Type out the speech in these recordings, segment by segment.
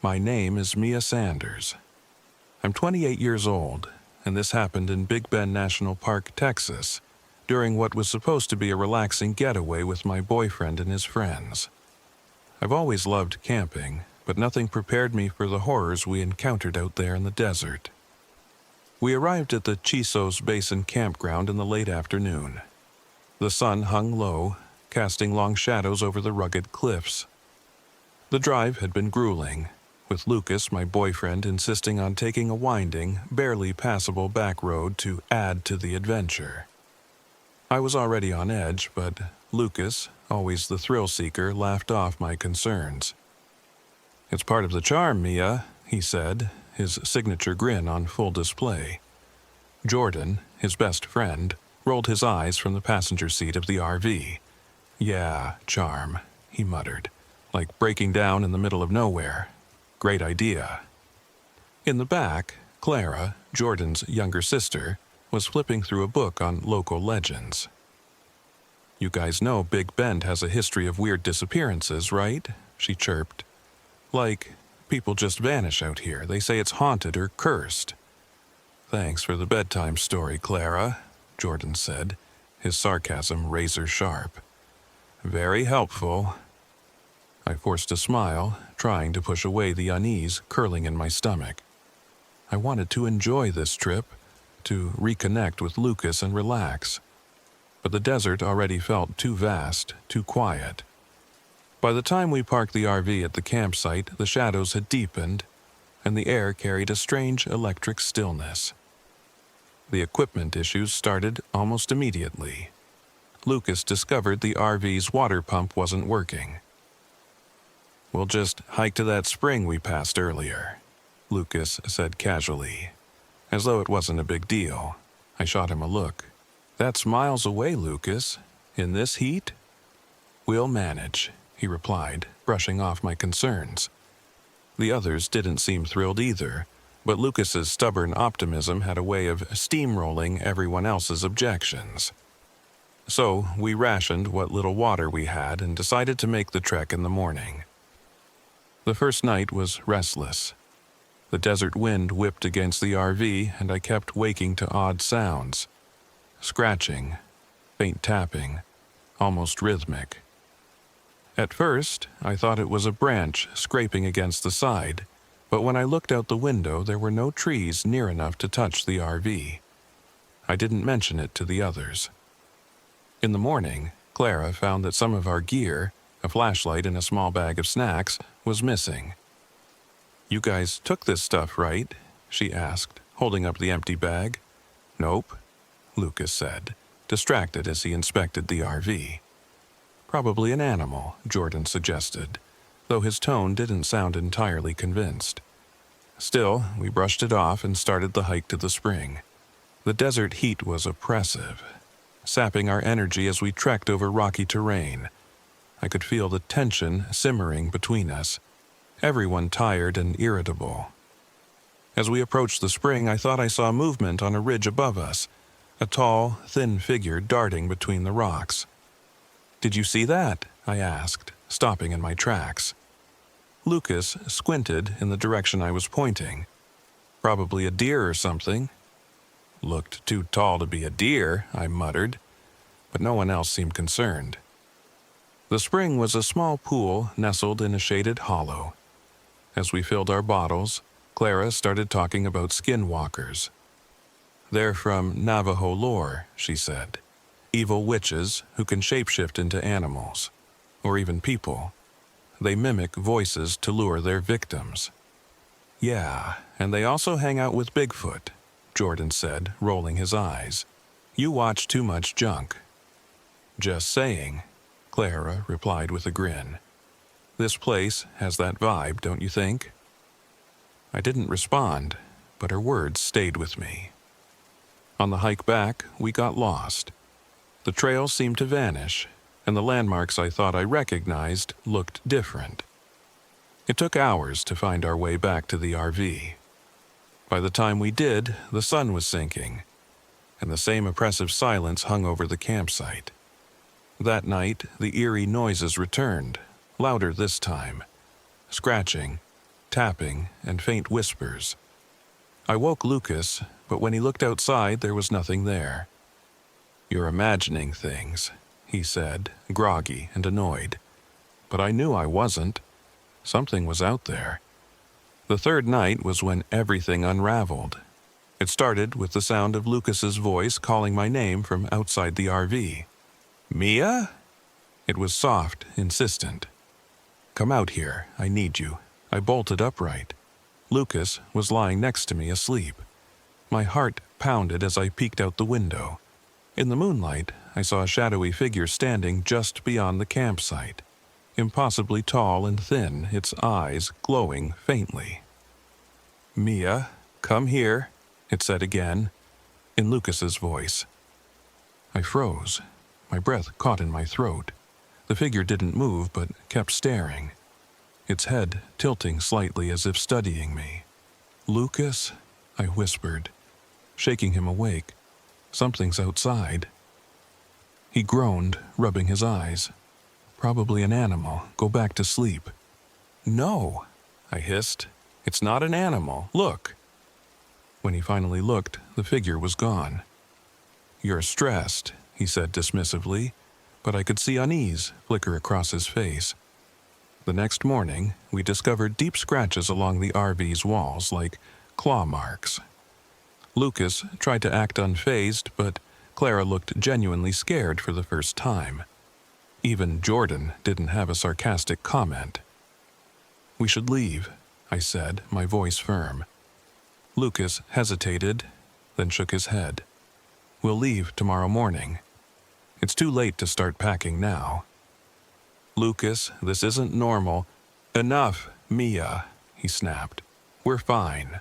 My name is Mia Sanders. I'm 28 years old, and this happened in Big Bend National Park, Texas, during what was supposed to be a relaxing getaway with my boyfriend and his friends. I've always loved camping, but nothing prepared me for the horrors we encountered out there in the desert. We arrived at the Chisos Basin campground in the late afternoon. The sun hung low, casting long shadows over the rugged cliffs. The drive had been grueling, with Lucas, my boyfriend, insisting on taking a winding, barely passable back road to add to the adventure. I was already on edge, but Lucas, always the thrill-seeker, laughed off my concerns. "It's part of the charm, Mia," he said, his signature grin on full display. Jordan, his best friend, rolled his eyes from the passenger seat of the RV. "Yeah, charm," he muttered, "like breaking down in the middle of nowhere. Great idea." In the back, Clara, Jordan's younger sister, was flipping through a book on local legends. "You guys know Big Bend has a history of weird disappearances, right?" she chirped. "Like, people just vanish out here. They say it's haunted or cursed." "Thanks for the bedtime story, Clara," Jordan said, his sarcasm razor-sharp. "Very helpful." I forced a smile, trying to push away the unease curling in my stomach. I wanted to enjoy this trip, to reconnect with Lucas and relax. But the desert already felt too vast, too quiet. By the time we parked the RV at the campsite, the shadows had deepened, and the air carried a strange electric stillness. The equipment issues started almost immediately. Lucas discovered the RV's water pump wasn't working. "We'll just hike to that spring we passed earlier," Lucas said casually, as though it wasn't a big deal. I shot him a look. "That's miles away, Lucas. In this heat?" "We'll manage," he replied, brushing off my concerns. The others didn't seem thrilled either, but Lucas's stubborn optimism had a way of steamrolling everyone else's objections. So we rationed what little water we had and decided to make the trek in the morning. The first night was restless. The desert wind whipped against the RV, and I kept waking to odd sounds. Scratching, faint tapping, almost rhythmic. At first, I thought it was a branch scraping against the side, but when I looked out the window, there were no trees near enough to touch the RV. I didn't mention it to the others. In the morning, Clara found that some of our gear, a flashlight and a small bag of snacks, was missing. "You guys took this stuff, right?" she asked, holding up the empty bag. "Nope," Lucas said, distracted as he inspected the RV. "Probably an animal," Jordan suggested, though his tone didn't sound entirely convinced. Still, we brushed it off and started the hike to the spring. The desert heat was oppressive, sapping our energy as we trekked over rocky terrain. I could feel the tension simmering between us, everyone tired and irritable. As we approached the spring, I thought I saw movement on a ridge above us, a tall, thin figure darting between the rocks. "Did you see that?" I asked, stopping in my tracks. Lucas squinted in the direction I was pointing. "Probably a deer or something." "Looked too tall to be a deer," I muttered, but no one else seemed concerned. The spring was a small pool nestled in a shaded hollow. As we filled our bottles, Clara started talking about skinwalkers. "They're from Navajo lore," she said. "Evil witches who can shapeshift into animals, or even people. They mimic voices to lure their victims." "Yeah, and they also hang out with Bigfoot," Jordan said, rolling his eyes. "You watch too much junk." "Just saying," Clara replied with a grin. "This place has that vibe, don't you think?" I didn't respond, but her words stayed with me. On the hike back, we got lost. The trail seemed to vanish, and the landmarks I thought I recognized looked different. It took hours to find our way back to the RV. By the time we did, the sun was sinking, and the same oppressive silence hung over the campsite. That night, the eerie noises returned, louder this time. Scratching, tapping and faint whispers. I woke Lucas, but when he looked outside, there was nothing there. "You're imagining things," he said, groggy and annoyed. But I knew I wasn't. Something was out there. The third night was when everything unraveled. It started with the sound of Lucas's voice calling my name from outside the RV. "Mia?" It was soft, insistent. "Come out here. I need you." I bolted upright. Lucas was lying next to me asleep. My heart pounded as I peeked out the window. In the moonlight, I saw a shadowy figure standing just beyond the campsite. Impossibly tall and thin, its eyes glowing faintly. "Mia, come here," it said again, in Lucas's voice. I froze. My breath caught in my throat. The figure didn't move, but kept staring, its head tilting slightly as if studying me. "Lucas," I whispered, shaking him awake. "Something's outside." He groaned, rubbing his eyes. "Probably an animal. Go back to sleep." "No," I hissed. "It's not an animal. Look." When he finally looked, the figure was gone. "You're stressed," he said dismissively, but I could see unease flicker across his face. The next morning, we discovered deep scratches along the RV's walls like claw marks. Lucas tried to act unfazed, but Clara looked genuinely scared for the first time. Even Jordan didn't have a sarcastic comment. "We should leave," I said, my voice firm. Lucas hesitated, then shook his head. "We'll leave tomorrow morning. It's too late to start packing now." "Lucas, this isn't normal." "Enough, Mia," he snapped. "We're fine."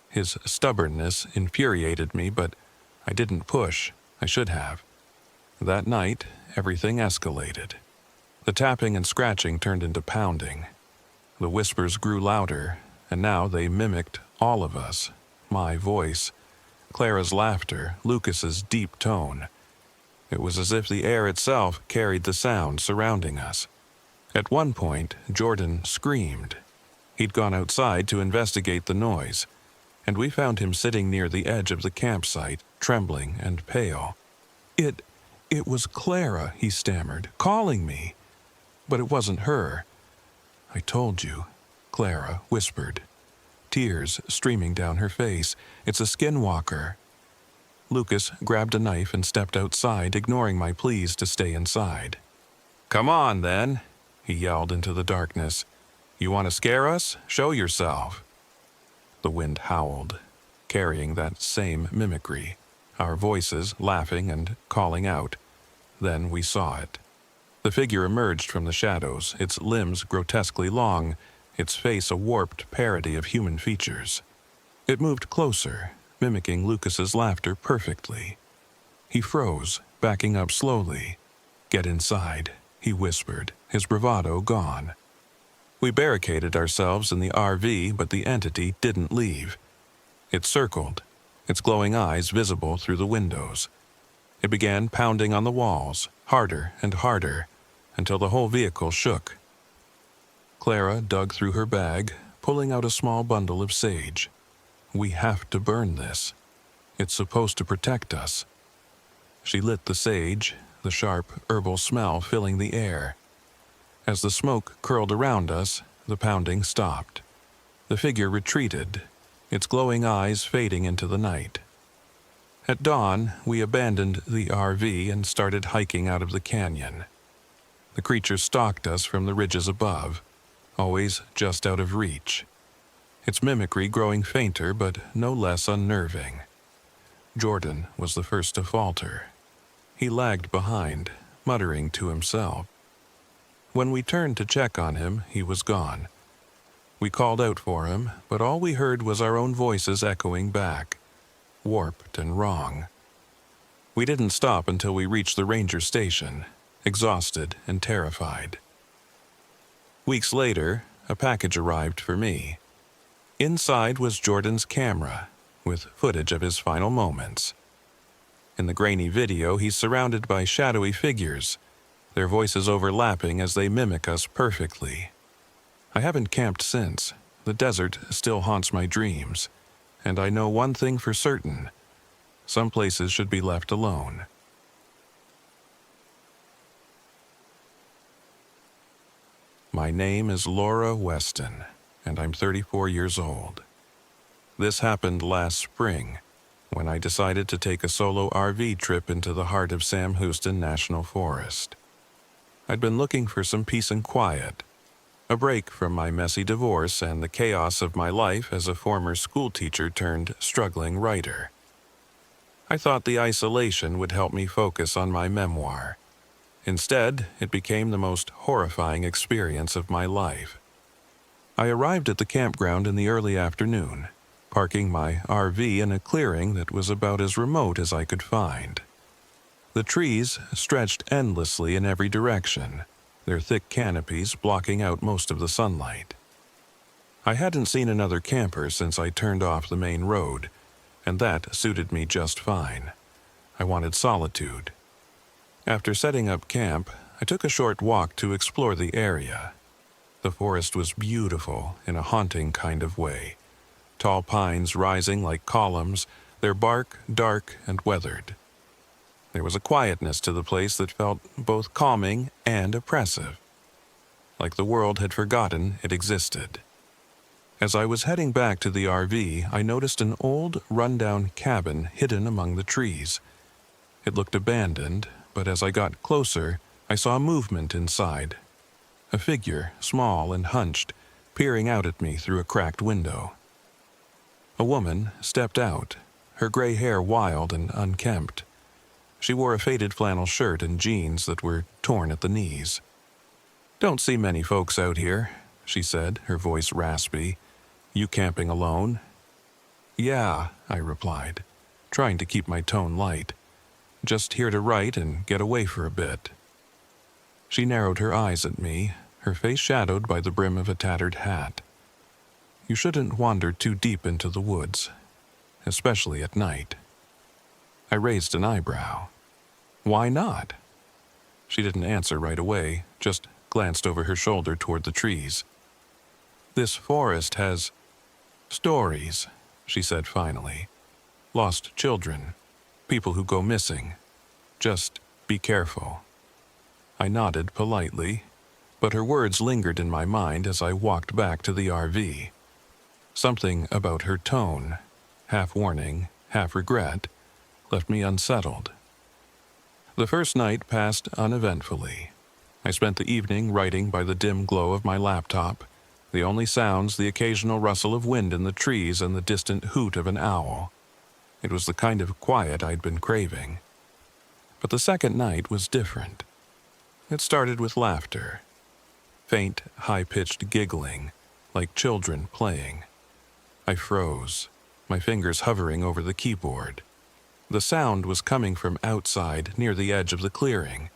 His stubbornness infuriated me, but I didn't push. I should have. That night, everything escalated. The tapping and scratching turned into pounding. The whispers grew louder, and now they mimicked all of us. My voice, Clara's laughter, Lucas's deep tone. It was as if the air itself carried the sound surrounding us. At one point, Jordan screamed. He'd gone outside to investigate the noise, and we found him sitting near the edge of the campsite, trembling and pale. It was Clara," he stammered, "calling me. But it wasn't her." "I told you," Clara whispered, tears streaming down her face. "It's a Skinwalker." Lucas grabbed a knife and stepped outside, ignoring my pleas to stay inside. "Come on, then," he yelled into the darkness. "You want to scare us? Show yourself." The wind howled, carrying that same mimicry, our voices laughing and calling out. Then we saw it. The figure emerged from the shadows, its limbs grotesquely long, its face a warped parody of human features. It moved closer, mimicking Lucas's laughter perfectly. He froze, backing up slowly. "Get inside," he whispered, his bravado gone. We barricaded ourselves in the RV, but the entity didn't leave. It circled, its glowing eyes visible through the windows. It began pounding on the walls, harder and harder, until the whole vehicle shook. Clara dug through her bag, pulling out a small bundle of sage. "We have to burn this. It's supposed to protect us." She lit the sage, the sharp herbal smell filling the air. As the smoke curled around us, the pounding stopped. The figure retreated, its glowing eyes fading into the night. At dawn, we abandoned the RV and started hiking out of the canyon. The creature stalked us from the ridges above, always just out of reach. Its mimicry growing fainter but no less unnerving. Jordan was the first to falter. He lagged behind, muttering to himself. When we turned to check on him, he was gone. We called out for him, but all we heard was our own voices echoing back, warped and wrong. We didn't stop until we reached the ranger station, exhausted and terrified. Weeks later, a package arrived for me. Inside was Jordan's camera, with footage of his final moments. In the grainy video, he's surrounded by shadowy figures, their voices overlapping as they mimic us perfectly. I haven't camped since. The desert still haunts my dreams. And I know one thing for certain. Some places should be left alone. My name is Laura Weston, and I'm 34 years old. This happened last spring, when I decided to take a solo RV trip into the heart of Sam Houston National Forest. I'd been looking for some peace and quiet, a break from my messy divorce and the chaos of my life as a former schoolteacher turned struggling writer. I thought the isolation would help me focus on my memoir. Instead, it became the most horrifying experience of my life. I arrived at the campground in the early afternoon, parking my RV in a clearing that was about as remote as I could find. The trees stretched endlessly in every direction, their thick canopies blocking out most of the sunlight. I hadn't seen another camper since I turned off the main road, and that suited me just fine. I wanted solitude. After setting up camp, I took a short walk to explore the area. The forest was beautiful in a haunting kind of way. Tall pines rising like columns, their bark dark and weathered. There was a quietness to the place that felt both calming and oppressive, like the world had forgotten it existed. As I was heading back to the RV, I noticed an old, rundown cabin hidden among the trees. It looked abandoned, but as I got closer, I saw movement inside. A figure, small and hunched, peering out at me through a cracked window. A woman stepped out, her gray hair wild and unkempt. She wore a faded flannel shirt and jeans that were torn at the knees. "Don't see many folks out here," she said, her voice raspy. "You camping alone?" "Yeah," I replied, trying to keep my tone light. "Just here to write and get away for a bit." She narrowed her eyes at me, her face shadowed by the brim of a tattered hat. "You shouldn't wander too deep into the woods, especially at night." I raised an eyebrow. "Why not?" She didn't answer right away, just glanced over her shoulder toward the trees. "This forest has stories," she said finally. "Lost children, people who go missing. Just be careful." I nodded politely, but her words lingered in my mind as I walked back to the RV. Something about her tone, half warning, half regret, left me unsettled. The first night passed uneventfully. I spent the evening writing by the dim glow of my laptop, the only sounds the occasional rustle of wind in the trees and the distant hoot of an owl. It was the kind of quiet I'd been craving. But the second night was different. It started with laughter. Faint, high-pitched giggling, like children playing. I froze, my fingers hovering over the keyboard. The sound was coming from outside, near the edge of the clearing.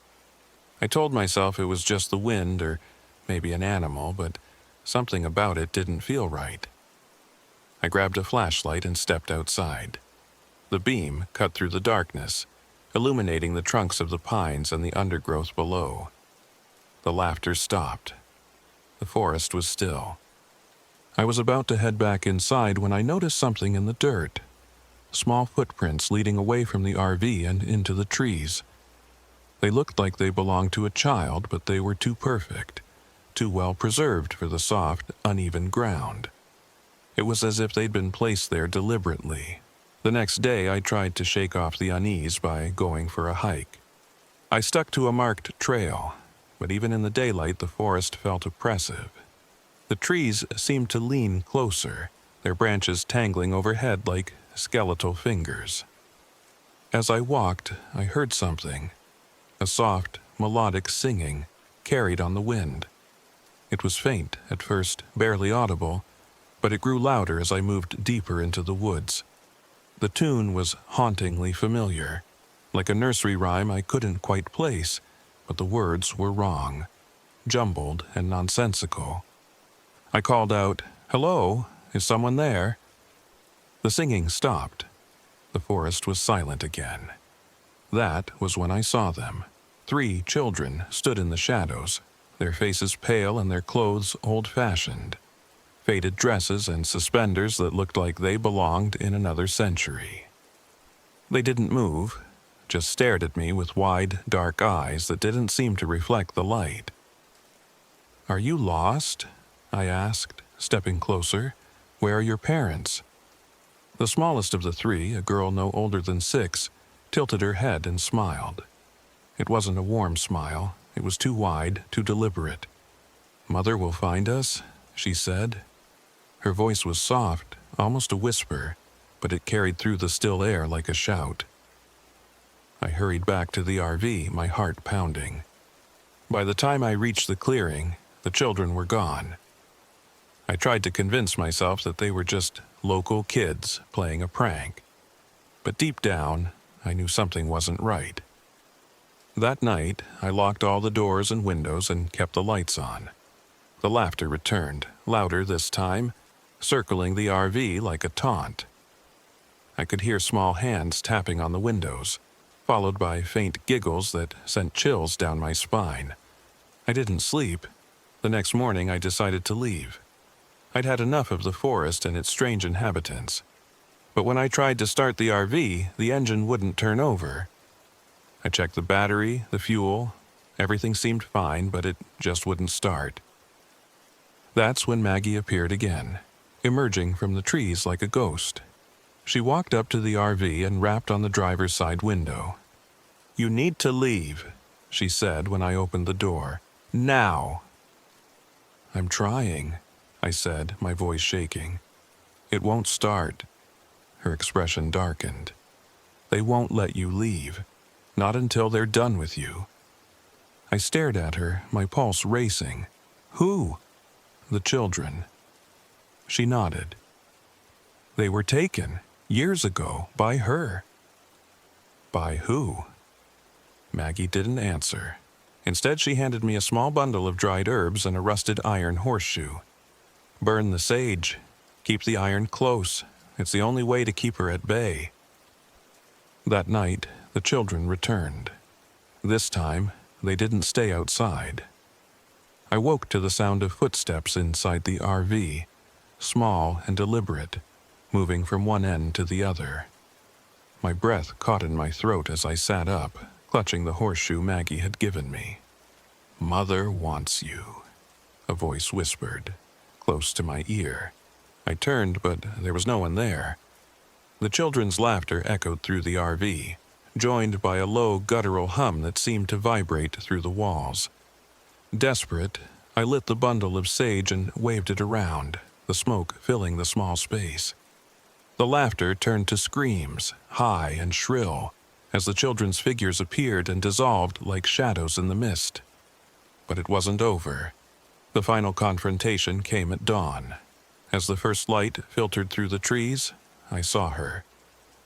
I told myself it was just the wind or maybe an animal, but something about it didn't feel right. I grabbed a flashlight and stepped outside. The beam cut through the darkness, illuminating the trunks of the pines and the undergrowth below. The laughter stopped. The forest was still. I was about to head back inside when I noticed something in the dirt. Small footprints leading away from the RV and into the trees. They looked like they belonged to a child, but they were too perfect, too well preserved for the soft, uneven ground. It was as if they'd been placed there deliberately. The next day, I tried to shake off the unease by going for a hike. I stuck to a marked trail, but even in the daylight, the forest felt oppressive. The trees seemed to lean closer, their branches tangling overhead like skeletal fingers. As I walked, I heard something, a soft, melodic singing, carried on the wind. It was faint at first, barely audible, but it grew louder as I moved deeper into the woods. The tune was hauntingly familiar, like a nursery rhyme I couldn't quite place, but the words were wrong, jumbled and nonsensical. I called out, "Hello, is someone there?" The singing stopped. The forest was silent again. That was when I saw them. 3 children stood in the shadows, their faces pale and their clothes old-fashioned, faded dresses and suspenders that looked like they belonged in another century. They didn't move, just stared at me with wide, dark eyes that didn't seem to reflect the light. "Are you lost?" I asked, stepping closer. "Where are your parents?" The smallest of the three, a girl no older than 6, tilted her head and smiled. It wasn't a warm smile. It was too wide, too deliberate. "Mother will find us," she said. Her voice was soft, almost a whisper, but it carried through the still air like a shout. I hurried back to the RV, my heart pounding. By the time I reached the clearing, the children were gone. I tried to convince myself that they were just local kids playing a prank. But deep down, I knew something wasn't right. That night, I locked all the doors and windows and kept the lights on. The laughter returned, louder this time, circling the RV like a taunt. I could hear small hands tapping on the windows, followed by faint giggles that sent chills down my spine. I didn't sleep. The next morning, I decided to leave. I'd had enough of the forest and its strange inhabitants. But when I tried to start the RV, the engine wouldn't turn over. I checked the battery, the fuel. Everything seemed fine, but it just wouldn't start. That's when Maggie appeared again, emerging from the trees like a ghost. She walked up to the RV and rapped on the driver's side window. "You need to leave," she said when I opened the door. "Now." "I'm trying," I said, my voice shaking. "It won't start." Her expression darkened. "They won't let you leave. Not until they're done with you." I stared at her, my pulse racing. "Who?" "The children." She nodded. "They were taken, years ago, by her." "By who?" Maggie didn't answer. Instead, she handed me a small bundle of dried herbs and a rusted iron horseshoe. "Burn the sage. Keep the iron close. It's the only way to keep her at bay." That night, the children returned. This time, they didn't stay outside. I woke to the sound of footsteps inside the RV, small and deliberate, moving from one end to the other. My breath caught in my throat as I sat up, clutching the horseshoe Maggie had given me. "Mother wants you," a voice whispered, close to my ear. I turned, but there was no one there. The children's laughter echoed through the RV, joined by a low guttural hum that seemed to vibrate through the walls. Desperate, I lit the bundle of sage and waved it around, the smoke filling the small space. The laughter turned to screams, high and shrill, as the children's figures appeared and dissolved like shadows in the mist. But it wasn't over. The final confrontation came at dawn. As the first light filtered through the trees, I saw her,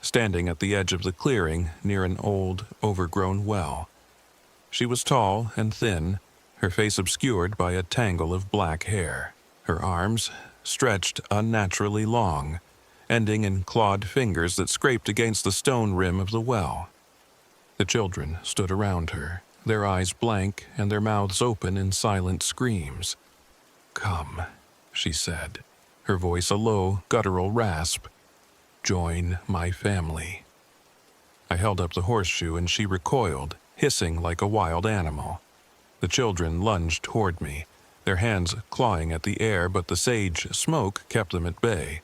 standing at the edge of the clearing near an old, overgrown well. She was tall and thin, her face obscured by a tangle of black hair, her arms stretched unnaturally long, ending in clawed fingers that scraped against the stone rim of the well. The children stood around her, their eyes blank and their mouths open in silent screams. "Come," she said, her voice a low, guttural rasp. "Join my family." I held up the horseshoe and she recoiled, hissing like a wild animal. The children lunged toward me, their hands clawing at the air, but the sage smoke kept them at bay.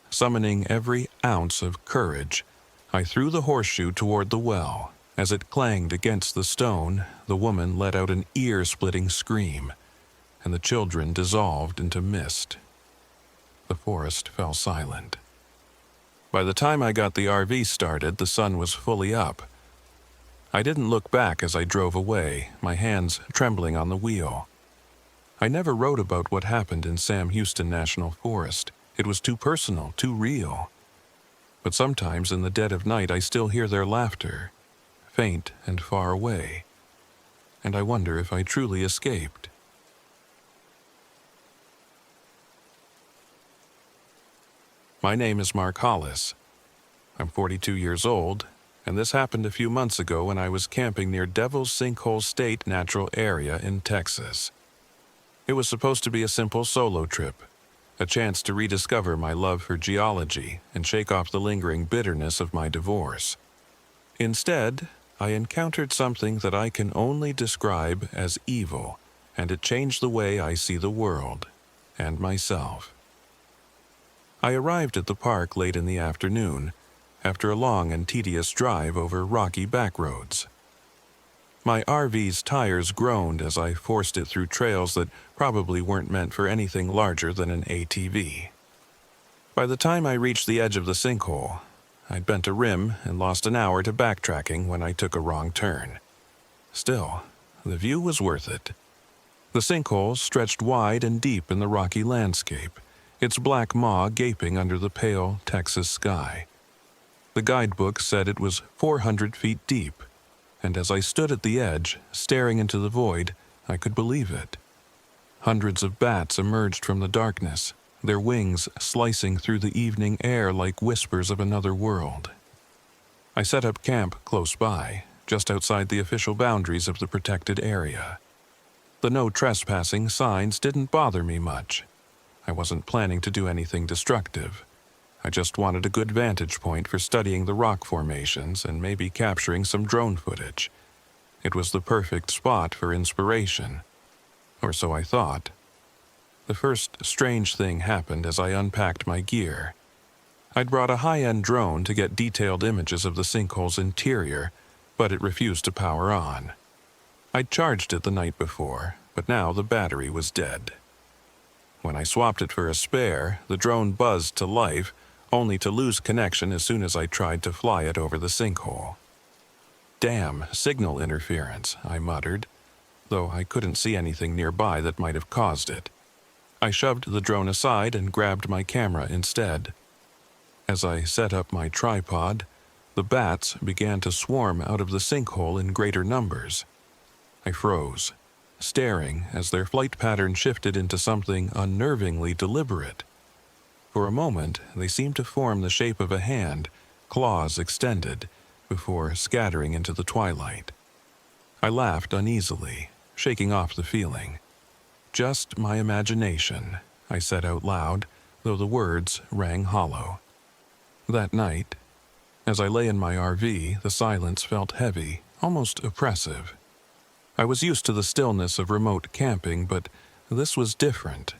Summoning every ounce of courage, I threw the horseshoe toward the well. As it clanged against the stone, the woman let out an ear-splitting scream, and the children dissolved into mist. The forest fell silent. By the time I got the RV started, the sun was fully up. I didn't look back as I drove away, my hands trembling on the wheel. I never wrote about what happened in Sam Houston National Forest. It was too personal, too real. But sometimes in the dead of night I still hear their laughter, faint and far away, and I wonder if I truly escaped. My name is Mark Hollis. I'm 42 years old, and this happened a few months ago when I was camping near Devil's Sinkhole State Natural Area in Texas. It was supposed to be a simple solo trip, a chance to rediscover my love for geology and shake off the lingering bitterness of my divorce. Instead, I encountered something that I can only describe as evil, and it changed the way I see the world and myself. I arrived at the park late in the afternoon, after a long and tedious drive over rocky backroads. My RV's tires groaned as I forced it through trails that probably weren't meant for anything larger than an ATV. By the time I reached the edge of the sinkhole, I'd bent a rim and lost an hour to backtracking when I took a wrong turn. Still, the view was worth it. The sinkhole stretched wide and deep in the rocky landscape, its black maw gaping under the pale Texas sky. The guidebook said it was 400 feet deep, and as I stood at the edge, staring into the void, I could believe it. Hundreds of bats emerged from the darkness, their wings slicing through the evening air like whispers of another world. I set up camp close by, just outside the official boundaries of the protected area. The no trespassing signs didn't bother me much. I wasn't planning to do anything destructive. I just wanted a good vantage point for studying the rock formations and maybe capturing some drone footage. It was the perfect spot for inspiration. Or so I thought. The first strange thing happened as I unpacked my gear. I'd brought a high-end drone to get detailed images of the sinkhole's interior, but it refused to power on. I'd charged it the night before, but now the battery was dead. When I swapped it for a spare, the drone buzzed to life, only to lose connection as soon as I tried to fly it over the sinkhole. "Damn, signal interference," I muttered, though I couldn't see anything nearby that might have caused it. I shoved the drone aside and grabbed my camera instead. As I set up my tripod, the bats began to swarm out of the sinkhole in greater numbers. I froze, staring as their flight pattern shifted into something unnervingly deliberate. For a moment, they seemed to form the shape of a hand, claws extended, before scattering into the twilight. I laughed uneasily, shaking off the feeling. "Just my imagination," I said out loud, though the words rang hollow. That night, as I lay in my RV, the silence felt heavy, almost oppressive. I was used to the stillness of remote camping, but this was different.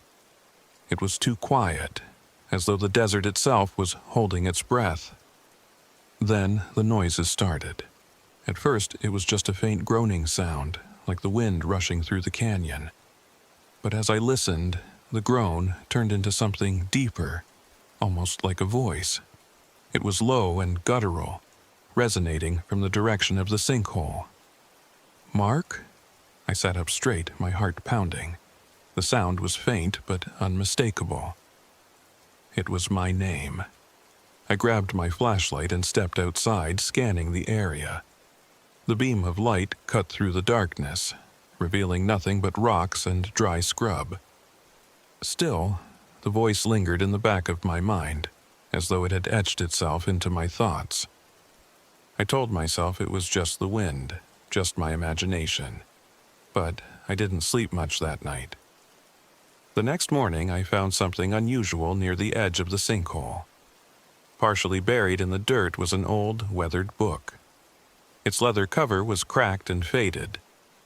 It was too quiet, as though the desert itself was holding its breath. Then the noises started. At first, it was just a faint groaning sound, like the wind rushing through the canyon. But as I listened, the groan turned into something deeper, almost like a voice. It was low and guttural, resonating from the direction of the sinkhole. "Mark?" I sat up straight, my heart pounding. The sound was faint but unmistakable. It was my name. I grabbed my flashlight and stepped outside, scanning the area. The beam of light cut through the darkness, revealing nothing but rocks and dry scrub. Still, the voice lingered in the back of my mind, as though it had etched itself into my thoughts. I told myself it was just the wind, just my imagination. But I didn't sleep much that night. The next morning, I found something unusual near the edge of the sinkhole. Partially buried in the dirt was an old, weathered book. Its leather cover was cracked and faded,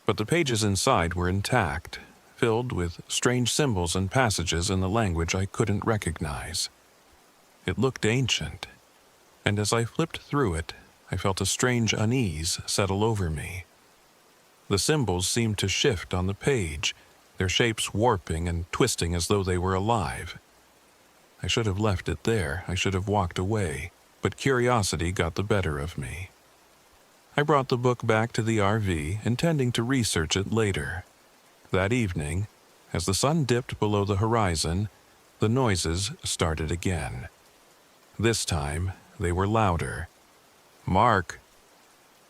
but the pages inside were intact, filled with strange symbols and passages in the language I couldn't recognize. It looked ancient, and as I flipped through it, I felt a strange unease settle over me. The symbols seemed to shift on the page, their shapes warping and twisting as though they were alive. I should have left it there, I should have walked away, but curiosity got the better of me. I brought the book back to the RV, intending to research it later. That evening, as the sun dipped below the horizon, the noises started again. This time, they were louder. "Mark!"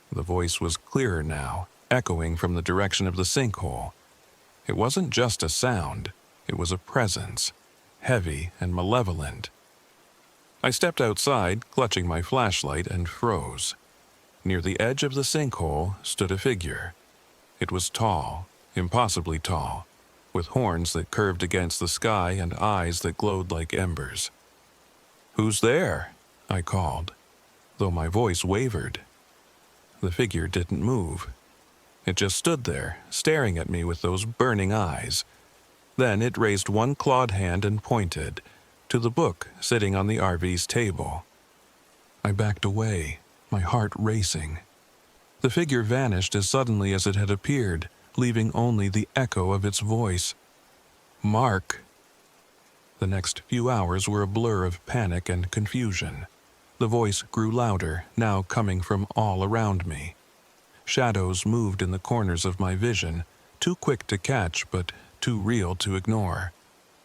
The voice was clearer now, echoing from the direction of the sinkhole. It wasn't just a sound, it was a presence, heavy and malevolent. I stepped outside, clutching my flashlight, and froze. Near the edge of the sinkhole stood a figure. It was tall, impossibly tall, with horns that curved against the sky and eyes that glowed like embers. "Who's there?" I called, though my voice wavered. The figure didn't move. It just stood there, staring at me with those burning eyes. Then it raised one clawed hand and pointed to the book sitting on the RV's table. I backed away, my heart racing. The figure vanished as suddenly as it had appeared, leaving only the echo of its voice. "Mark." The next few hours were a blur of panic and confusion. The voice grew louder, now coming from all around me. Shadows moved in the corners of my vision, too quick to catch but too real to ignore.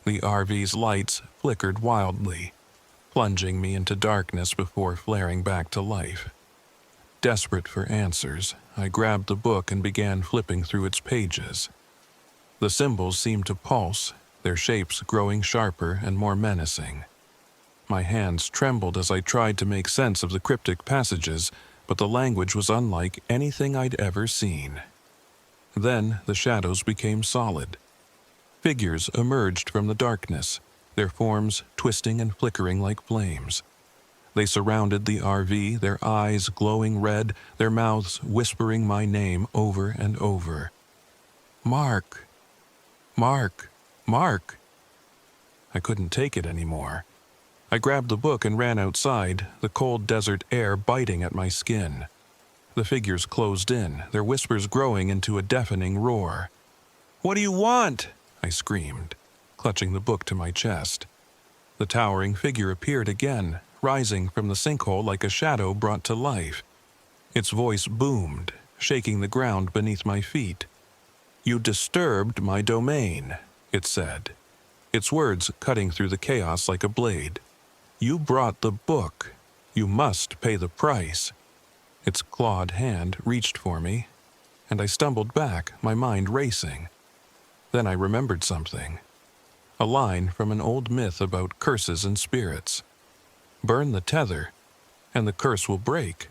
The RV's lights flickered wildly, plunging me into darkness before flaring back to life. Desperate for answers, I grabbed the book and began flipping through its pages. The symbols seemed to pulse, their shapes growing sharper and more menacing. My hands trembled as I tried to make sense of the cryptic passages, but the language was unlike anything I'd ever seen. Then the shadows became solid. Figures emerged from the darkness, their forms twisting and flickering like flames. They surrounded the RV, their eyes glowing red, their mouths whispering my name over and over. "Mark! Mark! Mark!" I couldn't take it anymore. I grabbed the book and ran outside, the cold desert air biting at my skin. The figures closed in, their whispers growing into a deafening roar. "What do you want?" I screamed, clutching the book to my chest. The towering figure appeared again, rising from the sinkhole like a shadow brought to life. Its voice boomed, shaking the ground beneath my feet. "You disturbed my domain," it said, its words cutting through the chaos like a blade. "You brought the book. You must pay the price." Its clawed hand reached for me, and I stumbled back, my mind racing. Then I remembered something. A line from an old myth about curses and spirits. Burn the tether, and the curse will break.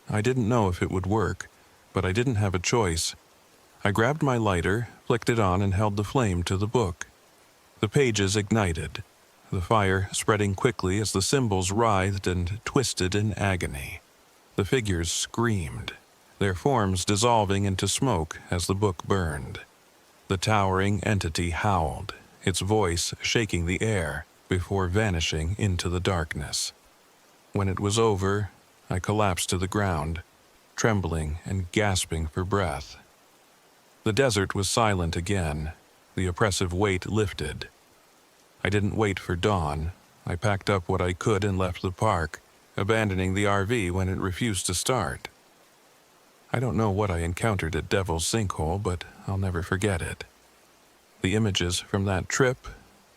I didn't know if it would work, but I didn't have a choice. I grabbed my lighter, flicked it on, and held the flame to the book. The pages ignited, the fire spreading quickly as the symbols writhed and twisted in agony. The figures screamed, their forms dissolving into smoke as the book burned. The towering entity howled, its voice shaking the air before vanishing into the darkness. When it was over, I collapsed to the ground, trembling and gasping for breath. The desert was silent again, the oppressive weight lifted. I didn't wait for dawn. I packed up what I could and left the park, abandoning the RV when it refused to start. I don't know what I encountered at Devil's Sinkhole, but I'll never forget it. The images from that trip,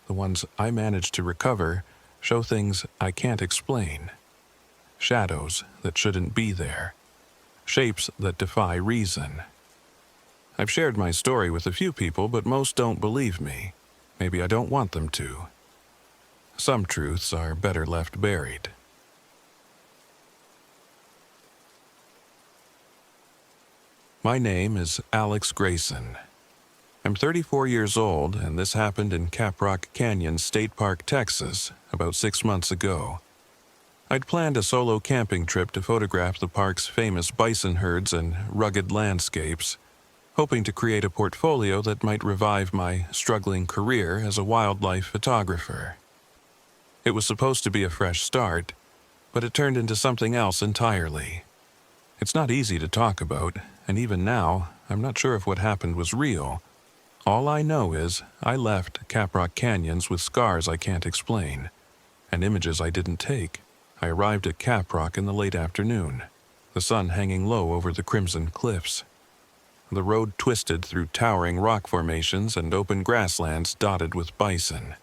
the ones I managed to recover, show things I can't explain. Shadows that shouldn't be there. Shapes that defy reason. I've shared my story with a few people, but most don't believe me. Maybe I don't want them to. Some truths are better left buried. My name is Alex Grayson. I'm 34 years old, and this happened in Caprock Canyon State Park, Texas, about 6 months ago. I'd planned a solo camping trip to photograph the park's famous bison herds and rugged landscapes, hoping to create a portfolio that might revive my struggling career as a wildlife photographer. It was supposed to be a fresh start, but it turned into something else entirely. It's not easy to talk about, and even now, I'm not sure if what happened was real. All I know is I left Caprock Canyons with scars I can't explain, and images I didn't take. I arrived at Caprock in the late afternoon, the sun hanging low over the crimson cliffs. The road twisted through towering rock formations and open grasslands dotted with bison.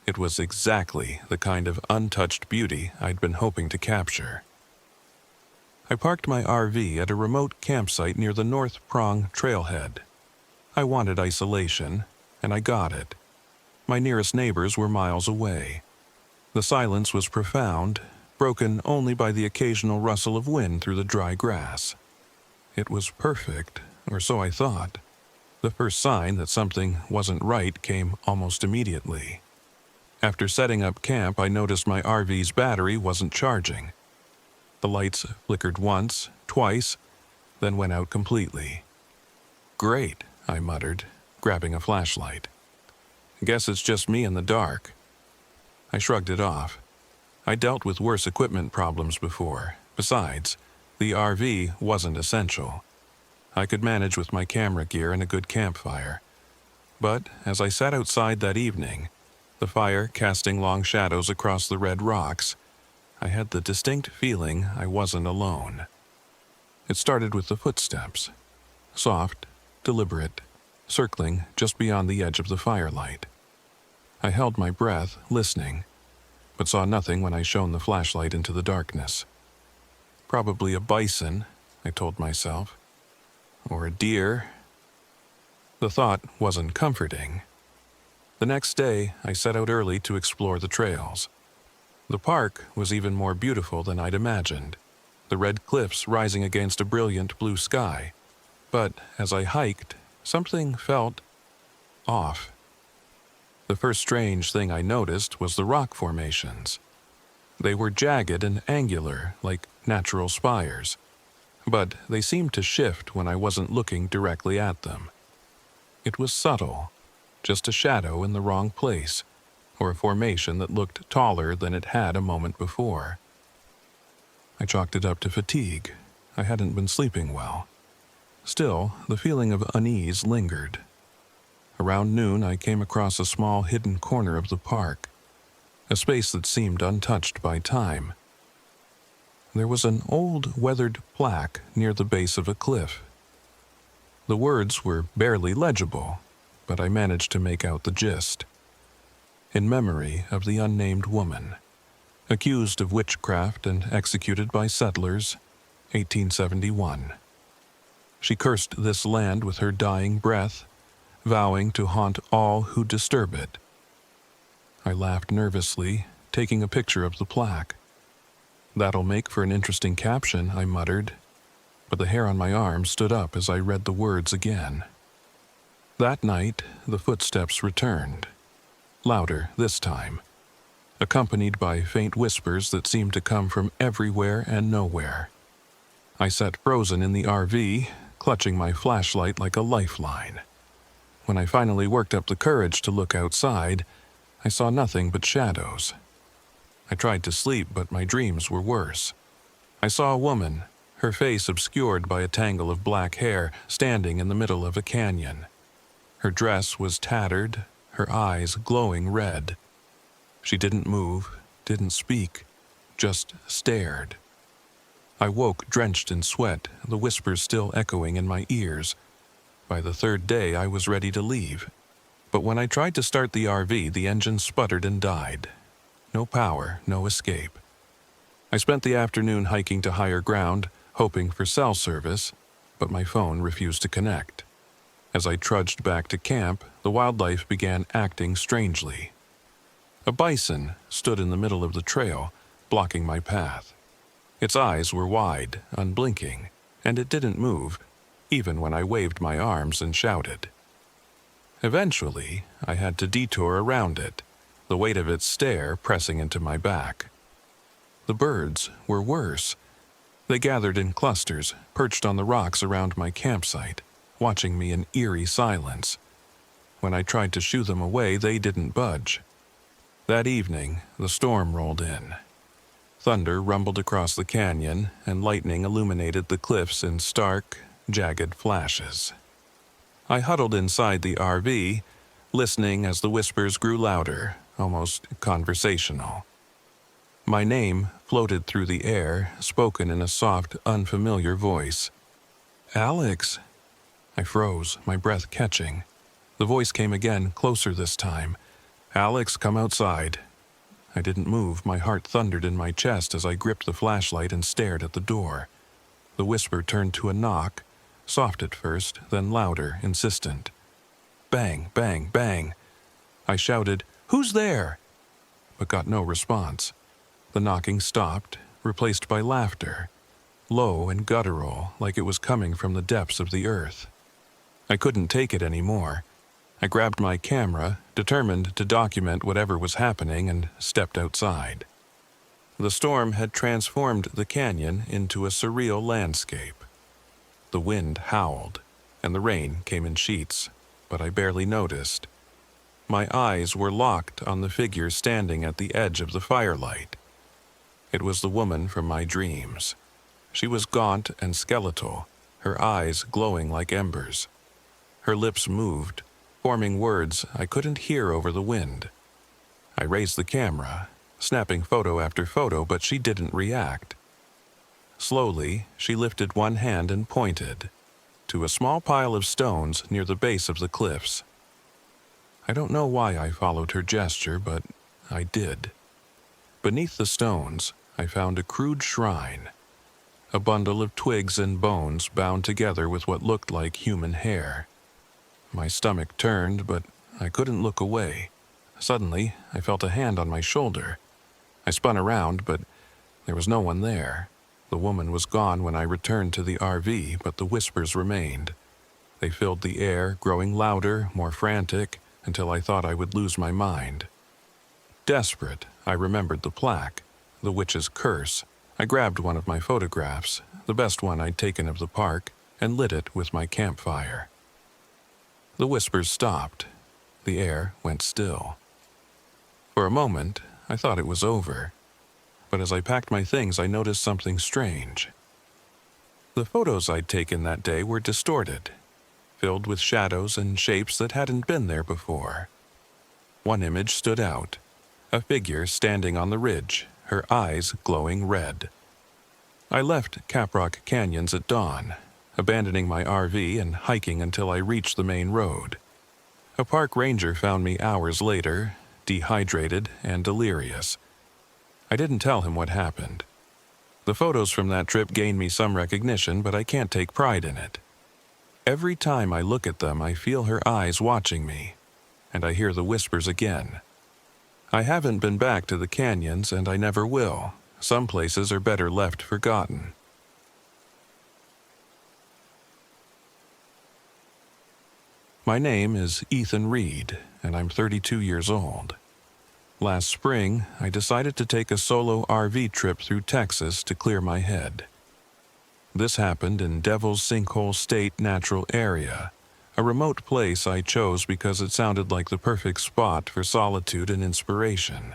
It was exactly the kind of untouched beauty I'd been hoping to capture. I parked my RV at a remote campsite near the North Prong trailhead. I wanted isolation, and I got it. My nearest neighbors were miles away. The silence was profound, broken only by the occasional rustle of wind through the dry grass. It was perfect, or so I thought. The first sign that something wasn't right came almost immediately. After setting up camp, I noticed my RV's battery wasn't charging. The lights flickered once, twice, then went out completely. "Great," I muttered, grabbing a flashlight. "Guess it's just me in the dark." I shrugged it off. I dealt with worse equipment problems before. Besides, the RV wasn't essential. I could manage with my camera gear and a good campfire. But as I sat outside that evening, the fire casting long shadows across the red rocks, I had the distinct feeling I wasn't alone. It started with the footsteps. Soft, deliberate, circling just beyond the edge of the firelight. I held my breath, listening, but saw nothing when I shone the flashlight into the darkness. Probably a bison, I told myself. Or a deer. The thought wasn't comforting. The next day, I set out early to explore the trails. The park was even more beautiful than I'd imagined, the red cliffs rising against a brilliant blue sky. But as I hiked, something felt off. The first strange thing I noticed was the rock formations. They were jagged and angular, like natural spires, but they seemed to shift when I wasn't looking directly at them. It was subtle, just a shadow in the wrong place, or a formation that looked taller than it had a moment before. I chalked it up to fatigue. I hadn't been sleeping well. Still, the feeling of unease lingered. Around noon, I came across a small hidden corner of the park, a space that seemed untouched by time. There was an old, weathered plaque near the base of a cliff. The words were barely legible, but I managed to make out the gist. In memory of the unnamed woman, accused of witchcraft and executed by settlers, 1871. She cursed this land with her dying breath, vowing to haunt all who disturb it. I laughed nervously, taking a picture of the plaque. "That'll make for an interesting caption," I muttered, but the hair on my arm stood up as I read the words again. That night, the footsteps returned, louder this time, accompanied by faint whispers that seemed to come from everywhere and nowhere. I sat frozen in the RV, clutching my flashlight like a lifeline. When I finally worked up the courage to look outside, I saw nothing but shadows. I tried to sleep, but my dreams were worse. I saw a woman, her face obscured by a tangle of black hair, standing in the middle of a canyon. Her dress was tattered, her eyes glowing red. She didn't move, didn't speak, just stared. I woke drenched in sweat, the whispers still echoing in my ears. By the third day, I was ready to leave. But when I tried to start the RV, the engine sputtered and died. No power, no escape. I spent the afternoon hiking to higher ground, hoping for cell service, but my phone refused to connect. As I trudged back to camp, the wildlife began acting strangely. A bison stood in the middle of the trail, blocking my path. Its eyes were wide, unblinking, and it didn't move, even when I waved my arms and shouted. Eventually, I had to detour around it, the weight of its stare pressing into my back. The birds were worse. They gathered in clusters, perched on the rocks around my campsite, watching me in eerie silence. When I tried to shoo them away, they didn't budge. That evening, the storm rolled in. Thunder rumbled across the canyon, and lightning illuminated the cliffs in stark, jagged flashes. I huddled inside the RV, listening as the whispers grew louder, almost conversational. My name floated through the air, spoken in a soft, unfamiliar voice. "Alex!" I froze, my breath catching. The voice came again, closer this time. "Alex, come outside." I didn't move, my heart thundered in my chest as I gripped the flashlight and stared at the door. The whisper turned to a knock, soft at first, then louder, insistent. Bang, bang, bang. I shouted, "Who's there?" but got no response. The knocking stopped, replaced by laughter, low and guttural, like it was coming from the depths of the earth. I couldn't take it anymore. I grabbed my camera, determined to document whatever was happening, and stepped outside. The storm had transformed the canyon into a surreal landscape. The wind howled, and the rain came in sheets, but I barely noticed. My eyes were locked on the figure standing at the edge of the firelight. It was the woman from my dreams. She was gaunt and skeletal, her eyes glowing like embers. Her lips moved, forming words I couldn't hear over the wind. I raised the camera, snapping photo after photo, but she didn't react. Slowly, she lifted one hand and pointed to a small pile of stones near the base of the cliffs. I don't know why I followed her gesture, but I did. Beneath the stones, I found a crude shrine, a bundle of twigs and bones bound together with what looked like human hair. My stomach turned, but I couldn't look away. Suddenly, I felt a hand on my shoulder. I spun around, but there was no one there. The woman was gone when I returned to the RV, but the whispers remained. They filled the air, growing louder, more frantic, until I thought I would lose my mind. Desperate, I remembered the plaque, the witch's curse. I grabbed one of my photographs, the best one I'd taken of the park, and lit it with my campfire. The whispers stopped. The air went still. For a moment, I thought it was over. But as I packed my things, I noticed something strange. The photos I'd taken that day were distorted, filled with shadows and shapes that hadn't been there before. One image stood out, a figure standing on the ridge, her eyes glowing red. I left Caprock Canyons at dawn, abandoning my RV and hiking until I reached the main road. A park ranger found me hours later, dehydrated and delirious. I didn't tell him what happened. The photos from that trip gained me some recognition, but I can't take pride in it. Every time I look at them, I feel her eyes watching me, and I hear the whispers again. I haven't been back to the canyons, and I never will. Some places are better left forgotten. My name is Ethan Reed, and I'm 32 years old. Last spring, I decided to take a solo RV trip through Texas to clear my head. This happened in Devil's Sinkhole State Natural Area, a remote place I chose because it sounded like the perfect spot for solitude and inspiration.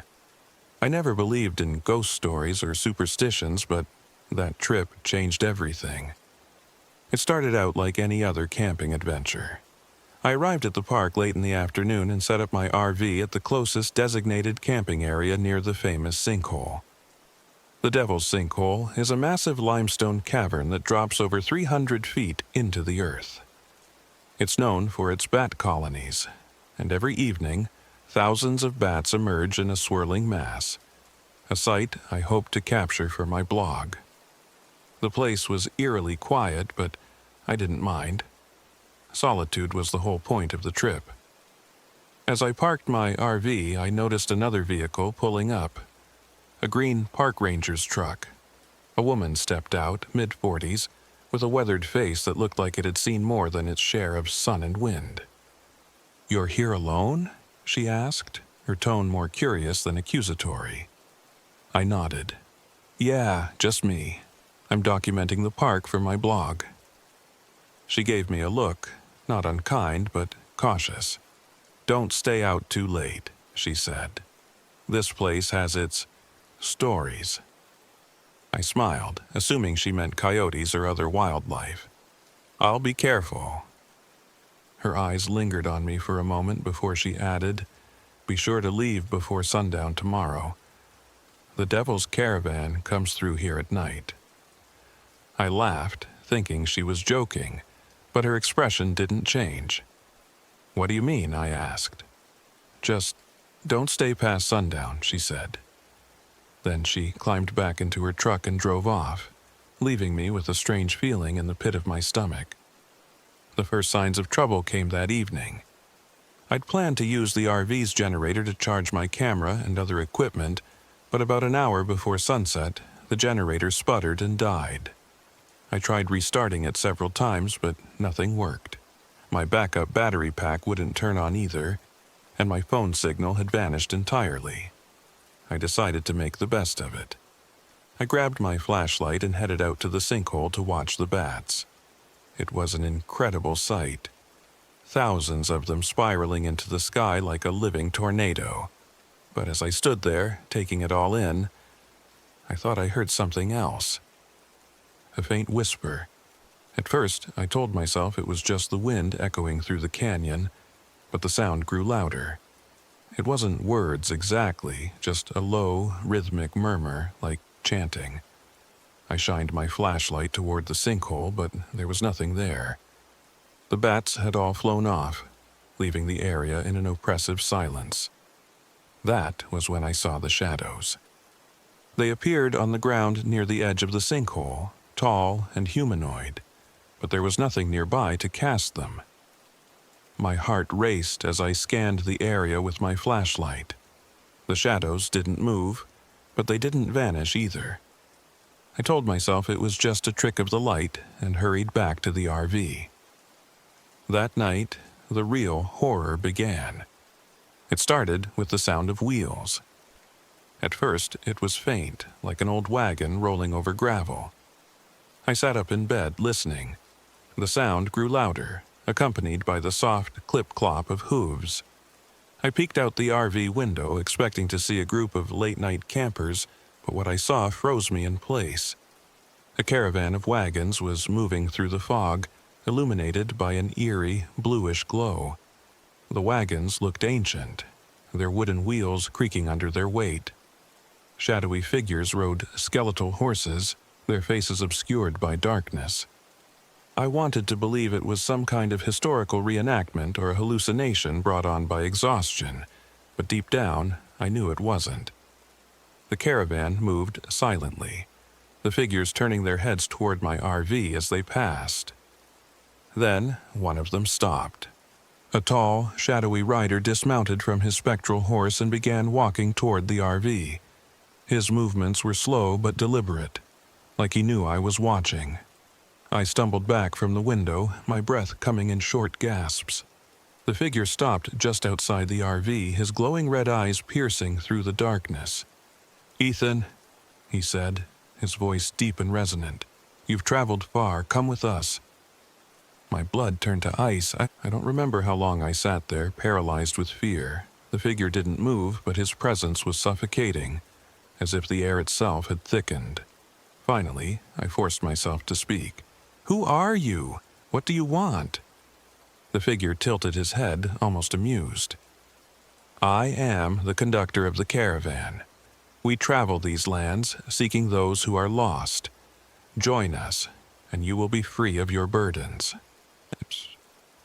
I never believed in ghost stories or superstitions, but that trip changed everything. It started out like any other camping adventure. I arrived at the park late in the afternoon and set up my RV at the closest designated camping area near the famous sinkhole. The Devil's Sinkhole is a massive limestone cavern that drops over 300 feet into the earth. It's known for its bat colonies, and every evening, thousands of bats emerge in a swirling mass, a sight I hope to capture for my blog. The place was eerily quiet, but I didn't mind. Solitude was the whole point of the trip. As I parked my RV, I noticed another vehicle pulling up. A green park ranger's truck. A woman stepped out, mid-40s, with a weathered face that looked like it had seen more than its share of sun and wind. "You're here alone?" she asked, her tone more curious than accusatory. I nodded. "Yeah, just me. I'm documenting the park for my blog." She gave me a look, not unkind, but cautious. "Don't stay out too late," she said. "This place has its stories." I smiled, assuming she meant coyotes or other wildlife. "I'll be careful." Her eyes lingered on me for a moment before she added, "Be sure to leave before sundown tomorrow. The Devil's Caravan comes through here at night." I laughed, thinking she was joking, but her expression didn't change. "What do you mean?" I asked. "Just don't stay past sundown," she said. Then she climbed back into her truck and drove off, leaving me with a strange feeling in the pit of my stomach. The first signs of trouble came that evening. I'd planned to use the RV's generator to charge my camera and other equipment, but about an hour before sunset, the generator sputtered and died. I tried restarting it several times, but nothing worked. My backup battery pack wouldn't turn on either, and my phone signal had vanished entirely. I decided to make the best of it. I grabbed my flashlight and headed out to the sinkhole to watch the bats. It was an incredible sight. Thousands of them spiraling into the sky like a living tornado. But as I stood there, taking it all in, I thought I heard something else. A faint whisper. At first, I told myself it was just the wind echoing through the canyon, but the sound grew louder. It wasn't words exactly, just a low, rhythmic murmur, like chanting. I shined my flashlight toward the sinkhole, but there was nothing there. The bats had all flown off, leaving the area in an oppressive silence. That was when I saw the shadows. They appeared on the ground near the edge of the sinkhole, tall and humanoid, but there was nothing nearby to cast them. My heart raced as I scanned the area with my flashlight. The shadows didn't move, but they didn't vanish either. I told myself it was just a trick of the light and hurried back to the RV. That night, the real horror began. It started with the sound of wheels. At first, it was faint, like an old wagon rolling over gravel. I sat up in bed, listening. The sound grew louder, accompanied by the soft clip-clop of hooves. I peeked out the RV window, expecting to see a group of late-night campers, but what I saw froze me in place. A caravan of wagons was moving through the fog, illuminated by an eerie, bluish glow. The wagons looked ancient, their wooden wheels creaking under their weight. Shadowy figures rode skeletal horses, their faces obscured by darkness. I wanted to believe it was some kind of historical reenactment or a hallucination brought on by exhaustion, but deep down, I knew it wasn't. The caravan moved silently, the figures turning their heads toward my RV as they passed. Then, one of them stopped. A tall, shadowy rider dismounted from his spectral horse and began walking toward the RV. His movements were slow but deliberate, like he knew I was watching. I stumbled back from the window, my breath coming in short gasps. The figure stopped just outside the RV, his glowing red eyes piercing through the darkness. "Ethan," he said, his voice deep and resonant, "you've traveled far. Come with us." My blood turned to ice. I don't remember how long I sat there, paralyzed with fear. The figure didn't move, but his presence was suffocating, as if the air itself had thickened. Finally, I forced myself to speak. "Who are you? What do you want?" The figure tilted his head, almost amused. "I am the conductor of the caravan. We travel these lands, seeking those who are lost. Join us, and you will be free of your burdens."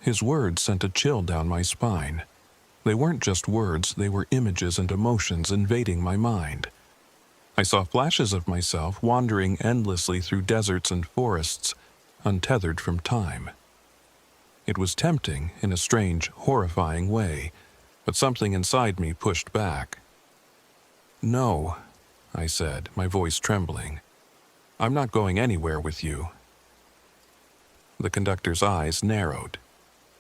His words sent a chill down my spine. They weren't just words, they were images and emotions invading my mind. I saw flashes of myself wandering endlessly through deserts and forests, untethered from time. It was tempting in a strange, horrifying way, but something inside me pushed back. "No," I said, my voice trembling. "I'm not going anywhere with you." The conductor's eyes narrowed.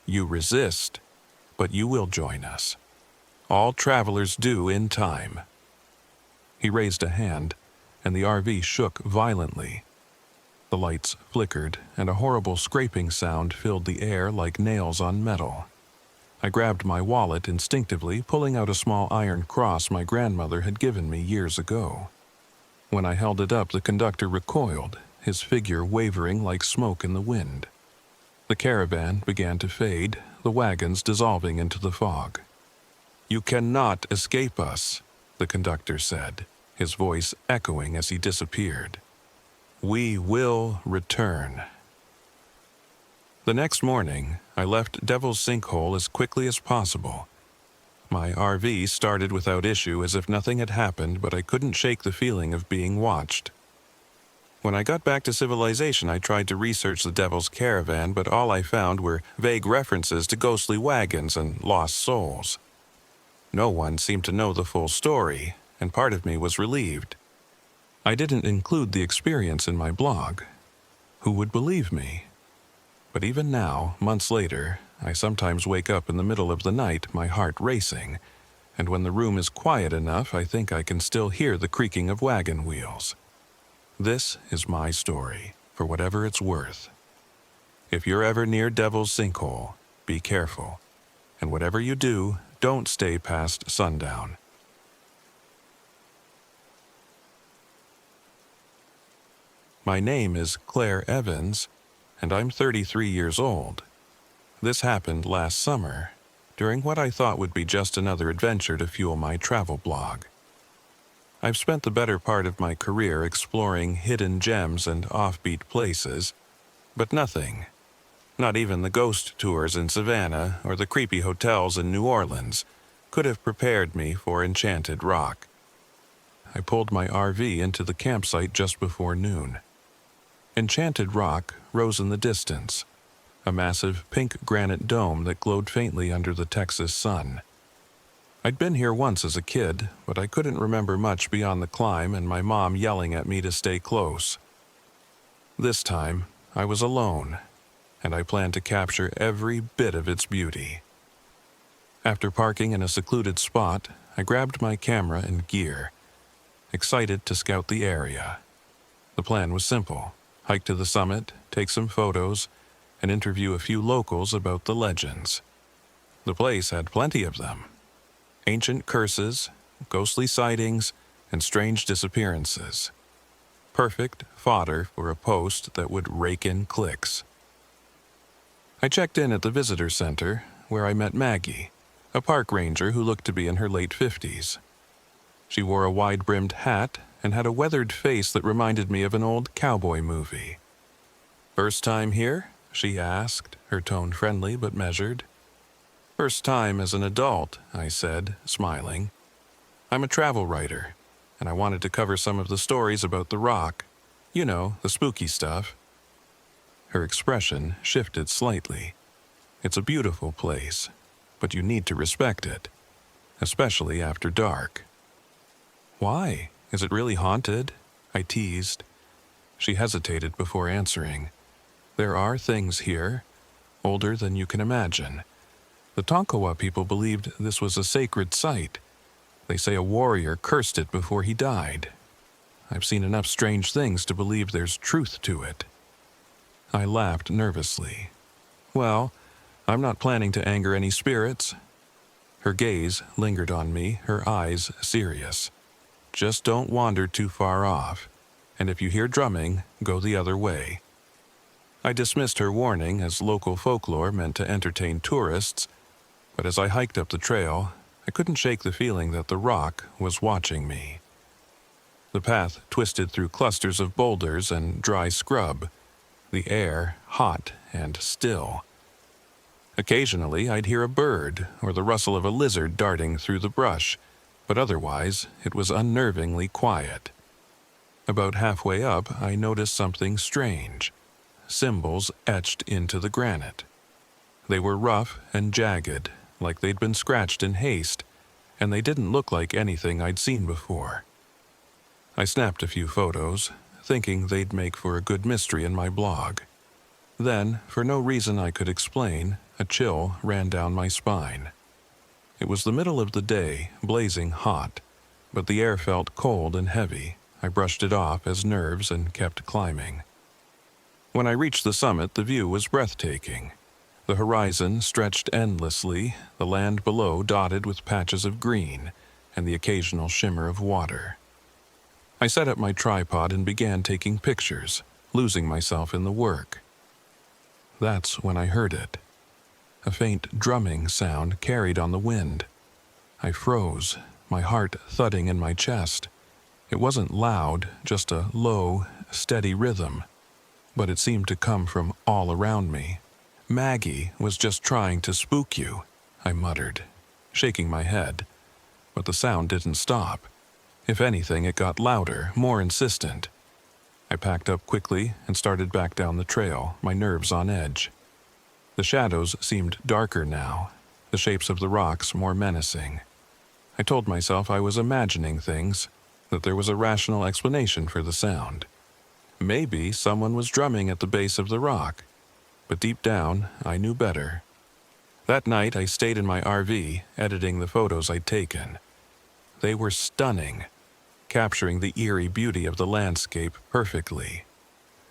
"You resist, but you will join us. All travelers do in time." He raised a hand, and the RV shook violently. The lights flickered, and a horrible scraping sound filled the air like nails on metal. I grabbed my wallet instinctively, pulling out a small iron cross my grandmother had given me years ago. When I held it up, the conductor recoiled, his figure wavering like smoke in the wind. The caravan began to fade, the wagons dissolving into the fog. "You cannot escape us," the conductor said, his voice echoing as he disappeared. "We will return." The next morning, I left Devil's Sinkhole as quickly as possible. My RV started without issue as if nothing had happened, but I couldn't shake the feeling of being watched. When I got back to civilization, I tried to research the Devil's Caravan, but all I found were vague references to ghostly wagons and lost souls. No one seemed to know the full story, and part of me was relieved. I didn't include the experience in my blog. Who would believe me? But even now, months later, I sometimes wake up in the middle of the night, my heart racing, and when the room is quiet enough, I think I can still hear the creaking of wagon wheels. This is my story, for whatever it's worth. If you're ever near Devil's Sinkhole, be careful, and whatever you do, don't stay past sundown. My name is Claire Evans, and I'm 33 years old. This happened last summer, during what I thought would be just another adventure to fuel my travel blog. I've spent the better part of my career exploring hidden gems and offbeat places, but nothing, not even the ghost tours in Savannah or the creepy hotels in New Orleans, could have prepared me for Enchanted Rock. I pulled my RV into the campsite just before noon. Enchanted Rock rose in the distance, a massive pink granite dome that glowed faintly under the Texas sun. I'd been here once as a kid, but I couldn't remember much beyond the climb and my mom yelling at me to stay close. This time, I was alone, and I planned to capture every bit of its beauty. After parking in a secluded spot, I grabbed my camera and gear, excited to scout the area. The plan was simple. Hike to the summit, take some photos, and interview a few locals about the legends. The place had plenty of them. Ancient curses, ghostly sightings, and strange disappearances. Perfect fodder for a post that would rake in clicks. I checked in at the visitor center, where I met Maggie, a park ranger who looked to be in her late 50s. She wore a wide-brimmed hat and had a weathered face that reminded me of an old cowboy movie. "First time here?" she asked, her tone friendly but measured. "First time as an adult," I said, smiling. "I'm a travel writer, and I wanted to cover some of the stories about the rock. You know, the spooky stuff." Her expression shifted slightly. "It's a beautiful place, but you need to respect it, especially after dark." "Why? Is it really haunted?" I teased. She hesitated before answering. "There are things here, older than you can imagine. The Tonkawa people believed this was a sacred site. They say a warrior cursed it before he died. I've seen enough strange things to believe there's truth to it." I laughed nervously. "Well, I'm not planning to anger any spirits." Her gaze lingered on me, her eyes serious. "Just don't wander too far off, and if you hear drumming, go the other way." I dismissed her warning as local folklore meant to entertain tourists, but as I hiked up the trail, I couldn't shake the feeling that the rock was watching me. The path twisted through clusters of boulders and dry scrub, the air hot and still. Occasionally, I'd hear a bird or the rustle of a lizard darting through the brush, but otherwise, it was unnervingly quiet. About halfway up, I noticed something strange. Symbols etched into the granite. They were rough and jagged, like they'd been scratched in haste, and they didn't look like anything I'd seen before. I snapped a few photos, thinking they'd make for a good mystery in my blog. Then, for no reason I could explain, a chill ran down my spine. It was the middle of the day, blazing hot, but the air felt cold and heavy. I brushed it off as nerves and kept climbing. When I reached the summit, the view was breathtaking. The horizon stretched endlessly, the land below dotted with patches of green, and the occasional shimmer of water. I set up my tripod and began taking pictures, losing myself in the work. That's when I heard it. A faint drumming sound carried on the wind. I froze, my heart thudding in my chest. It wasn't loud, just a low, steady rhythm, but it seemed to come from all around me. "Maggie was just trying to spook you," I muttered, shaking my head. But the sound didn't stop. If anything, it got louder, more insistent. I packed up quickly and started back down the trail, my nerves on edge. The shadows seemed darker now, the shapes of the rocks more menacing. I told myself I was imagining things, that there was a rational explanation for the sound. Maybe someone was drumming at the base of the rock, but deep down, I knew better. That night, I stayed in my RV, editing the photos I'd taken. They were stunning, capturing the eerie beauty of the landscape perfectly.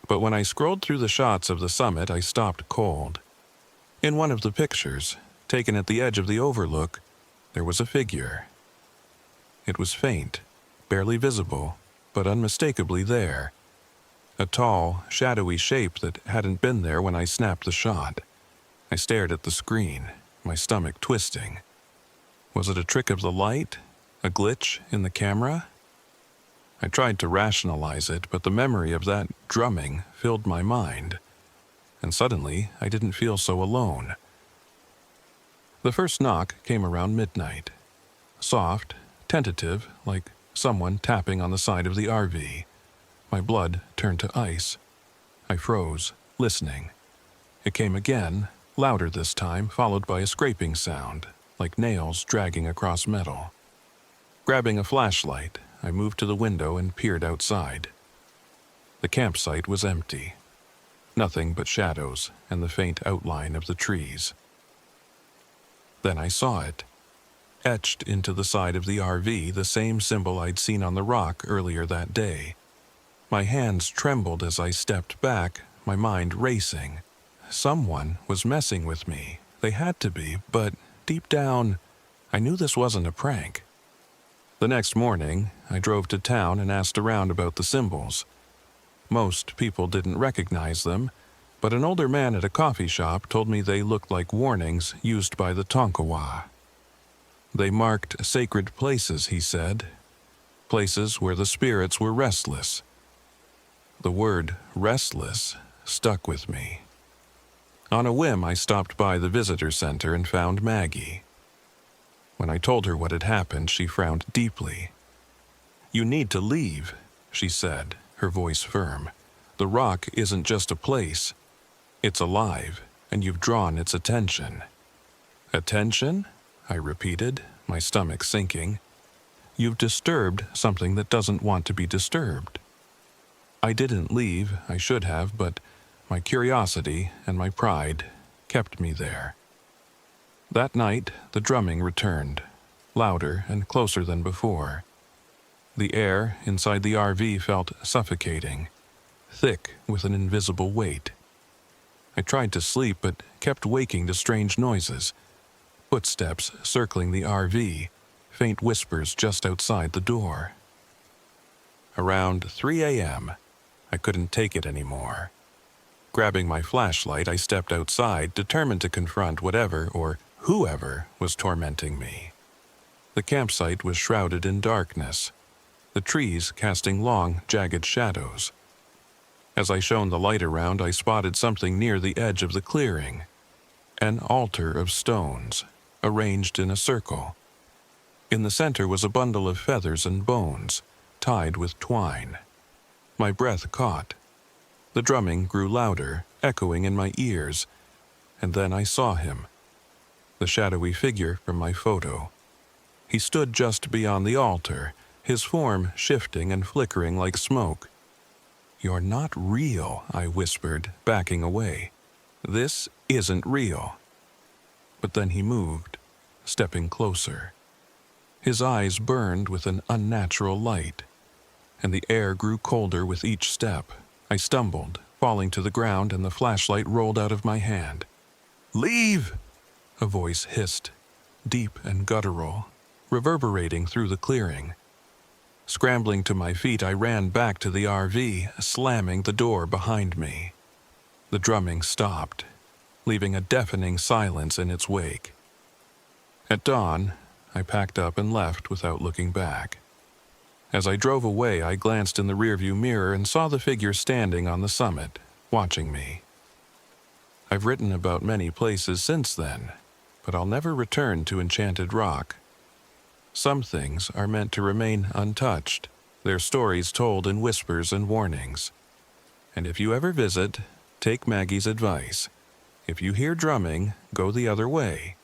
But when I scrolled through the shots of the summit, I stopped cold. In one of the pictures, taken at the edge of the overlook, there was a figure. It was faint, barely visible, but unmistakably there. A tall, shadowy shape that hadn't been there when I snapped the shot. I stared at the screen, my stomach twisting. Was it a trick of the light? A glitch in the camera? I tried to rationalize it, but the memory of that drumming filled my mind. And suddenly, I didn't feel so alone. The first knock came around midnight. Soft, tentative, like someone tapping on the side of the RV. My blood turned to ice. I froze, listening. It came again, louder this time, followed by a scraping sound, like nails dragging across metal. Grabbing a flashlight, I moved to the window and peered outside. The campsite was empty. Nothing but shadows and the faint outline of the trees. Then I saw it. Etched into the side of the RV, the same symbol I'd seen on the rock earlier that day. My hands trembled as I stepped back, my mind racing. Someone was messing with me. They had to be, but deep down, I knew this wasn't a prank. The next morning, I drove to town and asked around about the symbols. Most people didn't recognize them, but an older man at a coffee shop told me they looked like warnings used by the Tonkawa. They marked sacred places, he said, places where the spirits were restless. The word restless stuck with me. On a whim, I stopped by the visitor center and found Maggie. When I told her what had happened, she frowned deeply. "You need to leave," she said, her voice firm. "The rock isn't just a place. It's alive, and you've drawn its attention." "Attention?" I repeated, my stomach sinking. "You've disturbed something that doesn't want to be disturbed." I didn't leave, I should have, but my curiosity and my pride kept me there. That night, the drumming returned, louder and closer than before. The air inside the RV felt suffocating, thick with an invisible weight. I tried to sleep, but kept waking to strange noises. Footsteps circling the RV, faint whispers just outside the door. Around 3 a.m., I couldn't take it anymore. Grabbing my flashlight, I stepped outside, determined to confront whatever or whoever was tormenting me. The campsite was shrouded in darkness, the trees casting long, jagged shadows. As I shone the light around, I spotted something near the edge of the clearing. An altar of stones, arranged in a circle. In the center was a bundle of feathers and bones, tied with twine. My breath caught. The drumming grew louder, echoing in my ears, and then I saw him. The shadowy figure from my photo. He stood just beyond the altar, his form shifting and flickering like smoke. "You're not real," I whispered, backing away. "This isn't real." But then he moved, stepping closer. His eyes burned with an unnatural light, and the air grew colder with each step. I stumbled, falling to the ground, and the flashlight rolled out of my hand. "Leave!" a voice hissed, deep and guttural, reverberating through the clearing. Scrambling to my feet, I ran back to the RV, slamming the door behind me. The drumming stopped, leaving a deafening silence in its wake. At dawn, I packed up and left without looking back. As I drove away, I glanced in the rearview mirror and saw the figure standing on the summit, watching me. I've written about many places since then, but I'll never return to Enchanted Rock. Some things are meant to remain untouched, their stories told in whispers and warnings. And if you ever visit, take Maggie's advice. If you hear drumming, go the other way.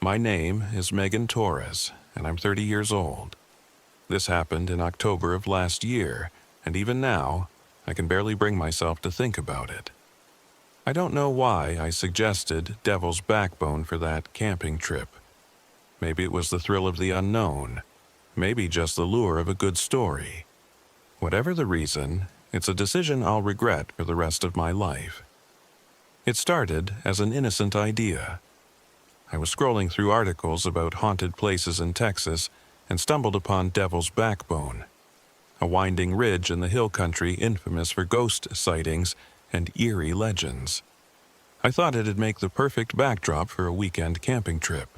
My name is Megan Torres, and I'm 30 years old. This happened in October of last year, and even now, I can barely bring myself to think about it. I don't know why I suggested Devil's Backbone for that camping trip. Maybe it was the thrill of the unknown. Maybe just the lure of a good story. Whatever the reason, it's a decision I'll regret for the rest of my life. It started as an innocent idea. I was scrolling through articles about haunted places in Texas and stumbled upon Devil's Backbone, a winding ridge in the hill country infamous for ghost sightings and eerie legends. I thought it'd make the perfect backdrop for a weekend camping trip.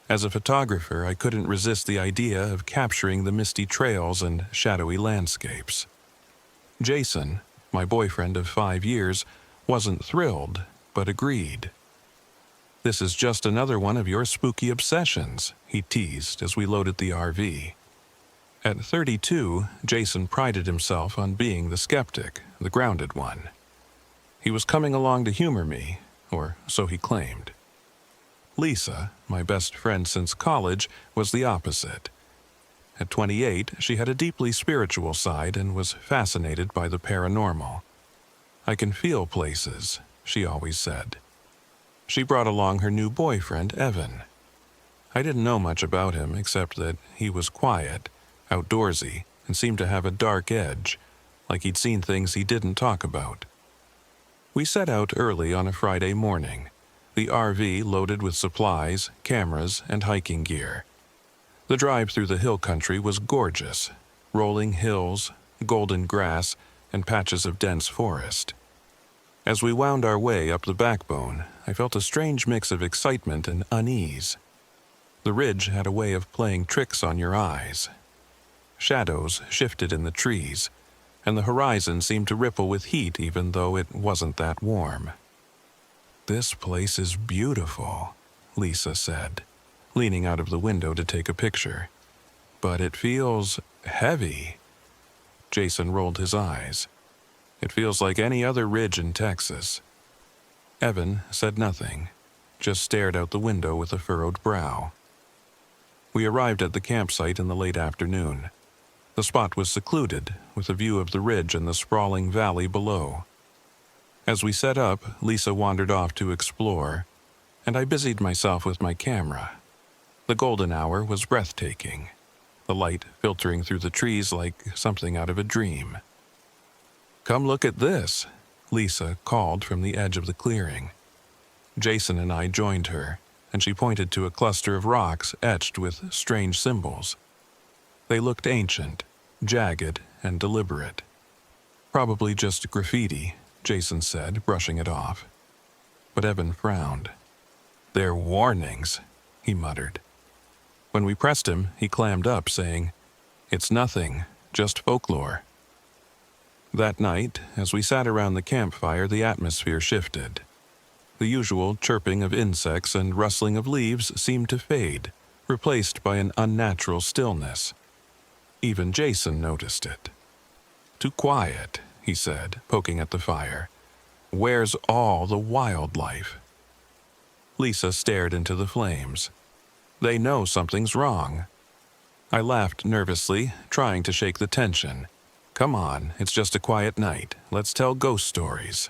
As a photographer, I couldn't resist the idea of capturing the misty trails and shadowy landscapes. Jason, my boyfriend of 5 years, wasn't thrilled, but agreed. "This is just another one of your spooky obsessions," he teased as we loaded the RV. At 32, Jason prided himself on being the skeptic, the grounded one. He was coming along to humor me, or so he claimed. Lisa, my best friend since college, was the opposite. At 28, she had a deeply spiritual side and was fascinated by the paranormal. "I can feel places," she always said. She brought along her new boyfriend, Evan. I didn't know much about him except that he was quiet, outdoorsy, and seemed to have a dark edge, like he'd seen things he didn't talk about. We set out early on a Friday morning, the RV loaded with supplies, cameras, and hiking gear. The drive through the hill country was gorgeous, rolling hills, golden grass, and patches of dense forest. As we wound our way up the backbone, I felt a strange mix of excitement and unease. The ridge had a way of playing tricks on your eyes. Shadows shifted in the trees, and the horizon seemed to ripple with heat even though it wasn't that warm. "This place is beautiful," Lisa said, leaning out of the window to take a picture. "But it feels heavy." Jason rolled his eyes. "It feels like any other ridge in Texas." Evan said nothing, just stared out the window with a furrowed brow. We arrived at the campsite in the late afternoon. The spot was secluded, with a view of the ridge and the sprawling valley below. As we set up, Lisa wandered off to explore, and I busied myself with my camera. The golden hour was breathtaking, the light filtering through the trees like something out of a dream. "Come look at this," Lisa called from the edge of the clearing. Jason and I joined her, and she pointed to a cluster of rocks etched with strange symbols. They looked ancient, jagged, and deliberate. "Probably just graffiti," Jason said, brushing it off. But Evan frowned. "They're warnings," he muttered. When we pressed him, he clammed up, saying, "It's nothing, just folklore." That night, as we sat around the campfire, the atmosphere shifted. The usual chirping of insects and rustling of leaves seemed to fade, replaced by an unnatural stillness. Even Jason noticed it. "Too quiet," he said, poking at the fire. "Where's all the wildlife?" Lisa stared into the flames. "They know something's wrong." I laughed nervously, trying to shake the tension. "Come on, it's just a quiet night. Let's tell ghost stories."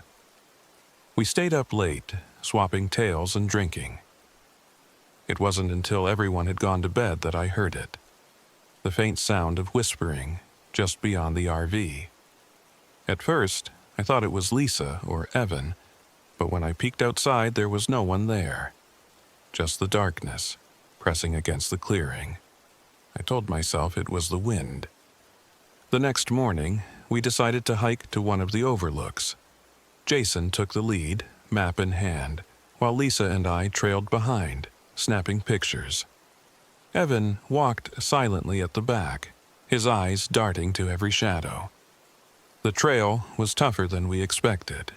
We stayed up late, swapping tales and drinking. It wasn't until everyone had gone to bed that I heard it. The faint sound of whispering just beyond the RV. At first, I thought it was Lisa or Evan, but when I peeked outside there was no one there. Just the darkness, pressing against the clearing. I told myself it was the wind. The next morning, we decided to hike to one of the overlooks. Jason took the lead, map in hand, while Lisa and I trailed behind, snapping pictures. Evan walked silently at the back, his eyes darting to every shadow. The trail was tougher than we expected,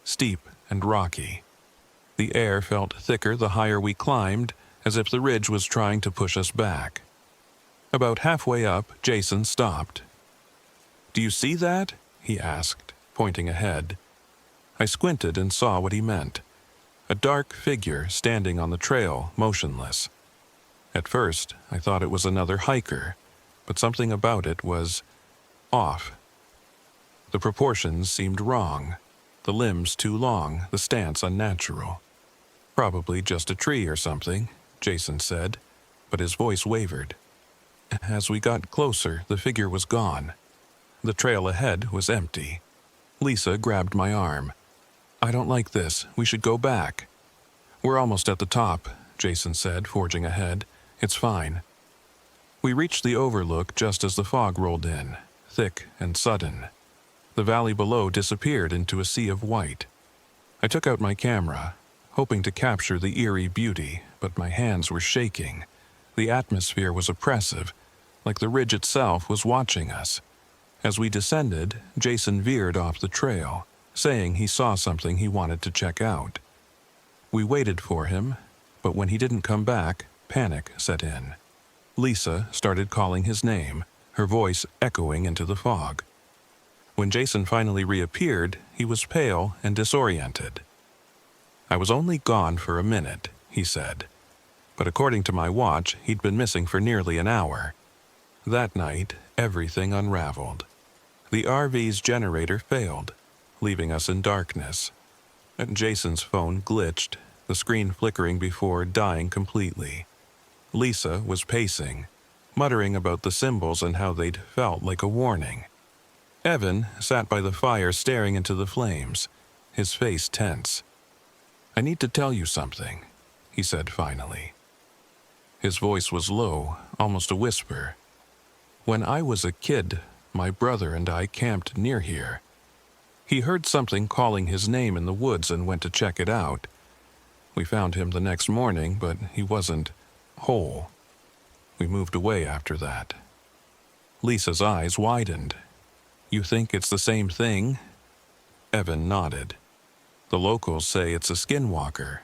steep and rocky. The air felt thicker the higher we climbed, as if the ridge was trying to push us back. About halfway up, Jason stopped. "Do you see that?" he asked, pointing ahead. I squinted and saw what he meant. a dark figure standing on the trail, motionless. At first, I thought it was another hiker, but something about it was off. The proportions seemed wrong, the limbs too long, the stance unnatural. Probably just a tree or something, Jason said, but his voice wavered. As we got closer, the figure was gone. The trail ahead was empty. Lisa grabbed my arm. "I don't like this. We should go back." "We're almost at the top," Jason said, forging ahead. "It's fine." We reached the overlook just as the fog rolled in, thick and sudden. The valley below disappeared into a sea of white. I took out my camera, hoping to capture the eerie beauty, but my hands were shaking. The atmosphere was oppressive, like the ridge itself was watching us. As we descended, Jason veered off the trail, saying he saw something he wanted to check out. We waited for him, but when he didn't come back, panic set in. Lisa started calling his name, her voice echoing into the fog. When Jason finally reappeared, he was pale and disoriented. "I was only gone for a minute," he said, but according to my watch, he'd been missing for nearly an hour. That night, everything unraveled. The RV's generator failed, leaving us in darkness. Jason's phone glitched, the screen flickering before dying completely. Lisa was pacing, muttering about the symbols and how they'd felt like a warning. Evan sat by the fire staring into the flames, his face tense. "I need to tell you something," he said finally. His voice was low, almost a whisper. "When I was a kid, my brother and I camped near here. He heard something calling his name in the woods and went to check it out. We found him the next morning, but he wasn't whole. We moved away after that." Lisa's eyes widened. "You think it's the same thing?" Evan nodded. "The locals say it's a skinwalker.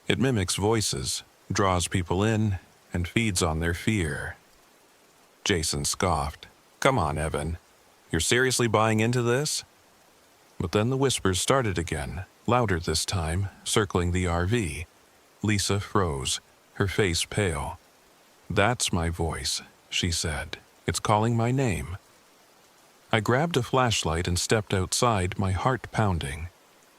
It mimics voices, draws people in, and feeds on their fear." Jason scoffed. "Come on, Evan. You're seriously buying into this?" But then the whispers started again, louder this time, circling the RV. Lisa froze, her face pale. "That's my voice," she said. "It's calling my name." I grabbed a flashlight and stepped outside, my heart pounding.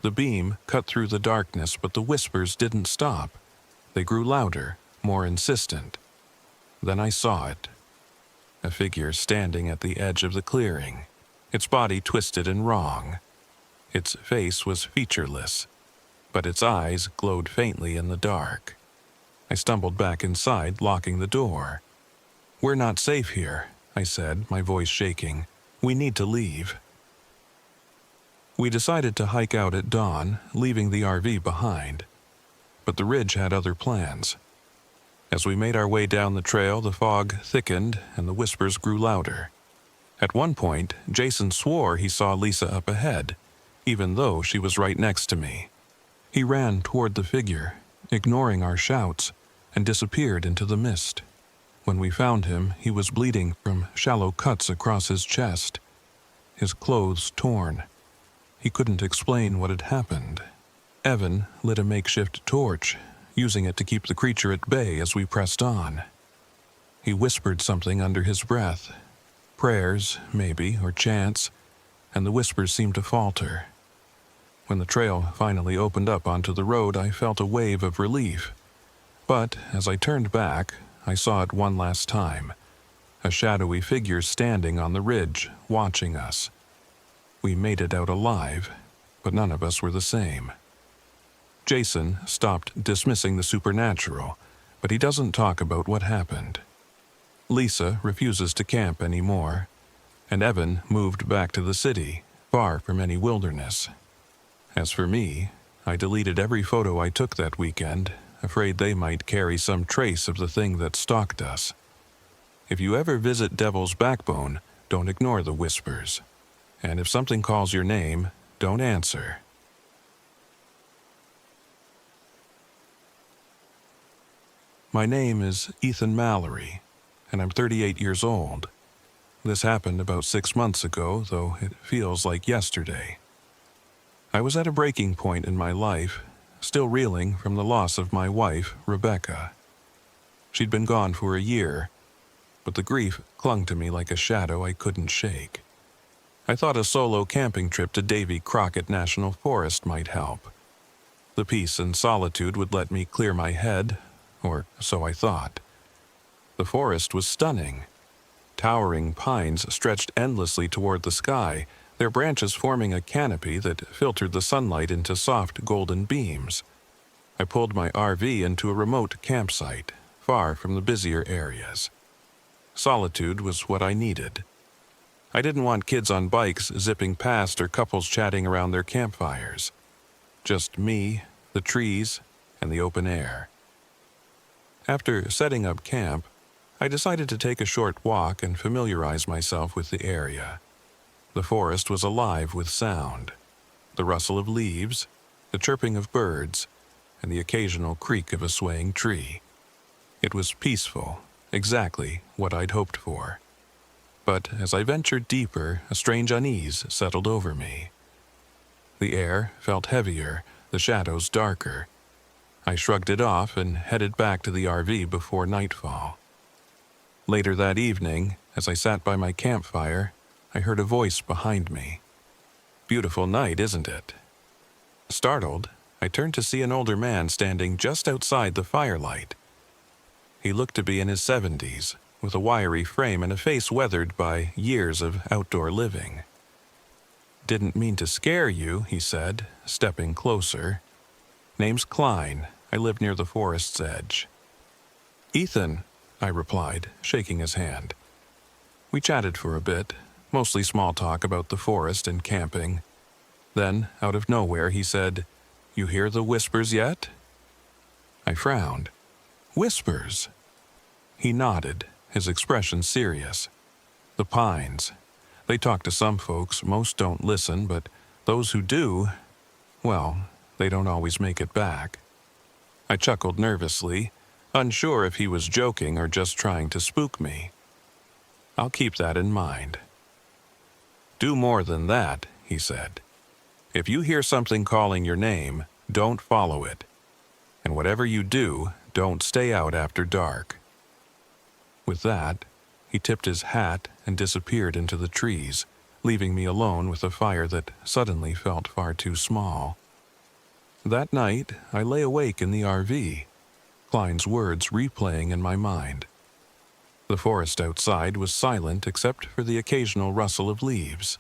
The beam cut through the darkness, but the whispers didn't stop. They grew louder, more insistent. Then I saw it. A figure standing at the edge of the clearing, its body twisted and wrong. Its face was featureless, but its eyes glowed faintly in the dark. I stumbled back inside, locking the door. "We're not safe here," I said, my voice shaking. "We need to leave." We decided to hike out at dawn, leaving the RV behind. But the ridge had other plans. As we made our way down the trail, the fog thickened and the whispers grew louder. At one point, Jason swore he saw Lisa up ahead, even though she was right next to me. He ran toward the figure, ignoring our shouts, and disappeared into the mist. When we found him, he was bleeding from shallow cuts across his chest, his clothes torn. He couldn't explain what had happened. Evan lit a makeshift torch, using it to keep the creature at bay as we pressed on. He whispered something under his breath. Prayers, maybe, or chants, and the whispers seemed to falter. When the trail finally opened up onto the road, I felt a wave of relief. But as I turned back, I saw it one last time. A shadowy figure standing on the ridge, watching us. We made it out alive, but none of us were the same. Jason stopped dismissing the supernatural, but he doesn't talk about what happened. Lisa refuses to camp anymore, and Evan moved back to the city, far from any wilderness. As for me, I deleted every photo I took that weekend, afraid they might carry some trace of the thing that stalked us. If you ever visit Devil's Backbone, don't ignore the whispers. And if something calls your name, don't answer. My name is Ethan Mallory, and I'm 38 years old. This happened about 6 months ago, though it feels like yesterday. I was at a breaking point in my life, still reeling from the loss of my wife, Rebecca. She'd been gone for a year, but the grief clung to me like a shadow I couldn't shake. I thought a solo camping trip to Davy Crockett National Forest might help. The peace and solitude would let me clear my head, or so I thought. The forest was stunning. Towering pines stretched endlessly toward the sky, their branches forming a canopy that filtered the sunlight into soft golden beams. I pulled my RV into a remote campsite, far from the busier areas. Solitude was what I needed. I didn't want kids on bikes zipping past or couples chatting around their campfires. Just me, the trees, and the open air. After setting up camp, I decided to take a short walk and familiarize myself with the area. The forest was alive with sound. The rustle of leaves, the chirping of birds, and the occasional creak of a swaying tree. It was peaceful, exactly what I'd hoped for. But as I ventured deeper, a strange unease settled over me. The air felt heavier, the shadows darker. I shrugged it off and headed back to the RV before nightfall. Later that evening, as I sat by my campfire, I heard a voice behind me. Beautiful night, isn't it? Startled, I turned to see an older man standing just outside the firelight. He looked to be in his 70s, with a wiry frame and a face weathered by years of outdoor living. "Didn't mean to scare you," he said, stepping closer. "Name's Klein. I live near the forest's edge." "Ethan," I replied, shaking his hand. We chatted for a bit, mostly small talk about the forest and camping. Then, out of nowhere, he said, "You hear the whispers yet?" I frowned. "Whispers?" He nodded, his expression serious. "The pines. They talk to some folks, most don't listen, but those who do, well, they don't always make it back." I chuckled nervously, unsure if he was joking or just trying to spook me. "I'll keep that in mind." "Do more than that," he said. "If you hear something calling your name, don't follow it. And whatever you do, don't stay out after dark." With that, he tipped his hat and disappeared into the trees, leaving me alone with a fire that suddenly felt far too small. That night, I lay awake in the RV, Klein's words replaying in my mind. The forest outside was silent except for the occasional rustle of leaves.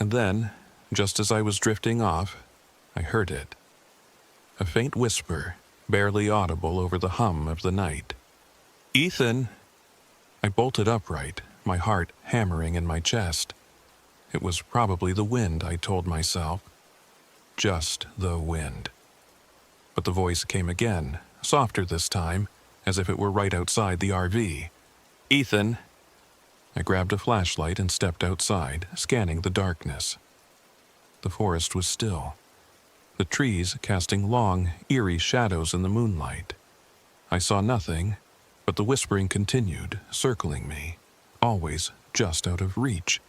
And then, just as I was drifting off, I heard it. A faint whisper, barely audible over the hum of the night. "Ethan!" I bolted upright, my heart hammering in my chest. It was probably the wind, I told myself. Just the wind. But the voice came again, softer this time, as if it were right outside the RV. "Ethan!" I grabbed a flashlight and stepped outside, scanning the darkness. The forest was still, the trees casting long, eerie shadows in the moonlight. I saw nothing, but the whispering continued, circling me, always just out of reach.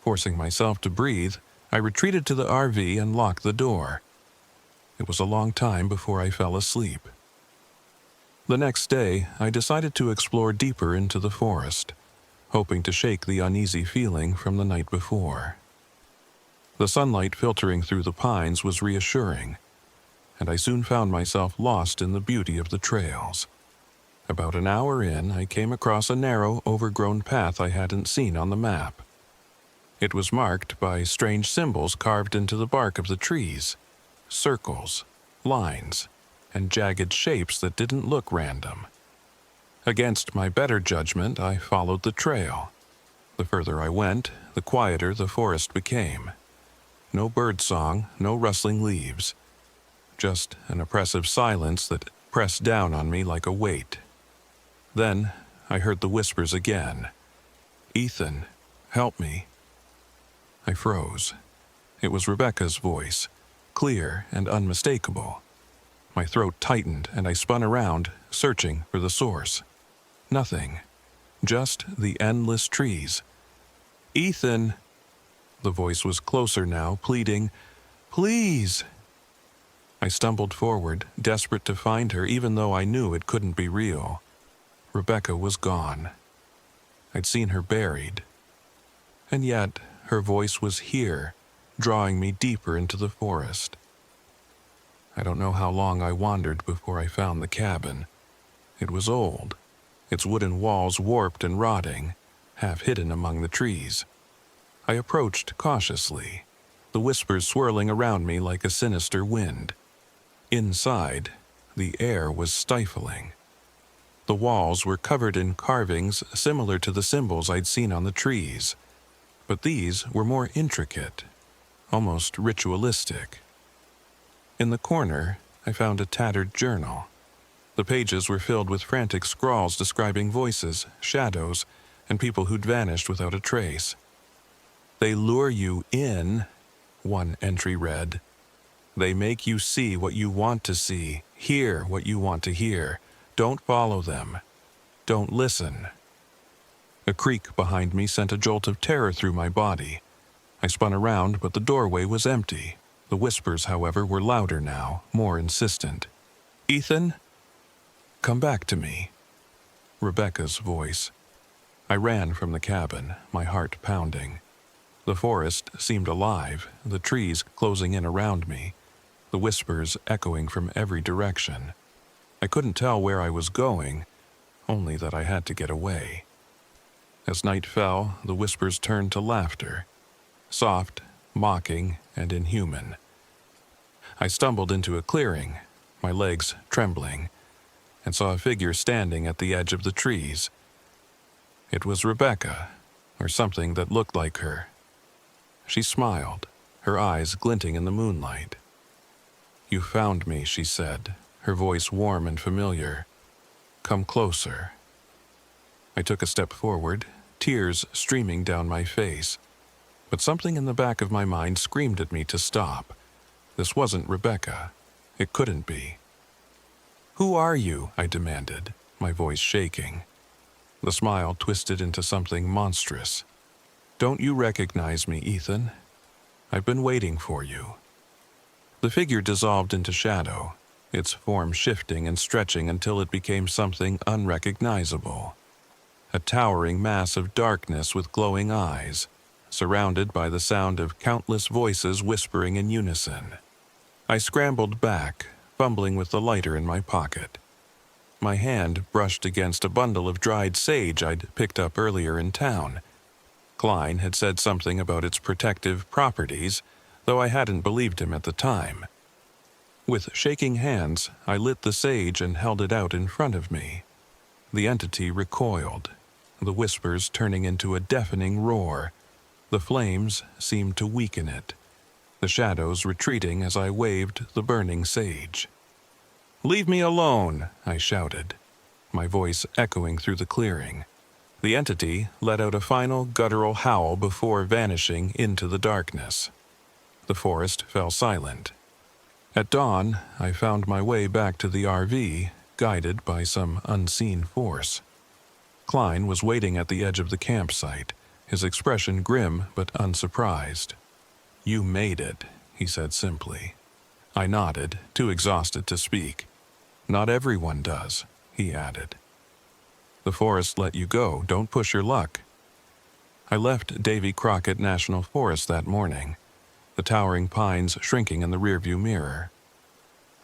Forcing myself to breathe, I retreated to the RV and locked the door. It was a long time before I fell asleep. The next day, I decided to explore deeper into the forest, hoping to shake the uneasy feeling from the night before. The sunlight filtering through the pines was reassuring, and I soon found myself lost in the beauty of the trails. About an hour in, I came across a narrow, overgrown path I hadn't seen on the map. It was marked by strange symbols carved into the bark of the trees, circles, lines, and jagged shapes that didn't look random. Against my better judgment, I followed the trail. The further I went, the quieter the forest became. No birdsong, no rustling leaves. Just an oppressive silence that pressed down on me like a weight. Then I heard the whispers again. "Ethan, help me." I froze. It was Rebecca's voice, clear and unmistakable. My throat tightened and I spun around, searching for the source. Nothing. Just the endless trees. "Ethan!" The voice was closer now, pleading, "Please!" I stumbled forward, desperate to find her even though I knew it couldn't be real. Rebecca was gone. I'd seen her buried. And yet, her voice was here, drawing me deeper into the forest. I don't know how long I wandered before I found the cabin. It was old, its wooden walls warped and rotting, half hidden among the trees. I approached cautiously, the whispers swirling around me like a sinister wind. Inside, the air was stifling. The walls were covered in carvings similar to the symbols I'd seen on the trees, but these were more intricate, almost ritualistic. In the corner, I found a tattered journal. The pages were filled with frantic scrawls describing voices, shadows, and people who'd vanished without a trace. "They lure you in," one entry read. "They make you see what you want to see, hear what you want to hear. Don't follow them. Don't listen." A creak behind me sent a jolt of terror through my body. I spun around, but the doorway was empty. The whispers, however, were louder now, more insistent. "Ethan? Come back to me." Rebecca's voice. I ran from the cabin, my heart pounding. The forest seemed alive, the trees closing in around me, the whispers echoing from every direction. I couldn't tell where I was going, only that I had to get away. As night fell, the whispers turned to laughter, soft, mocking, and inhuman. I stumbled into a clearing, my legs trembling, and saw a figure standing at the edge of the trees. It was Rebecca, or something that looked like her. She smiled, her eyes glinting in the moonlight. "You found me," she said, her voice warm and familiar. "Come closer." I took a step forward, tears streaming down my face. But something in the back of my mind screamed at me to stop. This wasn't Rebecca. It couldn't be. "Who are you?" I demanded, my voice shaking. The smile twisted into something monstrous. "Don't you recognize me, Ethan? I've been waiting for you." The figure dissolved into shadow, its form shifting and stretching until it became something unrecognizable. A towering mass of darkness with glowing eyes, surrounded by the sound of countless voices whispering in unison. I scrambled back, fumbling with the lighter in my pocket. My hand brushed against a bundle of dried sage I'd picked up earlier in town. Klein had said something about its protective properties, though I hadn't believed him at the time. With shaking hands, I lit the sage and held it out in front of me. The entity recoiled, the whispers turning into a deafening roar. The flames seemed to weaken it, the shadows retreating as I waved the burning sage. "Leave me alone!" I shouted, my voice echoing through the clearing. The entity let out a final guttural howl before vanishing into the darkness. The forest fell silent. At dawn, I found my way back to the RV, guided by some unseen force. Klein was waiting at the edge of the campsite, his expression grim but unsurprised. "You made it," he said simply. I nodded, too exhausted to speak. "Not everyone does," he added. "The forest let you go. Don't push your luck." I left Davy Crockett National Forest that morning, the towering pines shrinking in the rearview mirror.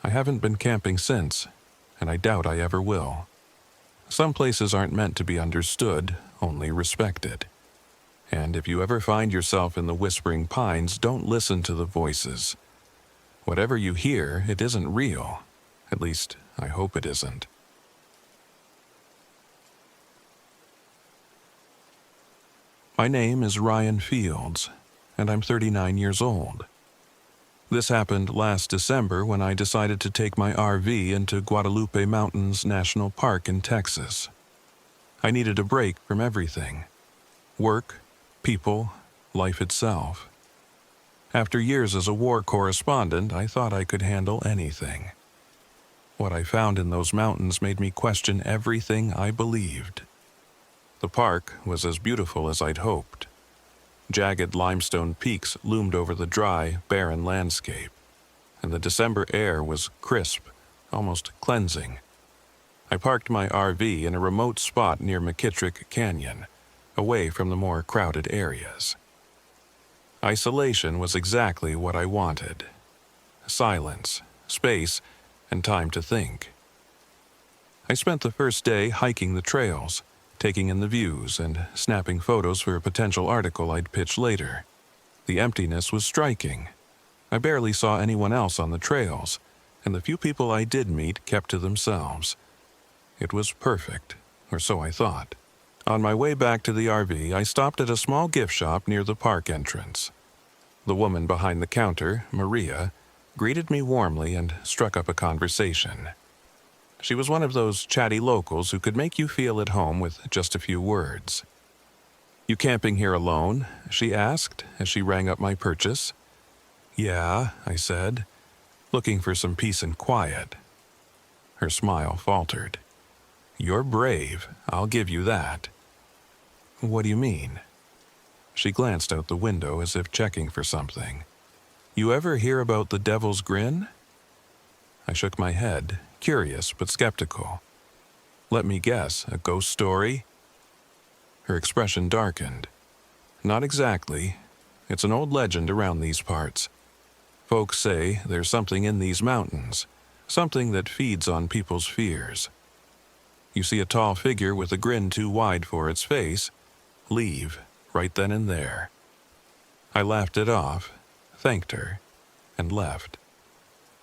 I haven't been camping since, and I doubt I ever will. Some places aren't meant to be understood, only respected. And if you ever find yourself in the whispering pines, don't listen to the voices. Whatever you hear, it isn't real. At least, I hope it isn't. My name is Ryan Fields, and I'm 39 years old. This happened last December when I decided to take my RV into Guadalupe Mountains National Park in Texas. I needed a break from everything: work, people, life itself. After years as a war correspondent, I thought I could handle anything. What I found in those mountains made me question everything I believed. The park was as beautiful as I'd hoped. Jagged limestone peaks loomed over the dry, barren landscape. and the December air was crisp, almost cleansing. I parked my RV in a remote spot near McKittrick Canyon, away from the more crowded areas. Isolation was exactly what I wanted. Silence, space, and time to think. I spent the first day hiking the trails, taking in the views and snapping photos for a potential article I'd pitch later. The emptiness was striking. I barely saw anyone else on the trails, and the few people I did meet kept to themselves. It was perfect, or so I thought. On my way back to the RV, I stopped at a small gift shop near the park entrance. The woman behind the counter, Maria, greeted me warmly and struck up a conversation. She was one of those chatty locals who could make you feel at home with just a few words. "You camping here alone?" she asked as she rang up my purchase. "Yeah," I said, looking for some peace and quiet. Her smile faltered. "You're brave, I'll give you that." "What do you mean?" She glanced out the window as if checking for something. "You ever hear about the Devil's Grin?" I shook my head, curious but skeptical. "Let me guess, a ghost story?" Her expression darkened. "Not exactly. It's an old legend around these parts. Folks say there's something in these mountains, something that feeds on people's fears. You see a tall figure with a grin too wide for its face, leave, right then and there." I laughed it off, thanked her, and left.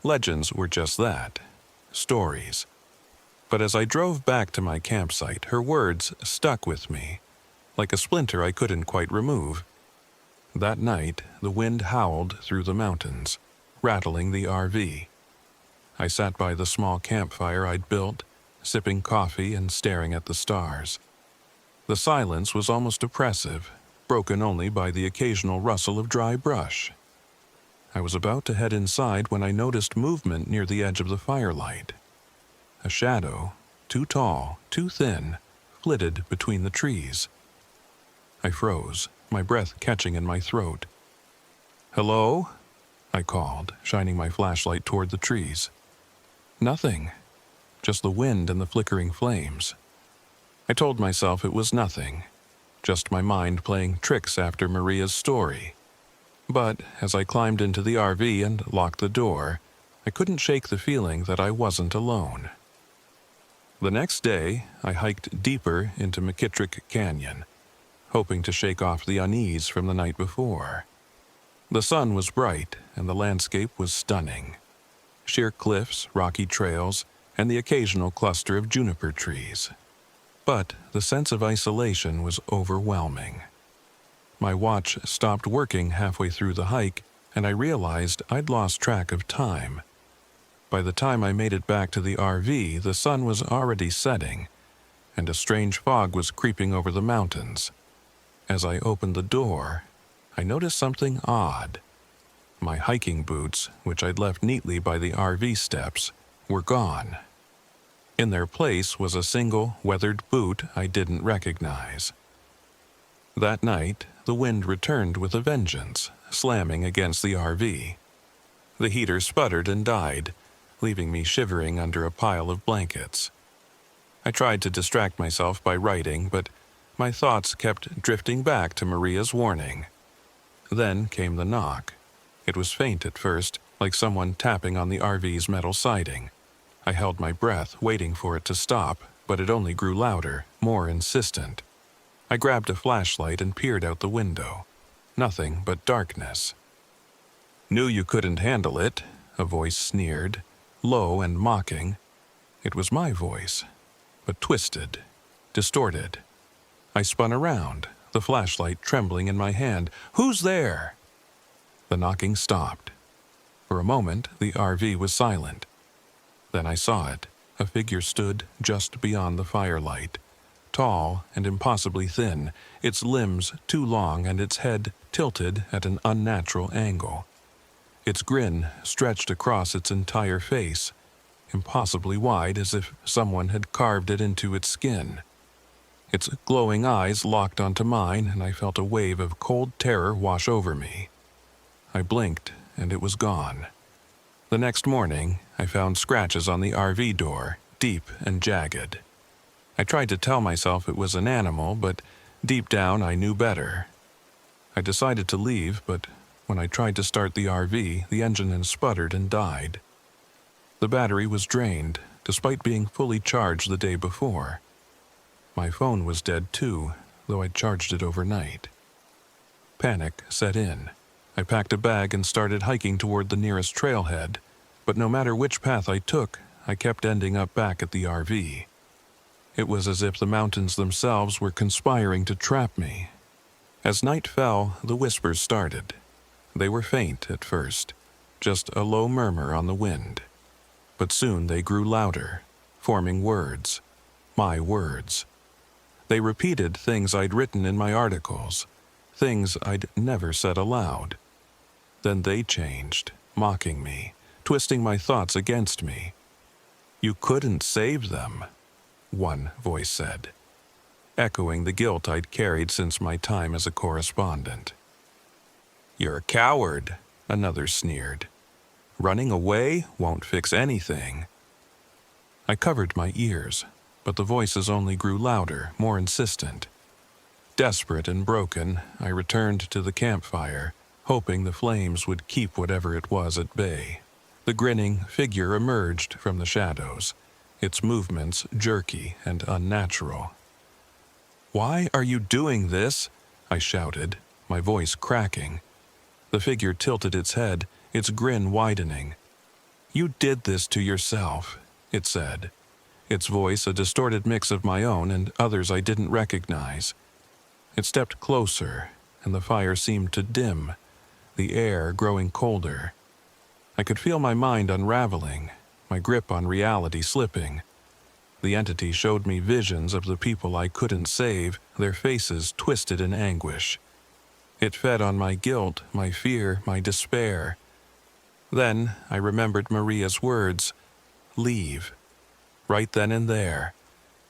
Legends were just that, stories. But as I drove back to my campsite, her words stuck with me, like a splinter I couldn't quite remove. That night, the wind howled through the mountains, rattling the RV. I sat by the small campfire I'd built, sipping coffee and staring at the stars. The silence was almost oppressive, broken only by the occasional rustle of dry brush. I was about to head inside when I noticed movement near the edge of the firelight. A shadow, too tall, too thin, flitted between the trees. I froze, my breath catching in my throat. "Hello?" I called, shining my flashlight toward the trees. Nothing. Just the wind and the flickering flames. I told myself it was nothing, just my mind playing tricks after Maria's story. But as I climbed into the RV and locked the door, I couldn't shake the feeling that I wasn't alone. The next day, I hiked deeper into McKittrick Canyon, hoping to shake off the unease from the night before. The sun was bright and the landscape was stunning. Sheer cliffs, rocky trails, and the occasional cluster of juniper trees. But the sense of isolation was overwhelming. My watch stopped working halfway through the hike, and I realized I'd lost track of time. By the time I made it back to the RV, the sun was already setting, and a strange fog was creeping over the mountains. As I opened the door, I noticed something odd. My hiking boots, which I'd left neatly by the RV steps, were gone. In their place was a single, weathered boot I didn't recognize. That night, the wind returned with a vengeance, slamming against the RV. The heater sputtered and died, leaving me shivering under a pile of blankets. I tried to distract myself by writing, but my thoughts kept drifting back to Maria's warning. Then came the knock. It was faint at first, like someone tapping on the RV's metal siding. I held my breath, waiting for it to stop, but it only grew louder, more insistent. I grabbed a flashlight and peered out the window. Nothing but darkness. "Knew you couldn't handle it," a voice sneered, low and mocking. It was my voice, but twisted, distorted. I spun around, the flashlight trembling in my hand. "Who's there?" The knocking stopped. For a moment, the RV was silent. Then I saw it. A figure stood just beyond the firelight. Tall and impossibly thin, its limbs too long and its head tilted at an unnatural angle. Its grin stretched across its entire face, impossibly wide, as if someone had carved it into its skin. Its glowing eyes locked onto mine, and I felt a wave of cold terror wash over me. I blinked, and it was gone. The next morning, I found scratches on the RV door, deep and jagged. I tried to tell myself it was an animal, but deep down I knew better. I decided to leave, but when I tried to start the RV, the engine had sputtered and died. The battery was drained, despite being fully charged the day before. My phone was dead too, though I'd charged it overnight. Panic set in. I packed a bag and started hiking toward the nearest trailhead, but no matter which path I took, I kept ending up back at the RV. It was as if the mountains themselves were conspiring to trap me. As night fell, the whispers started. They were faint at first, just a low murmur on the wind. But soon they grew louder, forming words. My words. They repeated things I'd written in my articles, things I'd never said aloud. Then they changed, mocking me, twisting my thoughts against me. "You couldn't save them," one voice said, echoing the guilt I'd carried since my time as a correspondent. "You're a coward," another sneered. "Running away won't fix anything." I covered my ears, but the voices only grew louder, more insistent. Desperate and broken, I returned to the campfire, hoping the flames would keep whatever it was at bay. The grinning figure emerged from the shadows, its movements jerky and unnatural. "Why are you doing this?" I shouted, my voice cracking. The figure tilted its head, its grin widening. "You did this to yourself," it said, its voice a distorted mix of my own and others I didn't recognize. It stepped closer, and the fire seemed to dim, the air growing colder. I could feel my mind unraveling, my grip on reality slipping. The entity showed me visions of the people I couldn't save, their faces twisted in anguish. It fed on my guilt, my fear, my despair. Then I remembered Maria's words, "Leave." Right then and there,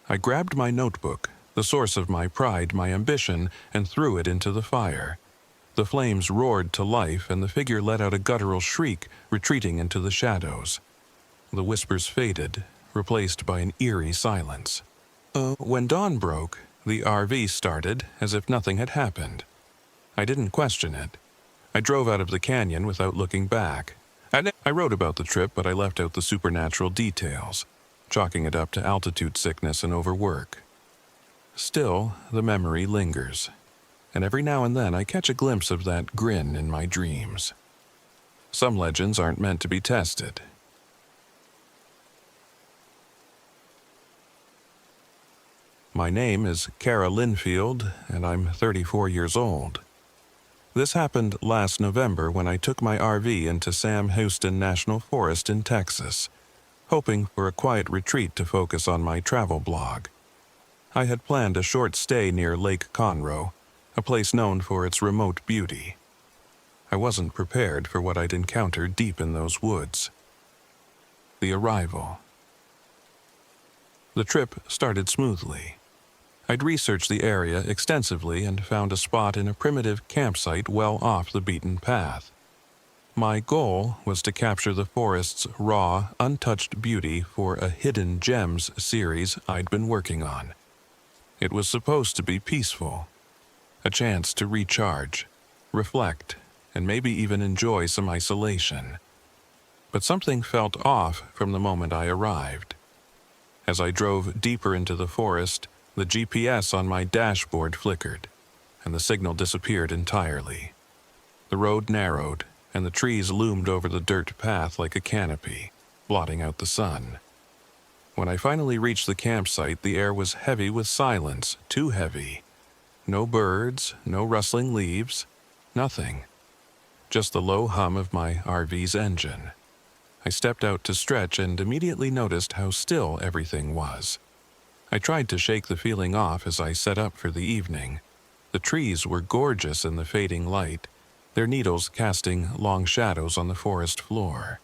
I grabbed my notebook, the source of my pride, my ambition, and threw it into the fire. The flames roared to life, and the figure let out a guttural shriek, retreating into the shadows. The whispers faded, replaced by an eerie silence. When dawn broke, the RV started as if nothing had happened. I didn't question it. I drove out of the canyon without looking back. I wrote about the trip, but I left out the supernatural details, chalking it up to altitude sickness and overwork. Still, the memory lingers, and every now and then I catch a glimpse of that grin in my dreams. Some legends aren't meant to be tested. My name is Kara Linfield, and I'm 34 years old. This happened last November when I took my RV into Sam Houston National Forest in Texas, hoping for a quiet retreat to focus on my travel blog. I had planned a short stay near Lake Conroe, a place known for its remote beauty. I wasn't prepared for what I'd encountered deep in those woods. The arrival. The trip started smoothly. I'd researched the area extensively and found a spot in a primitive campsite well off the beaten path. My goal was to capture the forest's raw, untouched beauty for a Hidden Gems series I'd been working on. It was supposed to be peaceful, a chance to recharge, reflect, and maybe even enjoy some isolation. But something felt off from the moment I arrived. As I drove deeper into the forest, the GPS on my dashboard flickered, and the signal disappeared entirely. The road narrowed, and the trees loomed over the dirt path like a canopy, blotting out the sun. When I finally reached the campsite, the air was heavy with silence, too heavy. No birds, no rustling leaves, nothing. Just the low hum of my RV's engine. I stepped out to stretch and immediately noticed how still everything was. I tried to shake the feeling off as I set up for the evening. The trees were gorgeous in the fading light, their needles casting long shadows on the forest floor.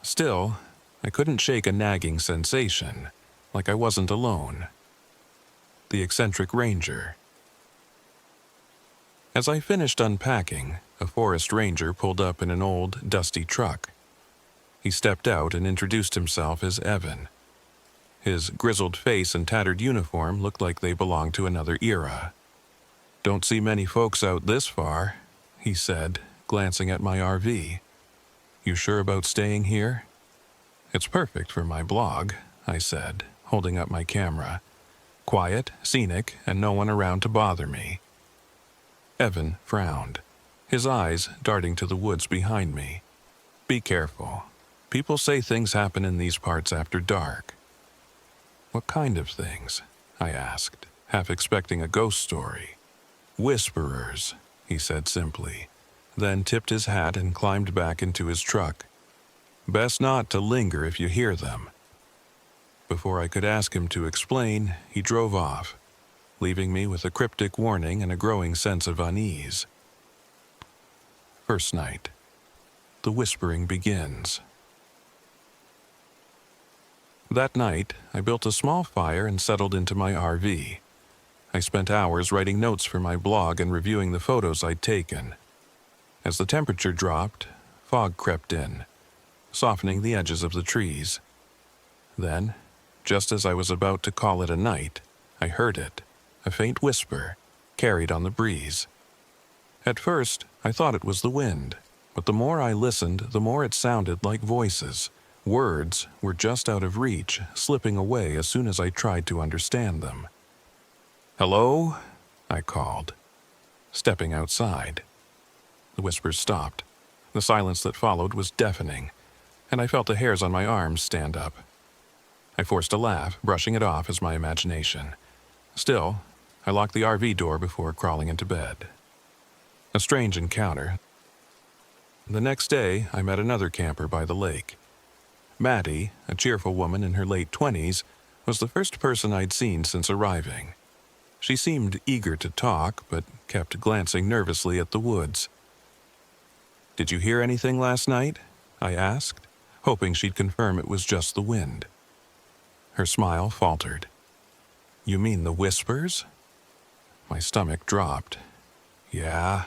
Still, I couldn't shake a nagging sensation, like I wasn't alone. The eccentric ranger. As I finished unpacking, a forest ranger pulled up in an old, dusty truck. He stepped out and introduced himself as Evan. His grizzled face and tattered uniform looked like they belonged to another era. "Don't see many folks out this far," he said, glancing at my RV. "You sure about staying here?" "It's perfect for my blog," I said, holding up my camera. "Quiet, scenic, and no one around to bother me." Evan frowned, his eyes darting to the woods behind me. "Be careful. People say things happen in these parts after dark." "What kind of things?" I asked, half expecting a ghost story. "Whisperers," he said simply, then tipped his hat and climbed back into his truck. "Best not to linger if you hear them." Before I could ask him to explain, he drove off, leaving me with a cryptic warning and a growing sense of unease. First night. The whispering begins. That night, I built a small fire and settled into my RV. I spent hours writing notes for my blog and reviewing the photos I'd taken. As the temperature dropped, fog crept in, softening the edges of the trees. Then, just as I was about to call it a night, I heard it, a faint whisper, carried on the breeze. At first, I thought it was the wind, but the more I listened, the more it sounded like voices. Words were just out of reach, slipping away as soon as I tried to understand them. "Hello?" I called, stepping outside. The whispers stopped. The silence that followed was deafening, and I felt the hairs on my arms stand up. I forced a laugh, brushing it off as my imagination. Still, I locked the RV door before crawling into bed. A strange encounter. The next day, I met another camper by the lake. Maddie, a cheerful woman in her late 20s, was the first person I'd seen since arriving. She seemed eager to talk, but kept glancing nervously at the woods. "Did you hear anything last night?" I asked, hoping she'd confirm it was just the wind. Her smile faltered. "You mean the whispers?" My stomach dropped. "Yeah."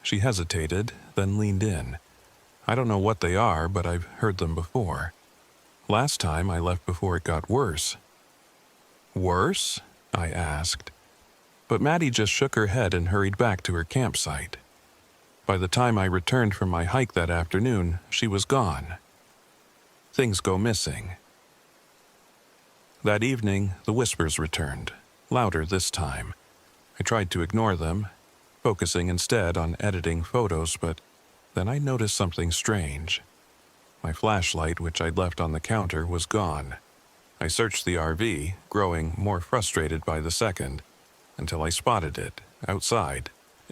She hesitated, then leaned in. "I don't know what they are, but I've heard them before. Last time I left before it got worse." "Worse?" I asked. But Maddie just shook her head and hurried back to her campsite. By the time I returned from my hike that afternoon, she was gone. Things go missing. That evening, the whispers returned, louder this time. I tried to ignore them, focusing instead on editing photos, but then I noticed something strange. My flashlight, which I'd left on the counter, was gone. I searched the RV, growing more frustrated by the second, until I spotted it, outside,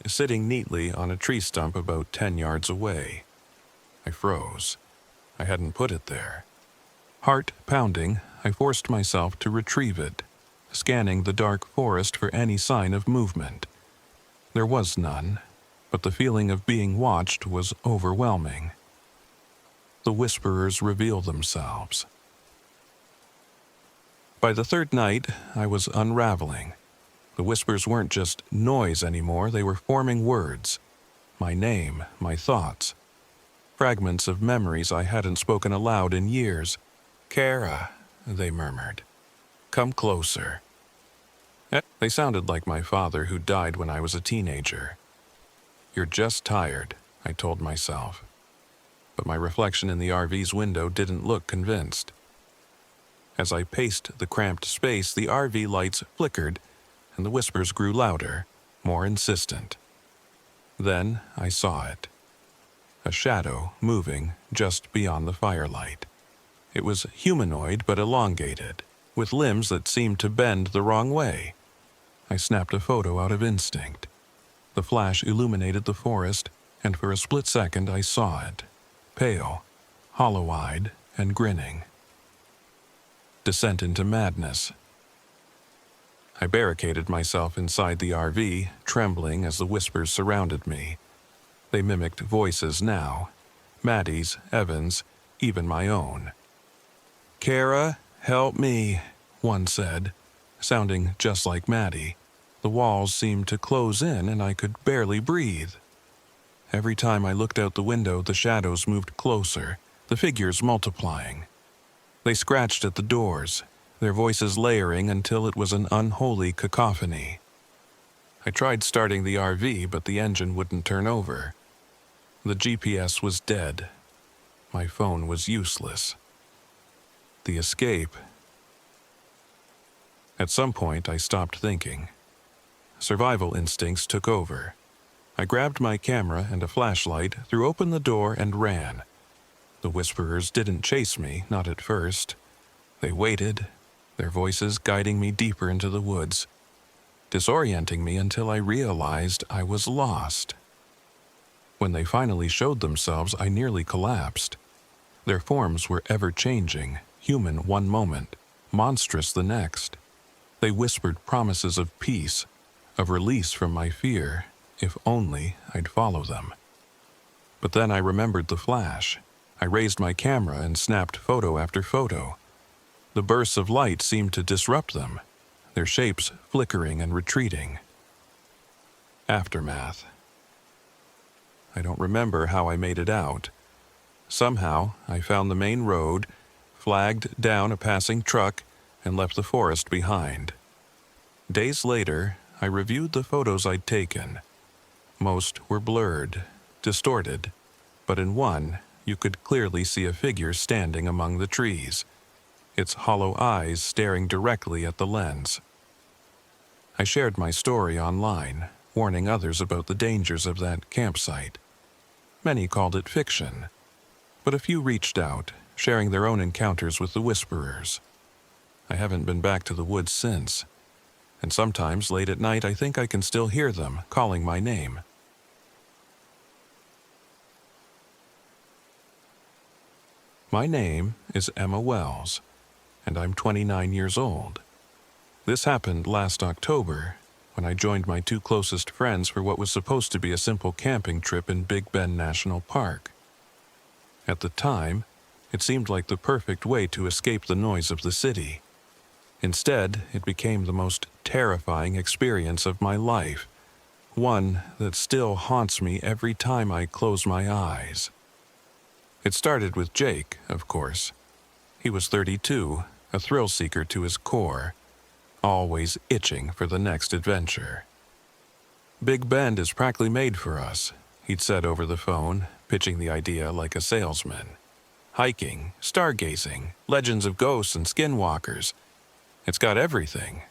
sitting neatly on a tree stump about 10 yards away. I froze. I hadn't put it there. Heart pounding, I forced myself to retrieve it, scanning the dark forest for any sign of movement. There was none, but the feeling of being watched was overwhelming. The whisperers revealed themselves. By the third night, I was unraveling. The whispers weren't just noise anymore, they were forming words. My name, my thoughts. Fragments of memories I hadn't spoken aloud in years. "Kara," they murmured. "Come closer." They sounded like my father, who died when I was a teenager. "You're just tired," I told myself. But my reflection in the RV's window didn't look convinced. As I paced the cramped space, the RV lights flickered, and the whispers grew louder, more insistent. Then I saw it. A shadow moving just beyond the firelight. It was humanoid but elongated, with limbs that seemed to bend the wrong way. I snapped a photo out of instinct. The flash illuminated the forest, and for a split second I saw it, pale, hollow-eyed, and grinning. Descent into madness. I barricaded myself inside the RV, trembling as the whispers surrounded me. They mimicked voices now, Maddie's, Evan's, even my own. "Kara, help me," one said, sounding just like Maddie. The walls seemed to close in and I could barely breathe. Every time I looked out the window, the shadows moved closer, the figures multiplying. They scratched at the doors, their voices layering until it was an unholy cacophony. I tried starting the RV, but the engine wouldn't turn over. The GPS was dead. My phone was useless. The escape. At some point, I stopped thinking. Survival instincts took over. I grabbed my camera and a flashlight, threw open the door, and ran. The whisperers didn't chase me, not at first. They waited, their voices guiding me deeper into the woods, disorienting me until I realized I was lost. When they finally showed themselves, I nearly collapsed. Their forms were ever-changing, human one moment, monstrous the next. They whispered promises of peace, of release from my fear, if only I'd follow them. But then I remembered the flash. I raised my camera and snapped photo after photo. The bursts of light seemed to disrupt them, their shapes flickering and retreating. Aftermath. I don't remember how I made it out. Somehow, I found the main road, flagged down a passing truck, and left the forest behind. Days later, I reviewed the photos I'd taken. Most were blurred, distorted, but in one, you could clearly see a figure standing among the trees, its hollow eyes staring directly at the lens. I shared my story online, warning others about the dangers of that campsite. Many called it fiction, but a few reached out, sharing their own encounters with the whisperers. I haven't been back to the woods since, and sometimes late at night I think I can still hear them calling my name. My name is Emma Wells, and I'm 29 years old. This happened last October, when I joined my two closest friends for what was supposed to be a simple camping trip in Big Bend National Park. At the time, it seemed like the perfect way to escape the noise of the city. Instead, it became the most terrifying experience of my life, one that still haunts me every time I close my eyes. It started with Jake, of course. He was 32, a thrill-seeker to his core, always itching for the next adventure. Big Bend is practically made for us, he'd said over the phone, pitching the idea like a salesman. Hiking, stargazing, legends of ghosts and skinwalkers. It's got everything.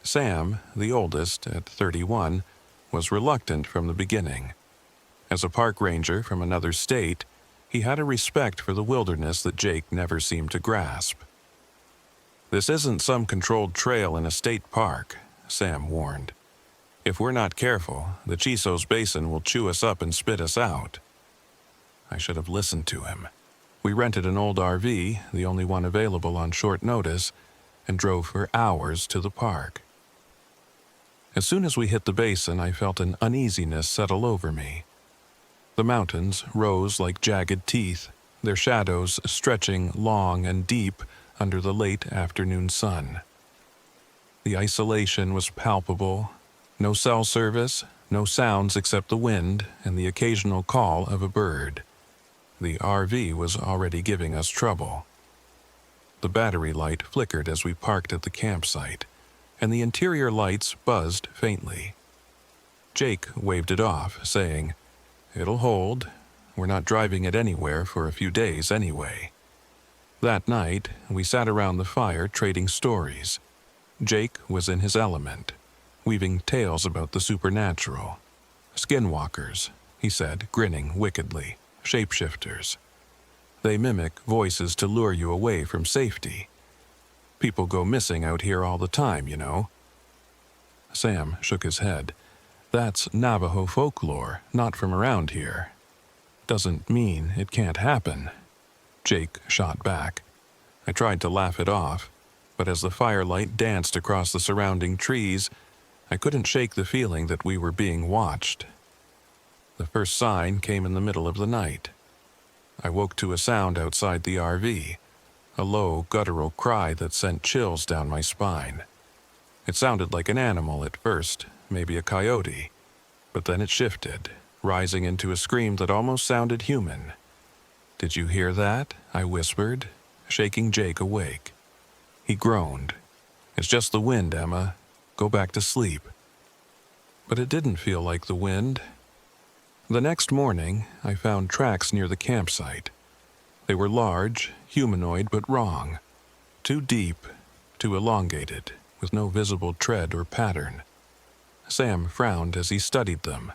Sam, the oldest, at 31, was reluctant from the beginning. As a park ranger from another state, he had a respect for the wilderness that Jake never seemed to grasp. "This isn't some controlled trail in a state park," Sam warned. "If we're not careful, the Chisos Basin will chew us up and spit us out." I should have listened to him. We rented an old RV, the only one available on short notice, and drove for hours to the park. As soon as we hit the basin, I felt an uneasiness settle over me. The mountains rose like jagged teeth, their shadows stretching long and deep under the late afternoon sun. The isolation was palpable. No cell service, no sounds except the wind and the occasional call of a bird. The RV was already giving us trouble. The battery light flickered as we parked at the campsite, and the interior lights buzzed faintly. Jake waved it off, saying, "It'll hold. We're not driving it anywhere for a few days anyway." That night, we sat around the fire trading stories. Jake was in his element, weaving tales about the supernatural. "Skinwalkers," he said, grinning wickedly. "Shapeshifters. They mimic voices to lure you away from safety. People go missing out here all the time, you know." Sam shook his head. "That's Navajo folklore, not from around here." "Doesn't mean it can't happen," Jake shot back. I tried to laugh it off, but as the firelight danced across the surrounding trees, I couldn't shake the feeling that we were being watched. The first sign came in the middle of the night. I woke to a sound outside the RV, a low, guttural cry that sent chills down my spine. It sounded like an animal at first, maybe a coyote, but then it shifted, rising into a scream that almost sounded human. "Did you hear that?" I whispered, shaking Jake awake. He groaned. "It's just the wind, Emma. Go back to sleep." But it didn't feel like the wind. The next morning, I found tracks near the campsite. They were large, humanoid, but wrong. Too deep, too elongated, with no visible tread or pattern. Sam frowned as he studied them.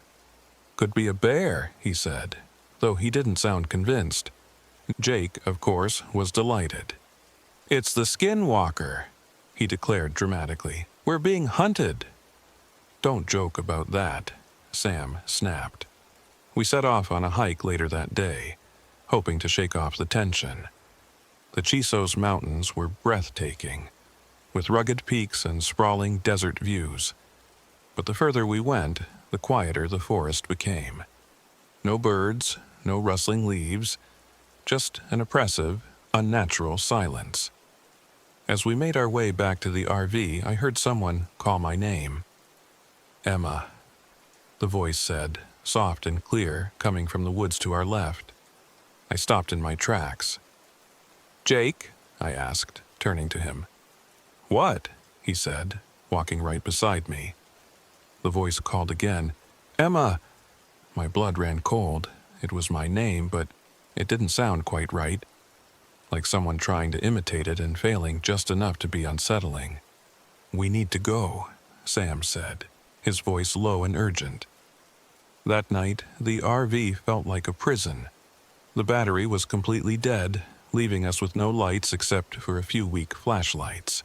"Could be a bear," he said, though he didn't sound convinced. Jake, of course, was delighted. "It's the Skinwalker," he declared dramatically. "We're being hunted." "Don't joke about that," Sam snapped. We set off on a hike later that day, hoping to shake off the tension. The Chisos Mountains were breathtaking, with rugged peaks and sprawling desert views. But the further we went, the quieter the forest became. No birds, no rustling leaves, just an oppressive, unnatural silence. As we made our way back to the RV, I heard someone call my name. "Emma," the voice said, soft and clear, coming from the woods to our left. I stopped in my tracks. "Jake?" I asked, turning to him. "What?" he said, walking right beside me. The voice called again. "Emma!" My blood ran cold. It was my name, but it didn't sound quite right, like someone trying to imitate it and failing just enough to be unsettling. "We need to go," Sam said, his voice low and urgent. That night, the RV felt like a prison. The battery was completely dead, leaving us with no lights except for a few weak flashlights.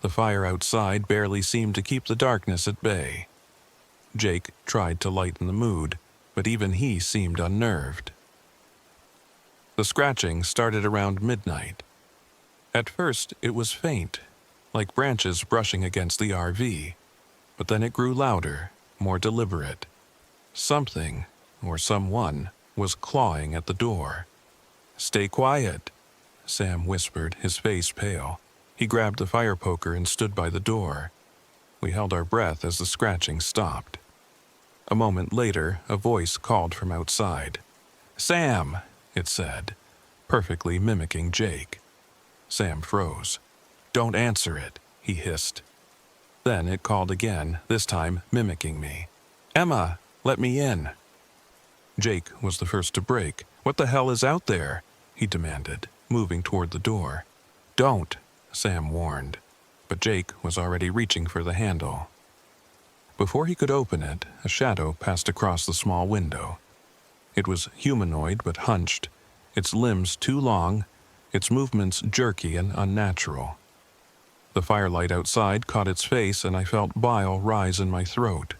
The fire outside barely seemed to keep the darkness at bay. Jake tried to lighten the mood, but even he seemed unnerved. The scratching started around midnight. At first, it was faint, like branches brushing against the RV, but then it grew louder, more deliberate. Something, or someone, was clawing at the door. "Stay quiet," Sam whispered, his face pale. He grabbed the fire poker and stood by the door. We held our breath as the scratching stopped. A moment later, a voice called from outside. "Sam," it said, perfectly mimicking Jake. Sam froze. "Don't answer it," he hissed. Then it called again, this time mimicking me. "Emma, let me in." Jake was the first to break. "What the hell is out there?" he demanded, moving toward the door. "Don't," Sam warned, but Jake was already reaching for the handle. Before he could open it, a shadow passed across the small window. It was humanoid but hunched, its limbs too long, its movements jerky and unnatural. The firelight outside caught its face and I felt bile rise in my throat.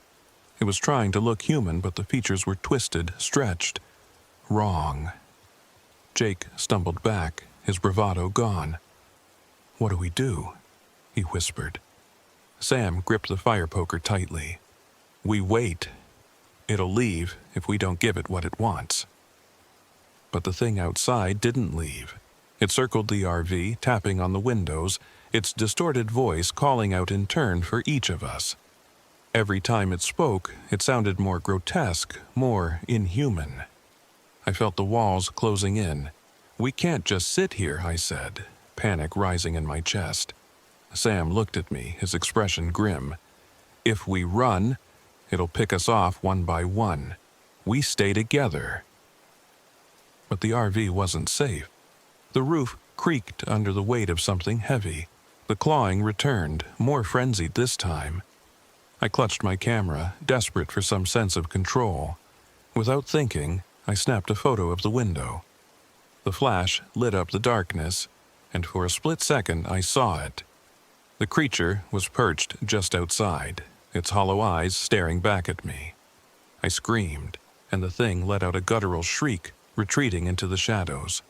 It was trying to look human, but the features were twisted, stretched. Wrong. Jake stumbled back, his bravado gone. "What do we do?" he whispered. Sam gripped the fire poker tightly. "We wait. It'll leave if we don't give it what it wants." But the thing outside didn't leave. It circled the RV, tapping on the windows, its distorted voice calling out in turn for each of us. Every time it spoke, it sounded more grotesque, more inhuman. I felt the walls closing in. "We can't just sit here," I said, panic rising in my chest. Sam looked at me, his expression grim. "If we run, it'll pick us off one by one. We stay together." But the RV wasn't safe. The roof creaked under the weight of something heavy. The clawing returned, more frenzied this time. I clutched my camera, desperate for some sense of control. Without thinking, I snapped a photo of the window. The flash lit up the darkness, and for a split second I saw it. The creature was perched just outside, its hollow eyes staring back at me. I screamed, and the thing let out a guttural shriek, retreating into the shadows.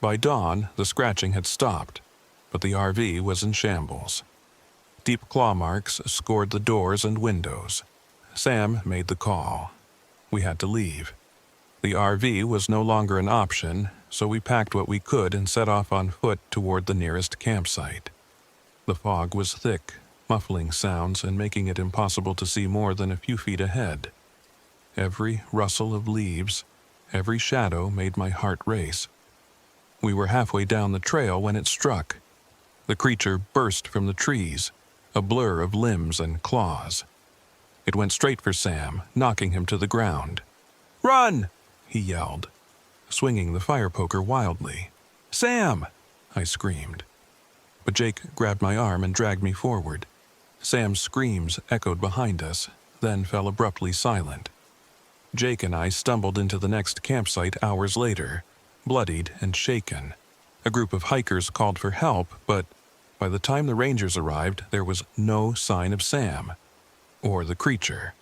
By dawn, the scratching had stopped, but the RV was in shambles. Deep claw marks scored the doors and windows. Sam made the call. We had to leave. The RV was no longer an option, so we packed what we could and set off on foot toward the nearest campsite. The fog was thick, muffling sounds and making it impossible to see more than a few feet ahead. Every rustle of leaves, Every shadow made my heart race. We were halfway down the trail when it struck. The creature burst from the trees, a blur of limbs and claws. It went straight for Sam, knocking him to the ground. "Run!" he yelled, swinging the fire poker wildly. "Sam!" I screamed. But Jake grabbed my arm and dragged me forward. Sam's screams echoed behind us, then fell abruptly silent. Jake and I stumbled into the next campsite hours later, bloodied and shaken. A group of hikers called for help, but by the time the rangers arrived, there was no sign of Sam, or the creature.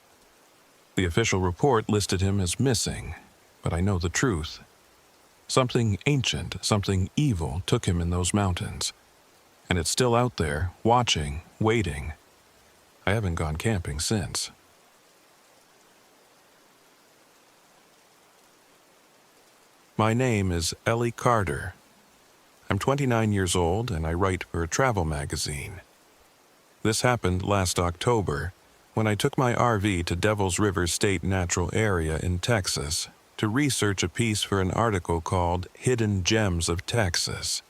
The official report listed him as missing, but I know the truth. Something ancient, something evil took him in those mountains, and it's still out there, watching, waiting. I haven't gone camping since. My name is Ellie Carter. I'm 29 years old and I write for a travel magazine. This happened last October when I took my RV to Devil's River State Natural Area in Texas to research a piece for an article called Hidden Gems of Texas.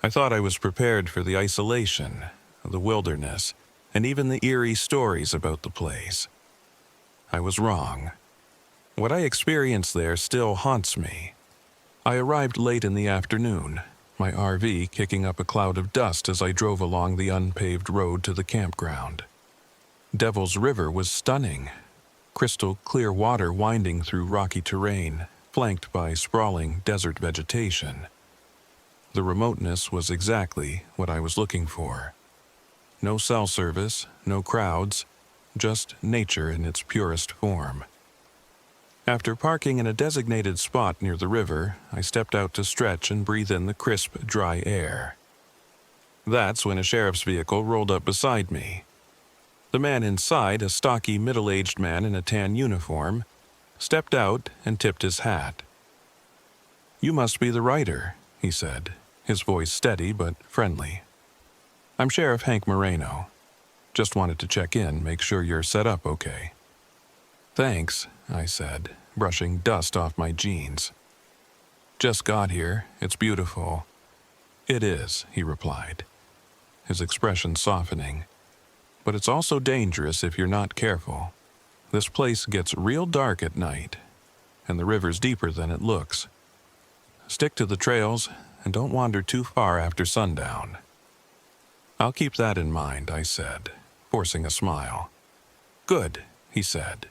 I thought I was prepared for the isolation, the wilderness, and even the eerie stories about the place. I was wrong. What I experienced there still haunts me. I arrived late in the afternoon, my RV kicking up a cloud of dust as I drove along the unpaved road to the campground. Devil's River was stunning. Crystal clear water winding through rocky terrain, flanked by sprawling desert vegetation. The remoteness was exactly what I was looking for. No cell service, no crowds, just nature in its purest form. After parking in a designated spot near the river, I stepped out to stretch and breathe in the crisp, dry air. That's when a sheriff's vehicle rolled up beside me. The man inside, a stocky, middle-aged man in a tan uniform, stepped out and tipped his hat. "You must be the writer," he said, his voice steady but friendly. "I'm Sheriff Hank Moreno. Just wanted to check in, make sure you're set up okay." "Thanks," I said, brushing dust off my jeans. "Just got here. It's beautiful." "It is," he replied, his expression softening. "But it's also dangerous if you're not careful. This place gets real dark at night, and the river's deeper than it looks. Stick to the trails and don't wander too far after sundown." "I'll keep that in mind," I said, forcing a smile. "Good," he said,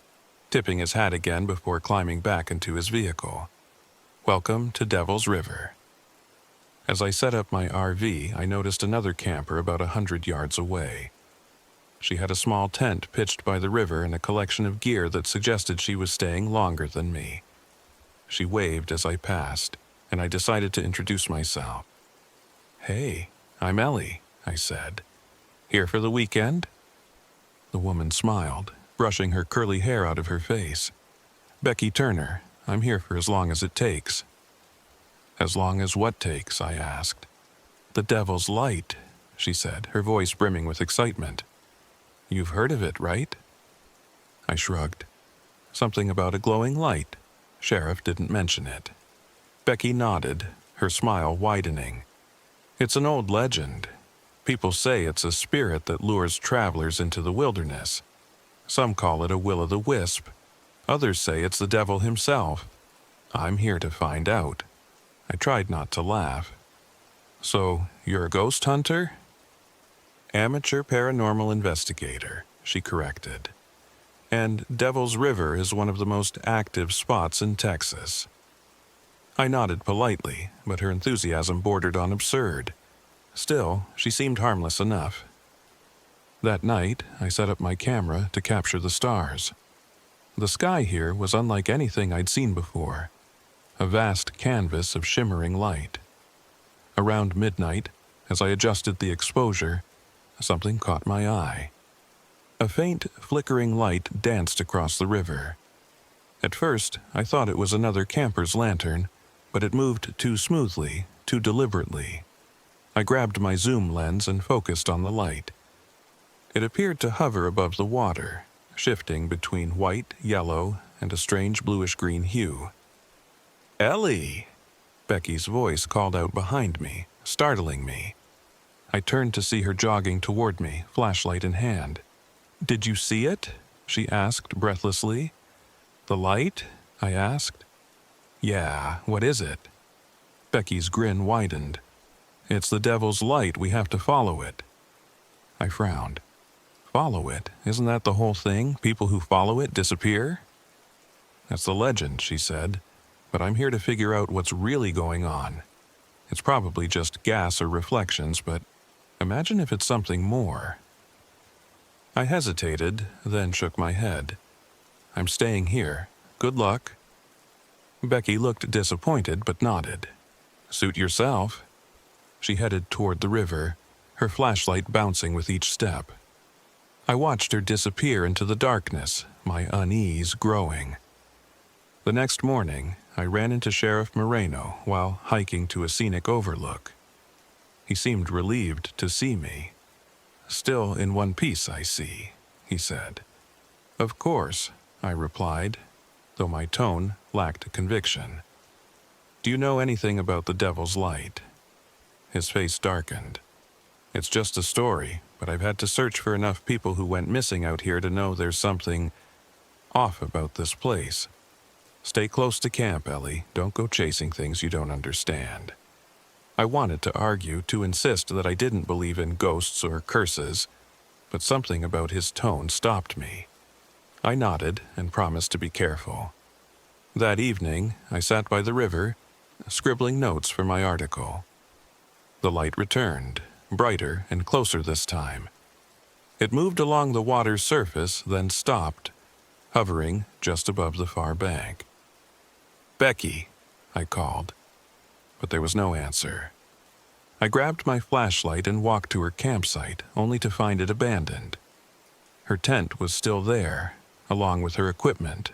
tipping his hat again before climbing back into his vehicle. "Welcome to Devil's River." As I set up my RV, I noticed another camper about 100 yards away. She had a small tent pitched by the river and a collection of gear that suggested she was staying longer than me. She waved as I passed, and I decided to introduce myself. "Hey, I'm Ellie," I said. "Here for the weekend?" The woman smiled, brushing her curly hair out of her face. "Becky Turner. I'm here for as long as it takes." "As long as what takes?" I asked. "The Devil's Light," she said, her voice brimming with excitement. "You've heard of it, right?" I shrugged. Something about a glowing light. Sheriff didn't mention it. Becky nodded, her smile widening. "It's an old legend. People say it's a spirit that lures travelers into the wilderness. Some call it a will-o'-the-wisp. Others say it's the devil himself. I'm here to find out." I tried not to laugh. "So, you're a ghost hunter?" "Amateur paranormal investigator," she corrected. "And Devil's River is one of the most active spots in Texas." I nodded politely, but her enthusiasm bordered on absurd. Still, she seemed harmless enough. That night, I set up my camera to capture the stars. The sky here was unlike anything I'd seen before, a vast canvas of shimmering light. Around midnight, as I adjusted the exposure, something caught my eye. A faint, flickering light danced across the river. At first, I thought it was another camper's lantern, but it moved too smoothly, too deliberately. I grabbed my zoom lens and focused on the light. It appeared to hover above the water, shifting between white, yellow, and a strange bluish-green hue. Ellie! Becky's voice called out behind me, startling me. I turned to see her jogging toward me, flashlight in hand. "Did you see it?" she asked breathlessly. "The light?" I asked. "Yeah, what is it?" Becky's grin widened. "It's the devil's light, we have to follow it." I frowned. "Follow it? Isn't that the whole thing? People who follow it disappear?" "That's the legend," she said, "but I'm here to figure out what's really going on. It's probably just gas or reflections, but imagine if it's something more." I hesitated, then shook my head. "I'm staying here. Good luck." Becky looked disappointed but nodded. "Suit yourself." She headed toward the river, her flashlight bouncing with each step. I watched her disappear into the darkness, my unease growing. The next morning, I ran into Sheriff Moreno while hiking to a scenic overlook. He seemed relieved to see me. "Still in one piece, I see," he said. "Of course," I replied, though my tone lacked conviction. "Do you know anything about the Devil's Light?" His face darkened. "It's just a story, but I've had to search for enough people who went missing out here to know there's something off about this place. Stay close to camp, Ellie. Don't go chasing things you don't understand." I wanted to argue, to insist that I didn't believe in ghosts or curses, but something about his tone stopped me. I nodded and promised to be careful. That evening, I sat by the river, scribbling notes for my article. The light returned, brighter and closer this time. It moved along the water's surface, then stopped, hovering just above the far bank. "Becky," I called, but there was no answer. I grabbed my flashlight and walked to her campsite, only to find it abandoned. Her tent was still there, along with her equipment,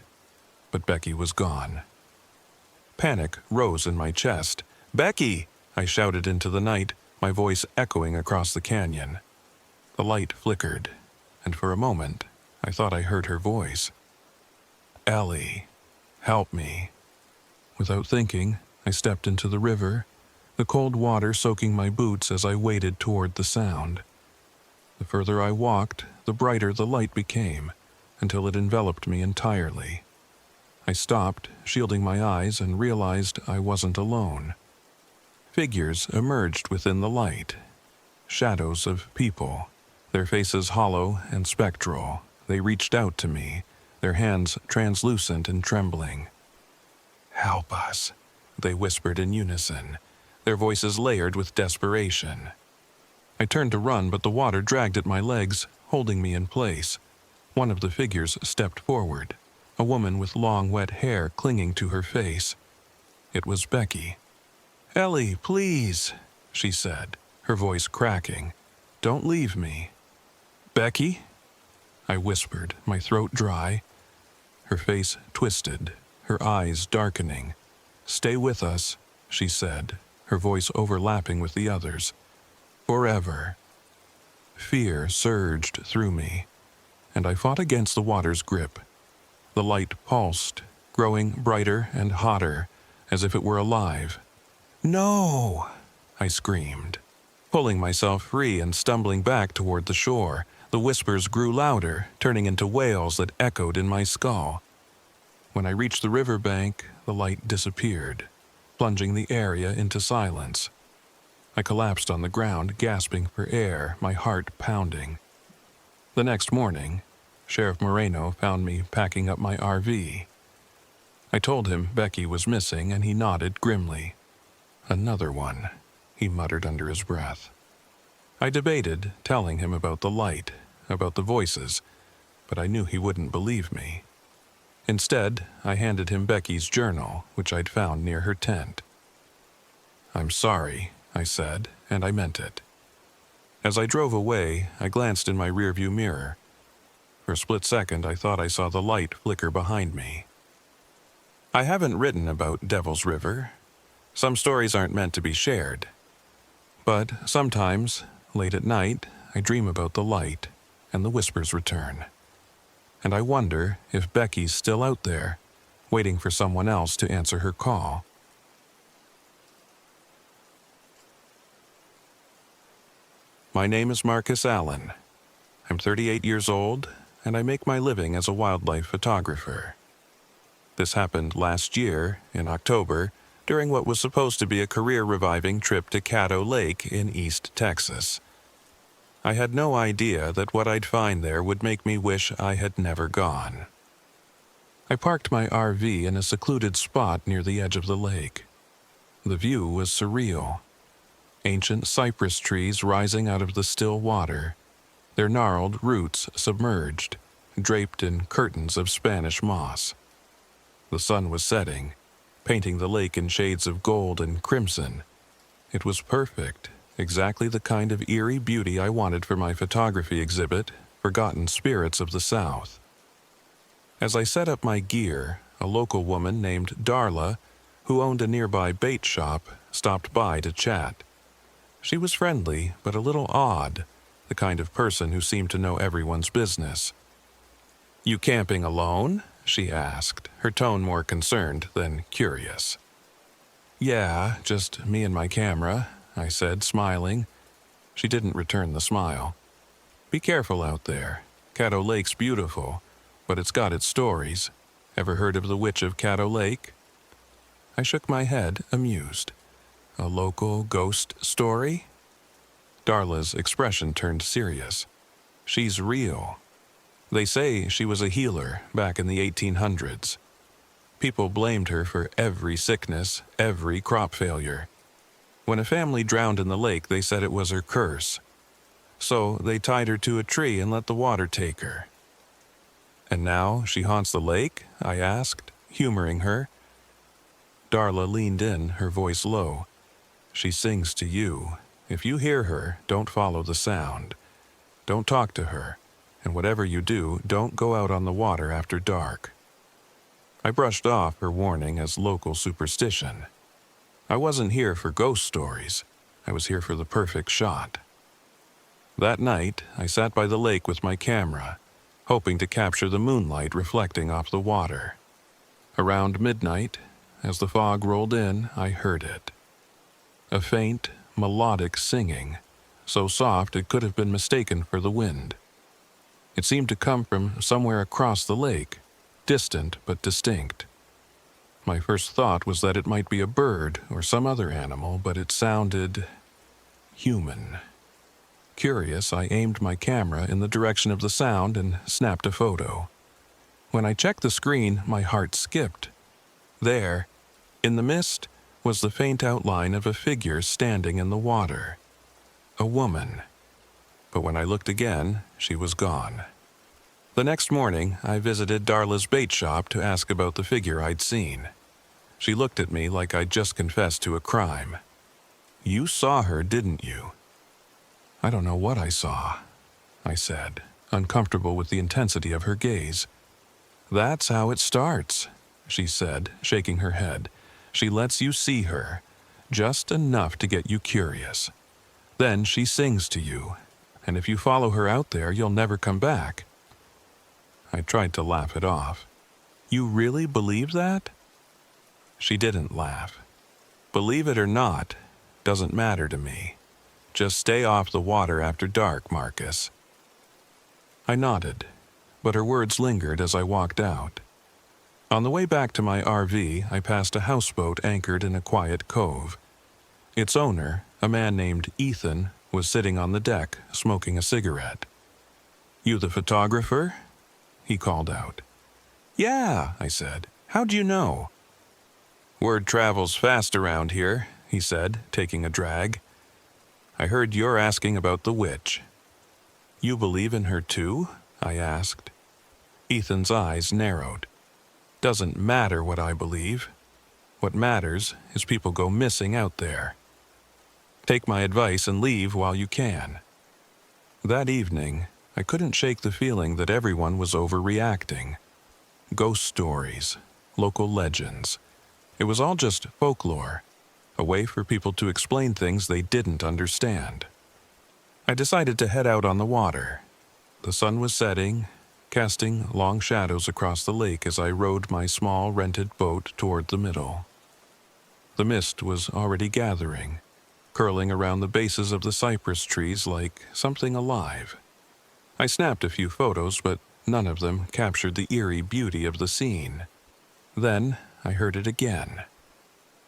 but Becky was gone. Panic rose in my chest. "Becky!" I shouted into the night, my voice echoing across the canyon. The light flickered, and for a moment, I thought I heard her voice. "Ellie, help me." Without thinking, I stepped into the river, the cold water soaking my boots as I waded toward the sound. The further I walked, the brighter the light became, until it enveloped me entirely. I stopped, shielding my eyes, and realized I wasn't alone. Figures emerged within the light. Shadows of people, their faces hollow and spectral. They reached out to me, their hands translucent and trembling. "Help us," they whispered in unison, their voices layered with desperation. I turned to run, but the water dragged at my legs, holding me in place. One of the figures stepped forward, a woman with long, wet hair clinging to her face. It was Becky. "Ellie, please," she said, her voice cracking. "Don't leave me." "Becky?" I whispered, my throat dry. Her face twisted, her eyes darkening. "Stay with us," she said, her voice overlapping with the others. "Forever." Fear surged through me, and I fought against the water's grip. The light pulsed, growing brighter and hotter, as if it were alive. "No!" I screamed, pulling myself free and stumbling back toward the shore. The whispers grew louder, turning into wails that echoed in my skull. When I reached the riverbank, the light disappeared, plunging the area into silence. I collapsed on the ground, gasping for air, my heart pounding. The next morning, Sheriff Moreno found me packing up my RV. I told him Becky was missing, and he nodded grimly. "Another one," he muttered under his breath. I debated telling him about the light, about the voices, but I knew he wouldn't believe me. Instead, I handed him Becky's journal, which I'd found near her tent. "I'm sorry," I said, and I meant it. As I drove away, I glanced in my rearview mirror. For a split second, I thought I saw the light flicker behind me. I haven't written about Devil's River. Some stories aren't meant to be shared. But sometimes, late at night, I dream about the light, and the whispers return. And I wonder if Becky's still out there, waiting for someone else to answer her call. My name is Marcus Allen. I'm 38 years old, and I make my living as a wildlife photographer. This happened last year, in October, during what was supposed to be a career-reviving trip to Caddo Lake in East Texas. I had no idea that what I'd find there would make me wish I had never gone. I parked my RV in a secluded spot near the edge of the lake. The view was surreal. Ancient cypress trees rising out of the still water, their gnarled roots submerged, draped in curtains of Spanish moss. The sun was setting, painting the lake in shades of gold and crimson. It was perfect, exactly the kind of eerie beauty I wanted for my photography exhibit, Forgotten Spirits of the South. As I set up my gear, a local woman named Darla, who owned a nearby bait shop, stopped by to chat. She was friendly, but a little odd, the kind of person who seemed to know everyone's business. "You camping alone?" she asked, her tone more concerned than curious. "Yeah, just me and my camera," I said, smiling. She didn't return the smile. "Be careful out there. Caddo Lake's beautiful, but it's got its stories. Ever heard of the Witch of Caddo Lake?" I shook my head, amused. "A local ghost story?" Darla's expression turned serious. "She's real. They say she was a healer back in the 1800s. People blamed her for every sickness, every crop failure. When a family drowned in the lake, they said it was her curse. So they tied her to a tree and let the water take her." "And now she haunts the lake?" I asked, humoring her. Darla leaned in, her voice low. "She sings to you. If you hear her, don't follow the sound. Don't talk to her. And whatever you do, don't go out on the water after dark." I brushed off her warning as local superstition. I wasn't here for ghost stories. I was here for the perfect shot. That night, I sat by the lake with my camera, hoping to capture the moonlight reflecting off the water. Around midnight, as the fog rolled in, I heard it. A faint, melodic singing, so soft it could have been mistaken for the wind. It seemed to come from somewhere across the lake, distant but distinct. My first thought was that it might be a bird or some other animal, but it sounded human. Curious, I aimed my camera in the direction of the sound and snapped a photo. When I checked the screen, my heart skipped. There, in the mist, was the faint outline of a figure standing in the water. A woman. But when I looked again, she was gone. The next morning, I visited Darla's bait shop to ask about the figure I'd seen. She looked at me like I'd just confessed to a crime. "You saw her, didn't you?" "I don't know what I saw," I said, uncomfortable with the intensity of her gaze. "That's how it starts," she said, shaking her head. "She lets you see her, just enough to get you curious. Then she sings to you, and if you follow her out there, you'll never come back." I tried to laugh it off. "You really believe that?" She didn't laugh. "Believe it or not, doesn't matter to me. Just stay off the water after dark, Marcus." I nodded, but her words lingered as I walked out. On the way back to my RV, I passed a houseboat anchored in a quiet cove. Its owner, a man named Ethan, was sitting on the deck, smoking a cigarette. "You the photographer?" he called out. "Yeah," I said. "How'd you know?" "Word travels fast around here," he said, taking a drag. "I heard you're asking about the witch." "You believe in her too?" I asked. Ethan's eyes narrowed. "Doesn't matter what I believe. What matters is people go missing out there. Take my advice and leave while you can." That evening, I couldn't shake the feeling that everyone was overreacting. Ghost stories, local legends. It was all just folklore, a way for people to explain things they didn't understand. I decided to head out on the water. The sun was setting, casting long shadows across the lake as I rowed my small rented boat toward the middle. The mist was already gathering, curling around the bases of the cypress trees like something alive. I snapped a few photos, but none of them captured the eerie beauty of the scene. Then I heard it again.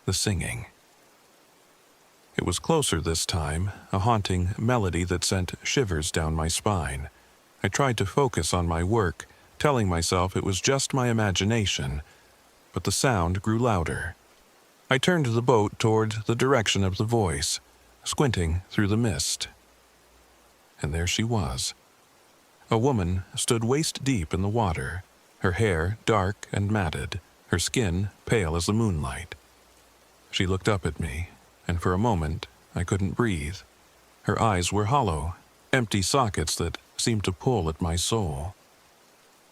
The singing. It was closer this time, a haunting melody that sent shivers down my spine. I tried to focus on my work, telling myself it was just my imagination, but the sound grew louder. I turned the boat toward the direction of the voice, squinting through the mist. And there she was. A woman stood waist-deep in the water, her hair dark and matted, her skin pale as the moonlight. She looked up at me, and for a moment I couldn't breathe. Her eyes were hollow, empty sockets that seemed to pull at my soul.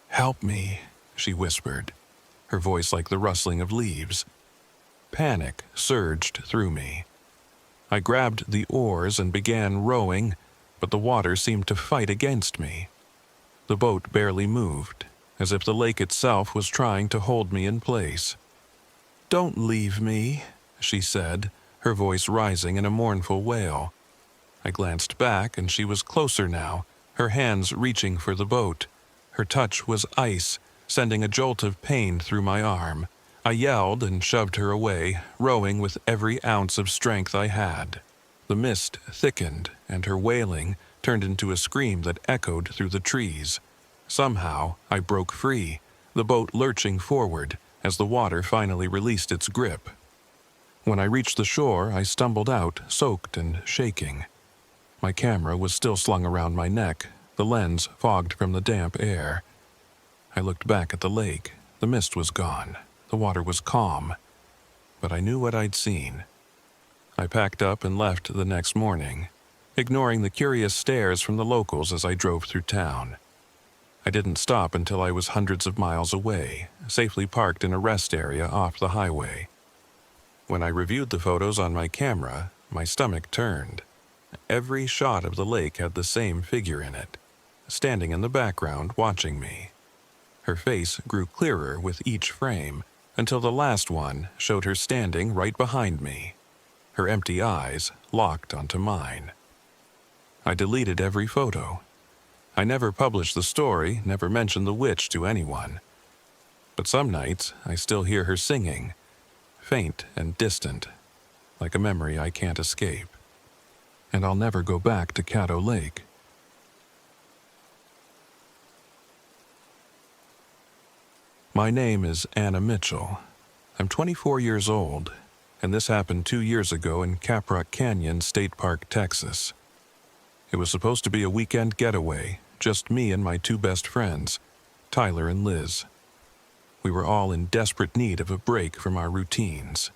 "Help me," she whispered, her voice like the rustling of leaves. Panic surged through me. I grabbed the oars and began rowing, but the water seemed to fight against me. The boat barely moved, as if the lake itself was trying to hold me in place. "Don't leave me," she said, her voice rising in a mournful wail. I glanced back, and she was closer now, her hands reaching for the boat. Her touch was ice, sending a jolt of pain through my arm. I yelled and shoved her away, rowing with every ounce of strength I had. The mist thickened, and her wailing turned into a scream that echoed through the trees. Somehow, I broke free, the boat lurching forward as the water finally released its grip. When I reached the shore, I stumbled out, soaked and shaking. My camera was still slung around my neck, the lens fogged from the damp air. I looked back at the lake. The mist was gone. The water was calm. But I knew what I'd seen. I packed up and left the next morning, ignoring the curious stares from the locals as I drove through town. I didn't stop until I was hundreds of miles away, safely parked in a rest area off the highway. When I reviewed the photos on my camera, my stomach turned. Every shot of the lake had the same figure in it, standing in the background watching me. Her face grew clearer with each frame, until the last one showed her standing right behind me, her empty eyes locked onto mine. I deleted every photo. I never published the story, never mentioned the witch to anyone. But some nights I still hear her singing, faint and distant, like a memory I can't escape. And I'll never go back to Caddo Lake. My name is Anna Mitchell. I'm 24 years old, and this happened 2 years ago in Caprock Canyon State Park, Texas. It was supposed to be a weekend getaway, just me and my two best friends, Tyler and Liz. We were all in desperate need of a break from our routines.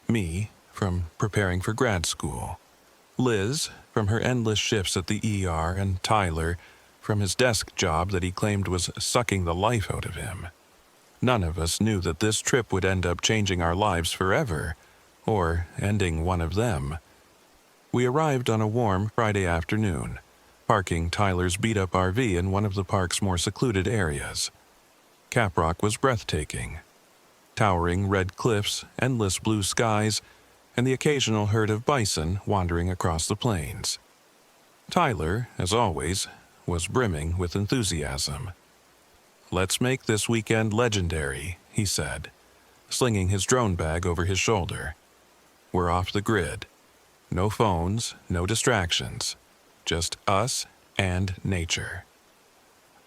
Me, from preparing for grad school. Liz, from her endless shifts at the ER, and Tyler, from his desk job that he claimed was sucking the life out of him. None of us knew that this trip would end up changing our lives forever, or ending one of them. We arrived on a warm Friday afternoon, parking Tyler's beat-up RV in one of the park's more secluded areas. Caprock was breathtaking. Towering red cliffs, endless blue skies, and the occasional herd of bison wandering across the plains. Tyler, as always, was brimming with enthusiasm. "Let's make this weekend legendary," he said, slinging his drone bag over his shoulder. "We're off the grid. No phones, no distractions. Just us and nature."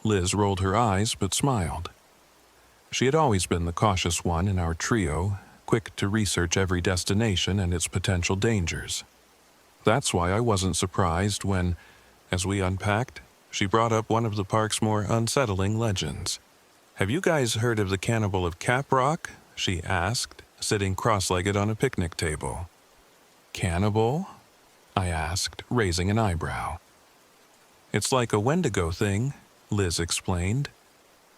Liz rolled her eyes but smiled. She had always been the cautious one in our trio, quick to research every destination and its potential dangers. That's why I wasn't surprised when, as we unpacked, she brought up one of the park's more unsettling legends. "Have you guys heard of the cannibal of Caprock?" she asked, sitting cross-legged on a picnic table. "Cannibal?" I asked, raising an eyebrow. "It's like a wendigo thing," Liz explained.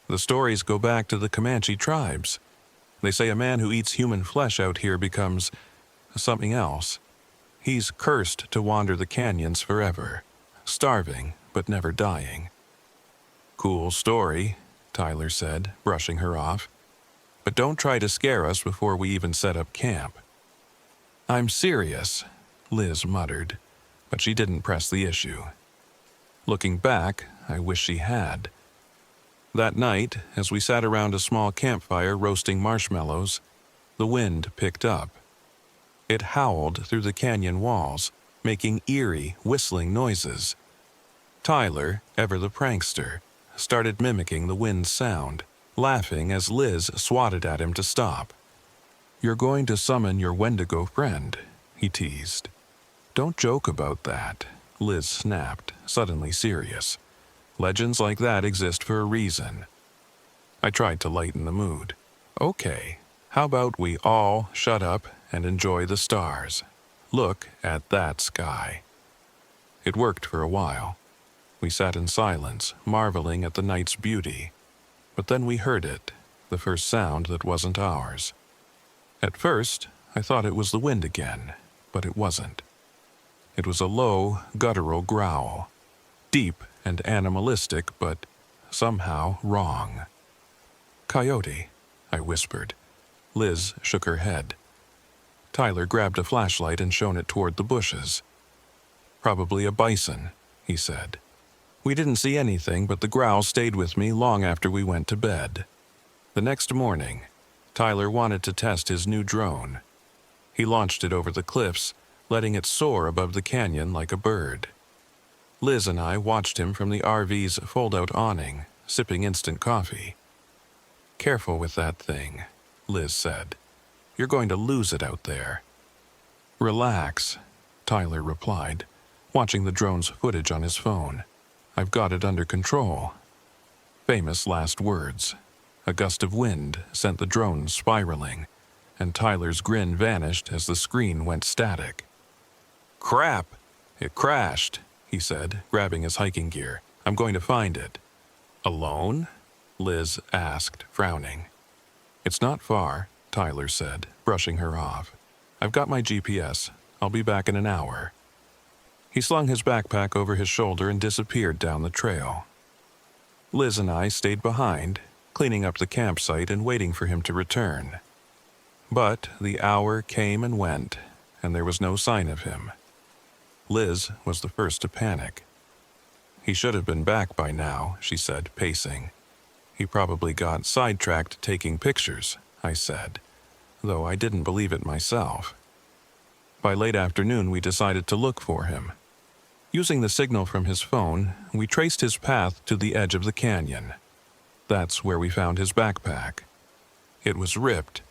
"The stories go back to the Comanche tribes. They say a man who eats human flesh out here becomes something else. He's cursed to wander the canyons forever, starving but never dying." "Cool story," Tyler said, brushing her off. "But don't try to scare us before we even set up camp." "I'm serious," Liz muttered, but she didn't press the issue. Looking back, I wish she had. That night, as we sat around a small campfire roasting marshmallows, the wind picked up. It howled through the canyon walls, making eerie, whistling noises. Tyler, ever the prankster, started mimicking the wind's sound, laughing as Liz swatted at him to stop. "You're going to summon your wendigo friend," he teased. "Don't joke about that," Liz snapped, suddenly serious. "Legends like that exist for a reason." I tried to lighten the mood. "Okay, how about we all shut up and enjoy the stars? Look at that sky." It worked for a while. We sat in silence, marveling at the night's beauty. But then we heard it, the first sound that wasn't ours. At first, I thought it was the wind again, but it wasn't. It was a low, guttural growl, deep and animalistic, but somehow wrong. "Coyote," I whispered. Liz shook her head. Tyler grabbed a flashlight and shone it toward the bushes. "Probably a bison," he said. We didn't see anything, but the growl stayed with me long after we went to bed. The next morning, Tyler wanted to test his new drone. He launched it over the cliffs, letting it soar above the canyon like a bird. Liz and I watched him from the RV's fold-out awning, sipping instant coffee. "Careful with that thing," Liz said. "You're going to lose it out there." "Relax," Tyler replied, watching the drone's footage on his phone. "I've got it under control." Famous last words. A gust of wind sent the drone spiraling, and Tyler's grin vanished as the screen went static. "Crap! It crashed," he said, grabbing his hiking gear. "I'm going to find it." "Alone?" Liz asked, frowning. "It's not far," Tyler said, brushing her off. "I've got my GPS. I'll be back in an hour." He slung his backpack over his shoulder and disappeared down the trail. Liz and I stayed behind, cleaning up the campsite and waiting for him to return. But the hour came and went, and there was no sign of him. Liz was the first to panic. "He should have been back by now," she said, pacing. "He probably got sidetracked taking pictures," I said, though I didn't believe it myself. By late afternoon, we decided to look for him. Using the signal from his phone, we traced his path to the edge of the canyon. That's where we found his backpack. It was ripped,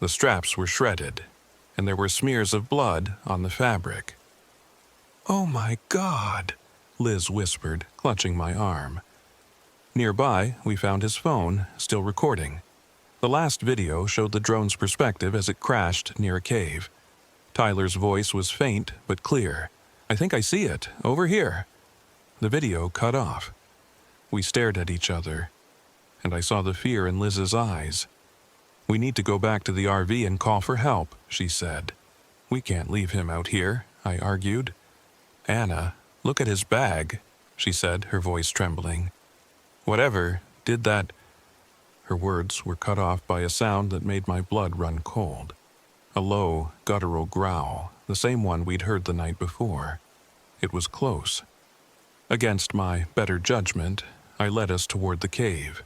the straps were shredded, and there were smears of blood on the fabric. "Oh my God," Liz whispered, clutching my arm. Nearby, we found his phone, still recording. The last video showed the drone's perspective as it crashed near a cave. Tyler's voice was faint but clear. "I think I see it, over here." The video cut off. We stared at each other, and I saw the fear in Liz's eyes. "We need to go back to the RV and call for help," she said. "We can't leave him out here," I argued. "Anna, look at his bag," she said, her voice trembling. "Whatever did that—" Her words were cut off by a sound that made my blood run cold. A low, guttural growl, the same one we'd heard the night before. It was close. Against my better judgment, I led us toward the cave.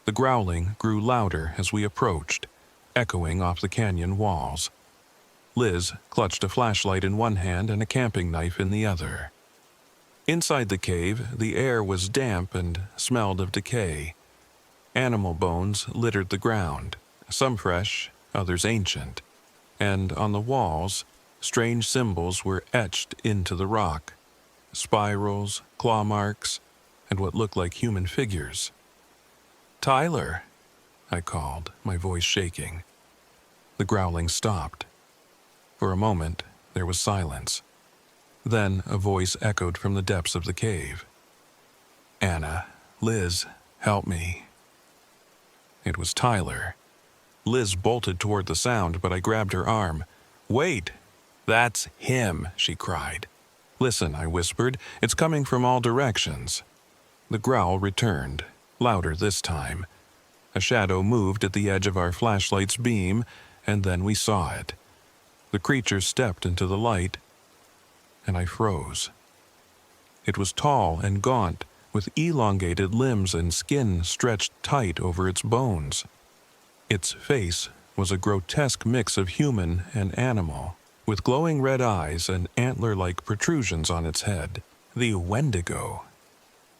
The growling grew louder as we approached, echoing off the canyon walls. Liz clutched a flashlight in one hand and a camping knife in the other. Inside the cave, the air was damp and smelled of decay. Animal bones littered the ground, some fresh, others ancient. And on the walls, strange symbols were etched into the rock. Spirals, claw marks, and what looked like human figures. "Tyler," I called, my voice shaking. The growling stopped. For a moment, there was silence. Then a voice echoed from the depths of the cave. "Anna, Liz, help me." It was Tyler. Liz bolted toward the sound, but I grabbed her arm. "Wait! That's him," she cried. "Listen," I whispered. "It's coming from all directions." The growl returned, louder this time. A shadow moved at the edge of our flashlight's beam, and then we saw it. The creature stepped into the light, and I froze. It was tall and gaunt, with elongated limbs and skin stretched tight over its bones. Its face was a grotesque mix of human and animal, with glowing red eyes and antler-like protrusions on its head. The wendigo.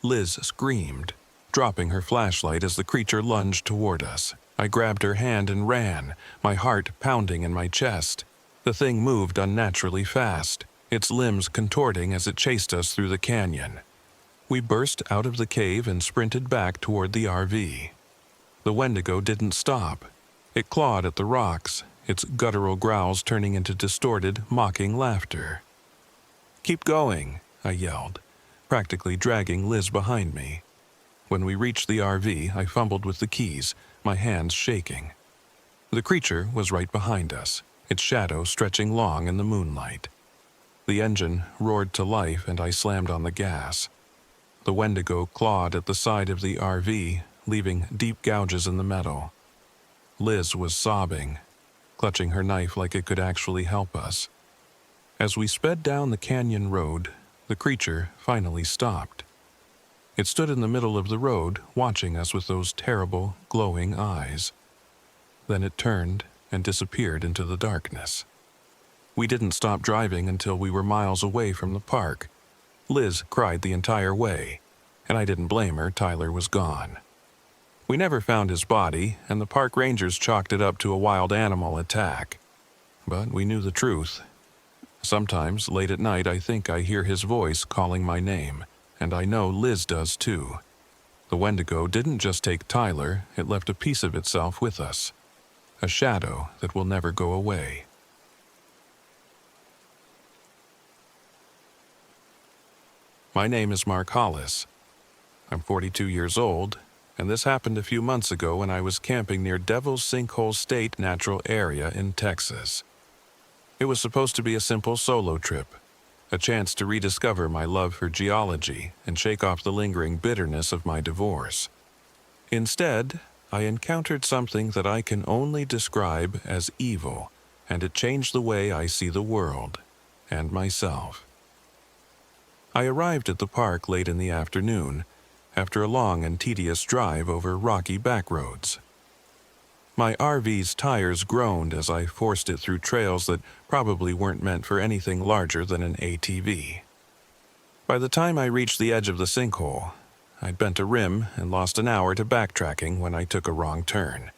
Liz screamed, dropping her flashlight as the creature lunged toward us. I grabbed her hand and ran, my heart pounding in my chest. The thing moved unnaturally fast, its limbs contorting as it chased us through the canyon. We burst out of the cave and sprinted back toward the RV. The wendigo didn't stop. It clawed at the rocks, its guttural growls turning into distorted, mocking laughter. "Keep going," I yelled, practically dragging Liz behind me. When we reached the RV, I fumbled with the keys, my hands shaking. The creature was right behind us, its shadow stretching long in the moonlight. The engine roared to life and I slammed on the gas. The wendigo clawed at the side of the RV, leaving deep gouges in the metal. Liz was sobbing, clutching her knife like it could actually help us. As we sped down the canyon road, the creature finally stopped. It stood in the middle of the road, watching us with those terrible, glowing eyes. Then it turned and disappeared into the darkness. We didn't stop driving until we were miles away from the park. Liz cried the entire way, and I didn't blame her. Tyler was gone. We never found his body, and the park rangers chalked it up to a wild animal attack. But we knew the truth. Sometimes, late at night, I think I hear his voice calling my name, and I know Liz does too. The wendigo didn't just take Tyler, it left a piece of itself with us. A shadow that will never go away. My name is Mark Hollis. I'm 42 years old, and this happened a few months ago when I was camping near Devil's Sinkhole State Natural Area in Texas. It was supposed to be a simple solo trip, a chance to rediscover my love for geology and shake off the lingering bitterness of my divorce. Instead, I encountered something that I can only describe as evil, and it changed the way I see the world and myself. I arrived at the park late in the afternoon, after a long and tedious drive over rocky backroads. My RV's tires groaned as I forced it through trails that probably weren't meant for anything larger than an ATV. By the time I reached the edge of the sinkhole, I'd bent a rim and lost an hour to backtracking when I took a wrong turn.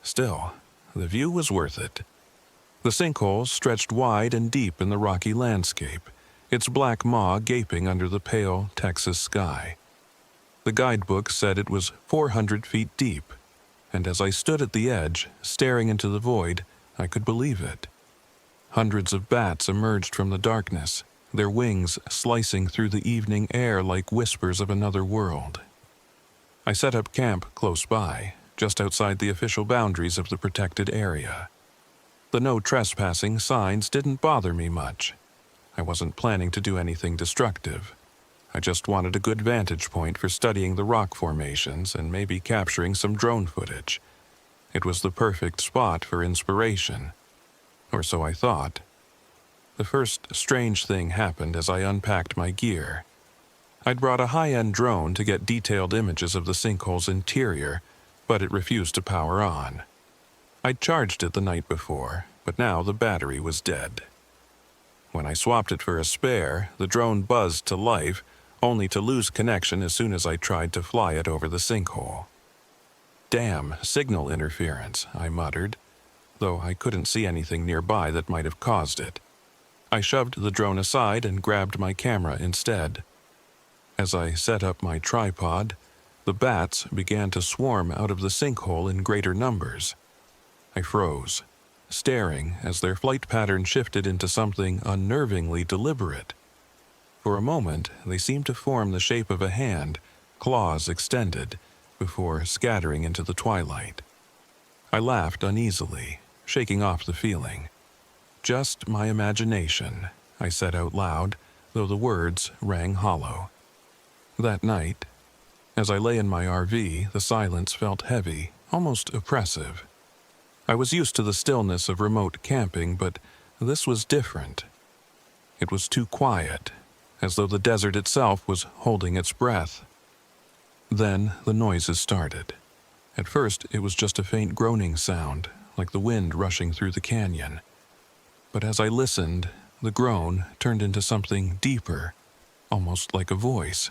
Still, the view was worth it. The sinkhole stretched wide and deep in the rocky landscape, its black maw gaping under the pale Texas sky. The guidebook said it was 400 feet deep, and as I stood at the edge, staring into the void, I could believe it. Hundreds of bats emerged from the darkness, their wings slicing through the evening air like whispers of another world. I set up camp close by, just outside the official boundaries of the protected area. The no trespassing signs didn't bother me much. I wasn't planning to do anything destructive. I just wanted a good vantage point for studying the rock formations and maybe capturing some drone footage. It was the perfect spot for inspiration. Or so I thought. The first strange thing happened as I unpacked my gear. I'd brought a high-end drone to get detailed images of the sinkhole's interior, but it refused to power on. I'd charged it the night before, but now the battery was dead. When I swapped it for a spare, the drone buzzed to life, only to lose connection as soon as I tried to fly it over the sinkhole. "Damn, signal interference," I muttered, though I couldn't see anything nearby that might have caused it. I shoved the drone aside and grabbed my camera instead. As I set up my tripod, the bats began to swarm out of the sinkhole in greater numbers. I froze, staring as their flight pattern shifted into something unnervingly deliberate. For a moment, they seemed to form the shape of a hand, claws extended, before scattering into the twilight. I laughed uneasily, shaking off the feeling. "Just my imagination," I said out loud, though the words rang hollow. That night, as I lay in my RV, the silence felt heavy, almost oppressive. I was used to the stillness of remote camping, but this was different. It was too quiet, as though the desert itself was holding its breath. Then the noises started. At first, it was just a faint groaning sound, like the wind rushing through the canyon. But as I listened, the groan turned into something deeper, almost like a voice.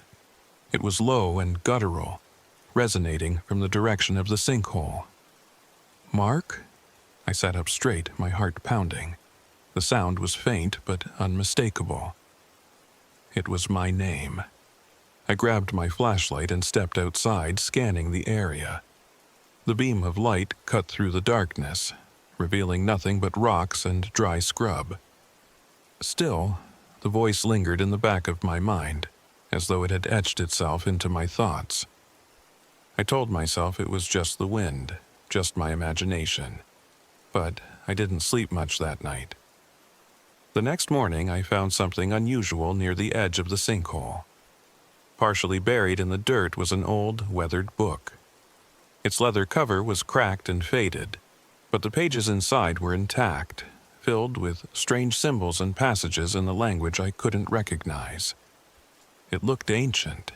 It was low and guttural, resonating from the direction of the sinkhole. "Mark?" I sat up straight, my heart pounding. The sound was faint but unmistakable. It was my name. I grabbed my flashlight and stepped outside, scanning the area. The beam of light cut through the darkness, revealing nothing but rocks and dry scrub. Still, the voice lingered in the back of my mind, as though it had etched itself into my thoughts. I told myself it was just the wind, just my imagination. But I didn't sleep much that night. The next morning, I found something unusual near the edge of the sinkhole. Partially buried in the dirt was an old, weathered book. Its leather cover was cracked and faded, but the pages inside were intact, filled with strange symbols and passages in the language I couldn't recognize. It looked ancient,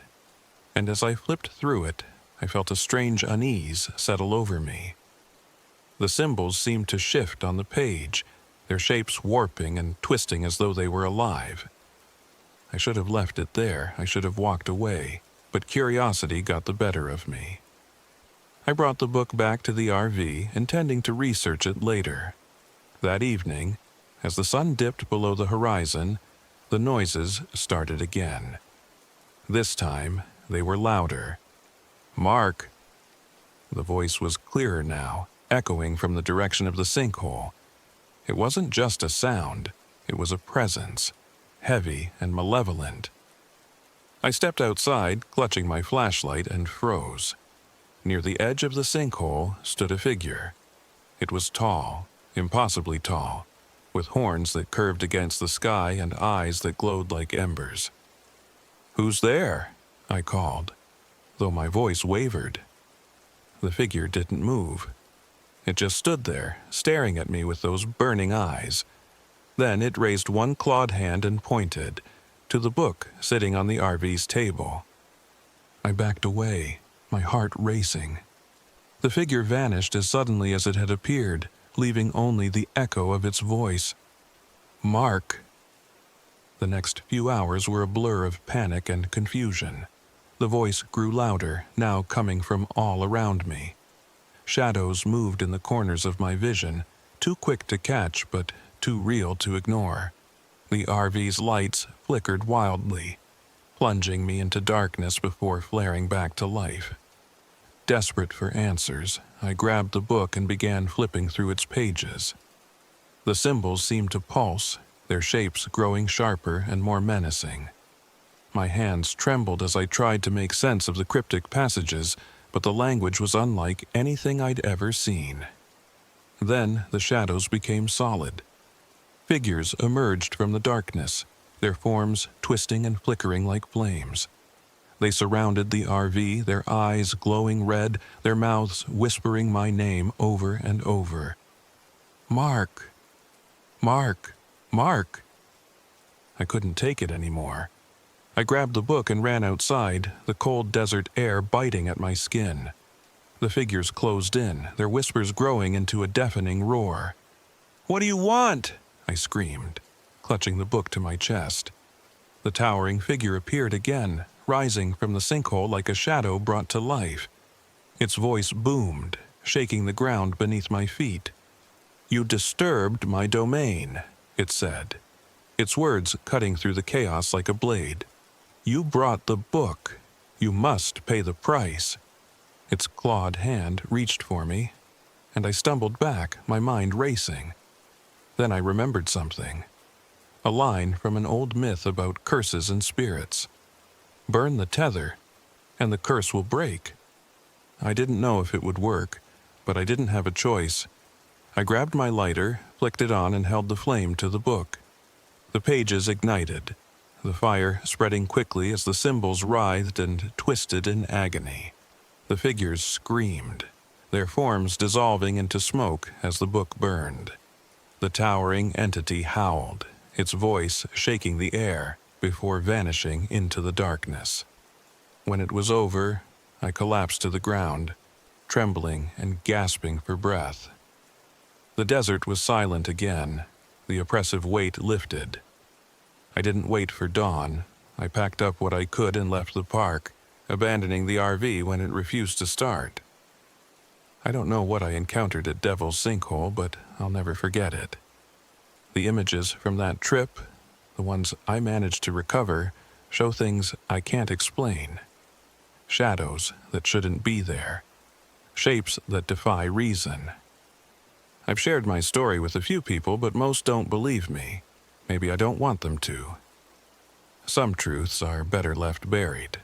and as I flipped through it, I felt a strange unease settle over me. The symbols seemed to shift on the page, their shapes warping and twisting as though they were alive. I should have left it there, I should have walked away, but curiosity got the better of me. I brought the book back to the RV, intending to research it later. That evening, as the sun dipped below the horizon, the noises started again. This time, they were louder. "Mark!" The voice was clearer now, echoing from the direction of the sinkhole. It wasn't just a sound, it was a presence, heavy and malevolent. I stepped outside, clutching my flashlight, and froze. Near the edge of the sinkhole stood a figure. It was tall, impossibly tall, with horns that curved against the sky and eyes that glowed like embers. "Who's there?" I called, though my voice wavered. The figure didn't move. It just stood there, staring at me with those burning eyes. Then it raised one clawed hand and pointed to the book sitting on the RV's table. I backed away, my heart racing. The figure vanished as suddenly as it had appeared, leaving only the echo of its voice. "Mark!" The next few hours were a blur of panic and confusion. The voice grew louder, now coming from all around me. Shadows moved in the corners of my vision, too quick to catch but too real to ignore. The RV's lights flickered wildly, plunging me into darkness before flaring back to life. Desperate for answers, I grabbed the book and began flipping through its pages. The symbols seemed to pulse, their shapes growing sharper and more menacing. My hands trembled as I tried to make sense of the cryptic passages, but the language was unlike anything I'd ever seen. Then the shadows became solid. Figures emerged from the darkness, their forms twisting and flickering like flames. They surrounded the RV, their eyes glowing red, their mouths whispering my name over and over. "Mark! Mark! Mark!" I couldn't take it anymore. I grabbed the book and ran outside, the cold desert air biting at my skin. The figures closed in, their whispers growing into a deafening roar. "What do you want?" I screamed, clutching the book to my chest. The towering figure appeared again, rising from the sinkhole like a shadow brought to life. Its voice boomed, shaking the ground beneath my feet. "You disturbed my domain," it said, its words cutting through the chaos like a blade. "You brought the book. You must pay the price." Its clawed hand reached for me, and I stumbled back, my mind racing. Then I remembered something. A line from an old myth about curses and spirits. Burn the tether, and the curse will break. I didn't know if it would work, but I didn't have a choice. I grabbed my lighter, flicked it on, and held the flame to the book. The pages ignited, the fire spreading quickly as the symbols writhed and twisted in agony. The figures screamed, their forms dissolving into smoke as the book burned. The towering entity howled, its voice shaking the air before vanishing into the darkness. When it was over, I collapsed to the ground, trembling and gasping for breath. The desert was silent again, the oppressive weight lifted. I didn't wait for dawn. I packed up what I could and left the park, abandoning the RV when it refused to start. I don't know what I encountered at Devil's Sinkhole, but I'll never forget it. The images from that trip, the ones I managed to recover, show things I can't explain. Shadows that shouldn't be there. Shapes that defy reason. I've shared my story with a few people, but most don't believe me. Maybe I don't want them to. Some truths are better left buried.